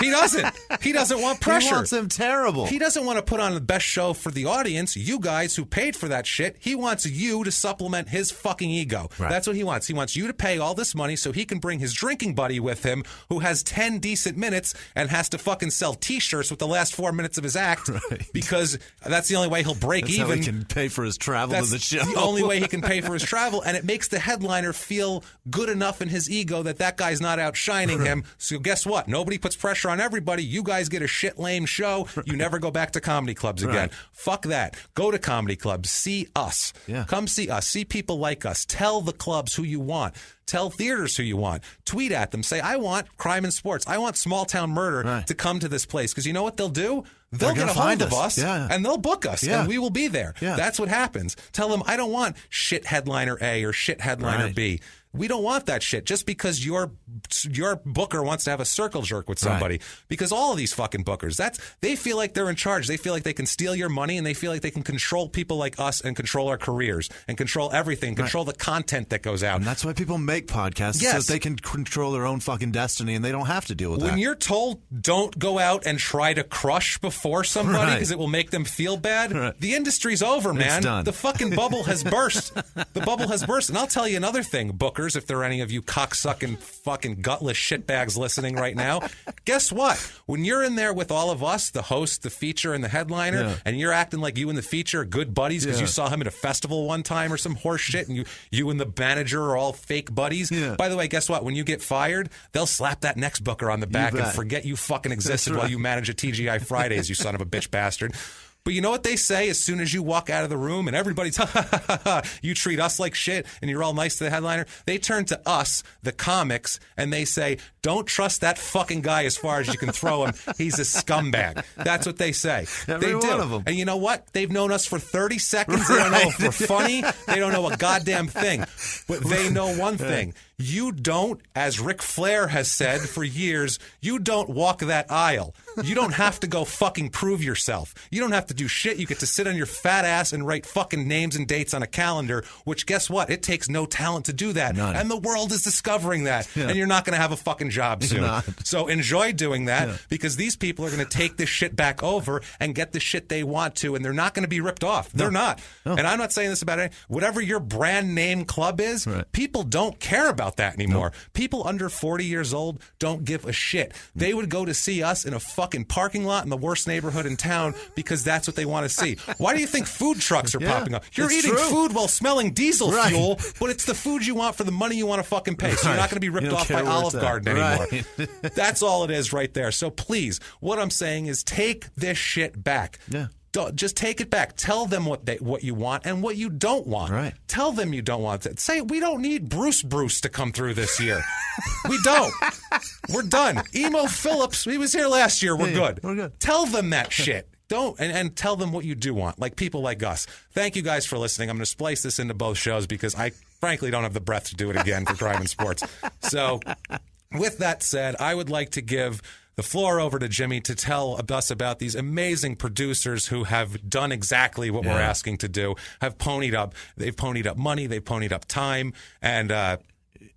He doesn't. He doesn't want pressure. He wants him terrible. He doesn't want to put on the best show for the audience, you guys who paid for that shit. He wants you to supplement his fucking ego. Right. That's what he wants. He wants you to pay all this money so he can bring his drinking buddy with him who has 10 decent minutes and has to fucking sell T-shirts with the last 4 minutes of his act because that's the only way he'll break even. How he can pay for his travel to the show. The only way he can pay for his travel, and it makes the headliner feel good enough in his ego that guy's not outshining him. So guess what? Nobody puts pressure on everybody. You guys get a shit lame show. You never go back to comedy clubs again. Right. Fuck that. Go to comedy clubs. See us. Yeah. Come see us. See people like us. Tell the clubs who you want. Tell theaters who you want. Tweet at them. Say, I want Crime and Sports. I want Small Town Murder to come to this place. Because you know what they'll do? They'll get a hold of us and they'll book us and we will be there. Yeah. That's what happens. Tell them, I don't want shit headliner A or shit headliner B. We don't want that shit just because your booker wants to have a circle jerk with somebody. Right. Because all of these fucking bookers, they feel like they're in charge. They feel like they can steal your money and they feel like they can control people like us and control our careers and control everything, control the content that goes out. And that's why people make podcasts so that they can control their own fucking destiny and they don't have to deal with that. When you're told don't go out and try to crush before somebody because it will make them feel bad, the industry's over, man. It's done. The fucking bubble has burst. The bubble has burst. And I'll tell you another thing, bookers, if there are any of you cocksucking fucking gutless shitbags listening right now, guess what? When you're in there with all of us, the host, the feature, and the headliner, and you're acting like you and the feature are good buddies because you saw him at a festival one time or some horse shit, and you and the manager are all fake buddies. Yeah. By the way, guess what? When you get fired, they'll slap that next booker on the back and forget you fucking existed while you manage a TGI Fridays, you son of a bitch bastard. But you know what they say as soon as you walk out of the room and everybody's, you treat us like shit and you're all nice to the headliner? They turn to us, the comics, and they say, don't trust that fucking guy as far as you can throw him. He's a scumbag. That's what they say. Every one of them. And you know what? They've known us for 30 seconds. They don't know if we're funny. They don't know a goddamn thing. But they know one thing. You don't, as Ric Flair has said for years, you don't walk that aisle. You don't have to go fucking prove yourself. You don't have to do shit. You get to sit on your fat ass and write fucking names and dates on a calendar, which guess what? It takes no talent to do that. None. And the world is discovering that. Yeah. And you're not going to have a fucking job soon. So enjoy doing that because these people are going to take this shit back over and get the shit they want to, and they're not going to be ripped off. They're not. And I'm not saying this about any, whatever your brand name club is, people don't care about that anymore. People under 40 years old don't give a shit. They would go to see us in a fucking parking lot in the worst neighborhood in town because that's what they want to see. Why do you think food trucks are popping up? You're eating food while smelling diesel fuel, but it's the food you want for the money you want to fucking pay. So you're not going to be ripped off by Olive Garden anymore. That's all it is right there. So please, what I'm saying is take this shit back. Yeah. Just take it back. Tell them what you want and what you don't want. Right. Tell them you don't want it. Say, we don't need Bruce to come through this year. We don't. We're done. Emo Phillips, he was here last year. We're good. We're good. Tell them that shit. Don't and tell them what you do want, like people like us. Thank you guys for listening. I'm going to splice this into both shows because I frankly don't have the breath to do it again for Crime and Sports. So with that said, I would like to give the floor over to Jimmy to tell us about these amazing producers who have done exactly what we're asking to do, have ponied up. They've ponied up money. They've ponied up time. And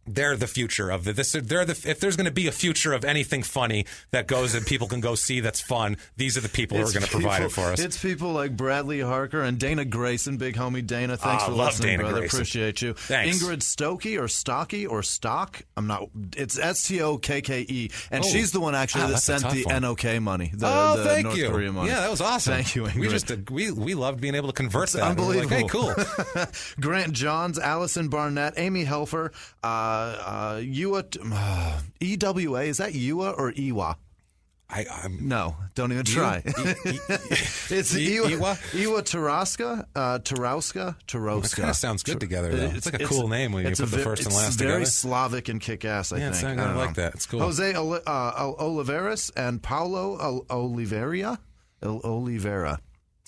they're the future of this. If there's going to be a future of anything funny that goes and people can go see that's fun, these are the people who are going to provide it for us. It's people like Bradley Harker and Dana Grayson, big homie Dana. Thanks for listening, Dana brother. Grayson. Appreciate you. Thanks. Ingrid Stokey or Stocky or Stock. I'm not. It's Stokke, and she's the one actually that sent the NOK money. The thank North you. Korea money. Yeah, that was awesome. Thank you, Ingrid. We loved being able to convert that. Unbelievable. Like, hey, cool. Grant Johns, Allison Barnett, Amy Helfer, Ewa, EWA, is that Ewa or Ewa? No, don't even try. It's Ewa Tarowska. It kind of sounds good together, though. It's like a cool name when you put the first and last together. It's very Slavic and kick-ass, I think. Yeah, I like that. It's cool. Jose Oliveras and Paulo Oliveira.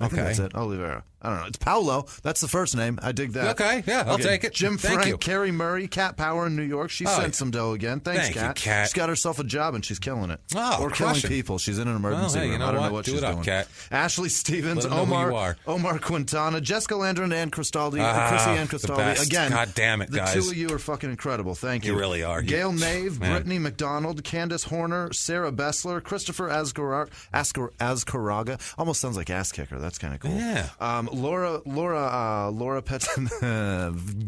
I think that's it. Oliveira. I don't know. It's Paulo. That's the first name. I dig that. Okay, yeah, I'll take it. Jim Thank Frank, you. Carrie Murray, Cat Power in New York. She sent some dough again. Thanks, Thank you, Cat. Cat. She's got herself a job and she's killing it. Oh, or killing people. She's in an emergency room. I don't know what she's doing. Cat. Ashley Stevens, Let 'em know who you are. Omar Quintana, Jessica Landron, and Christy Ann the Cristaldi. best. Again, God damn it, guys. The two of you are fucking incredible. Thank you. You really are. Gail Nave, Brittany McDonald, Candace Horner, Sarah Bessler, Christopher Azcaraga. Almost sounds like ass kicker. That's kind of cool. Yeah. Laura Petin.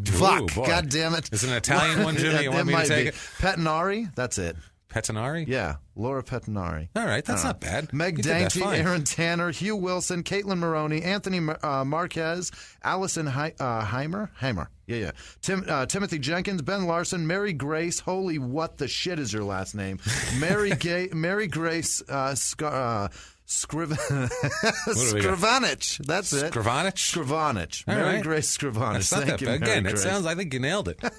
Fuck. God damn it. Is it an Italian one, Jimmy? You want me to take it? Petinari. That's it. Petinari? Yeah. Laura Petinari. All right. That's not bad. Meg Dainty, Aaron Tanner, Hugh Wilson, Caitlin Maroney, Anthony Marquez, Allison Heimer. Yeah. Timothy Jenkins, Ben Larson, Mary Grace. Holy, what the shit is your last name? Mary Grace Skrivanich. That's it. Skrivanich? Mary Grace Skrivanich. That's not Thank that you, bad. Mary Again, Grace. it sounds, I think you nailed it. I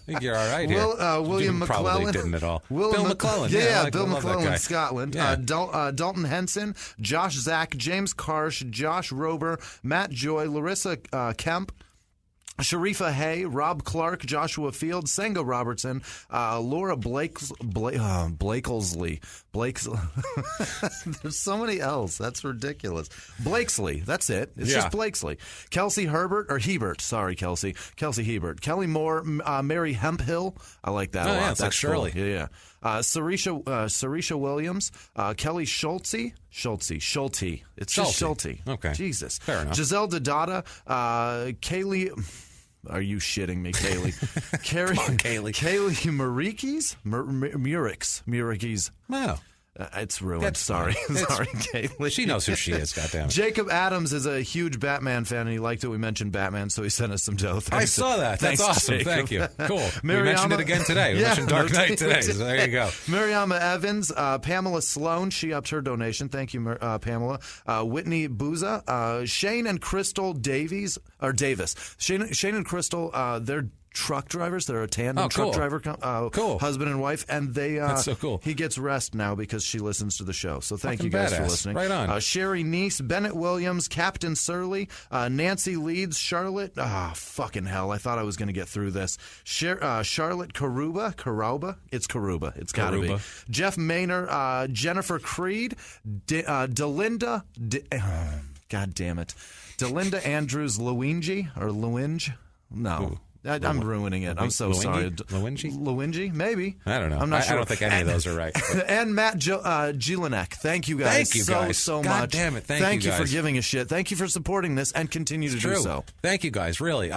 think you're all right here. William you McClellan. probably didn't at all. Bill McClellan. Yeah, Bill McClellan, Scotland. Yeah. Dalton Henson, Josh Zach, James Karsh, Josh Rober, Matt Joy, Larissa Kemp, Sharifa Hay, Rob Clark, Joshua Field, Senga Robertson, Laura Blakesley. There's so many L's. That's ridiculous. Blakesley. That's it. It's just Blakesley. Kelsey Herbert, or Hebert. Sorry, Kelsey. Kelsey Hebert. Kelly Moore, Mary Hemphill. I like that a lot. Yeah, it's That's like Shirley. Cool. Yeah. Sarisha Williams, Kelly Schulte. It's just Schulte. Okay. Jesus. Fair enough. Giselle Dodada, Kaylee. Are you shitting me, Kaylee? Come on, Kaylee. Kaylee Murikes. Wow. It's ruined. That's Sorry, Kaylee. She knows who she is, goddammit. Jacob Adams is a huge Batman fan, and he liked that we mentioned Batman, so he sent us some dough. I saw that. That's awesome. Jacob. Thank you. Cool. We mentioned it again today. We mentioned Dark Knight today, so there you go. Mariama Evans, Pamela Sloan, she upped her donation. Thank you, Pamela. Whitney Booza, Shane and Crystal Davis. Shane and Crystal, they're truck drivers. They're a tandem truck driver, husband and wife, and they. That's so cool. He gets rest now because she listens to the show. So thank you Fucking guys for badass. listening. Right on. Sherry Neese, Bennett Williams, Captain Surly, Nancy Leeds, Charlotte. Fucking hell! I thought I was going to get through this. Charlotte Karuba. It's Karuba. It's got to be. Jeff Maynor, Jennifer Creed, Delinda. God damn it, Delinda Andrews Lewinge or Lewinge. No. Ooh. I'm ruining it. I'm so sorry. Lewinge? Maybe. I don't know. I'm not sure. I don't think any of those are right. And Matt Jelinek. Thank you guys so much. God damn it. Thank you guys. For giving a shit. Thank you for supporting this and continue to do so. Thank you guys. Really.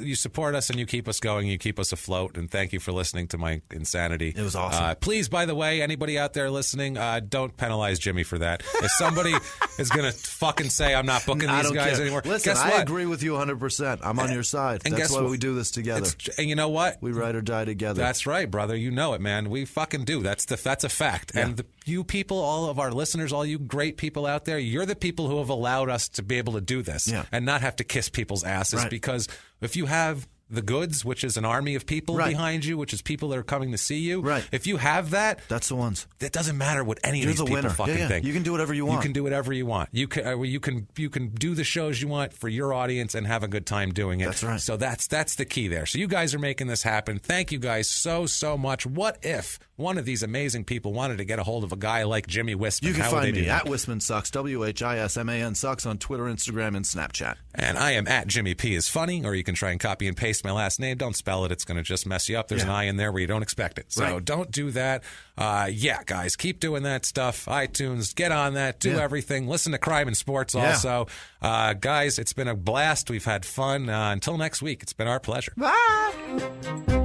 You support us and you keep us going. You keep us afloat. And thank you for listening to my insanity. It was awesome. Please, by the way, anybody out there listening, don't penalize Jimmy for that. If somebody is going to fucking say I'm not booking these guys anymore, listen, guess what? I agree with you 100%. I'm on your side. And that's why we do this together. And you know what? We ride or die together. That's right, brother. You know it, man. We fucking do. That's a fact. Yeah. And you people, all of our listeners, all you great people out there, you're the people who have allowed us to be able to do this and not have to kiss people's asses. Because if you have the goods, which is an army of people behind you, which is people that are coming to see you. Right. If you have that, that's the ones. It doesn't matter what any of these people fucking think. You can do whatever you want. You can do whatever you want. You can do the shows you want for your audience and have a good time doing it. That's right. So that's the key there. So you guys are making this happen. Thank you guys so much. What if one of these amazing people wanted to get a hold of a guy like Jimmy Whisman, you can how find would they me do at that? Whisman Sucks, WHISMAN Sucks on Twitter, Instagram, and Snapchat. And I am at Jimmy P is funny, or you can try and copy and paste my last name. Don't spell it. It's going to just mess you up. There's an I in there where you don't expect it. So don't do that. Yeah, guys, keep doing that stuff. iTunes, get on that. Do everything. Listen to Crime and Sports also. Guys, it's been a blast. We've had fun. Until next week, it's been our pleasure. Bye.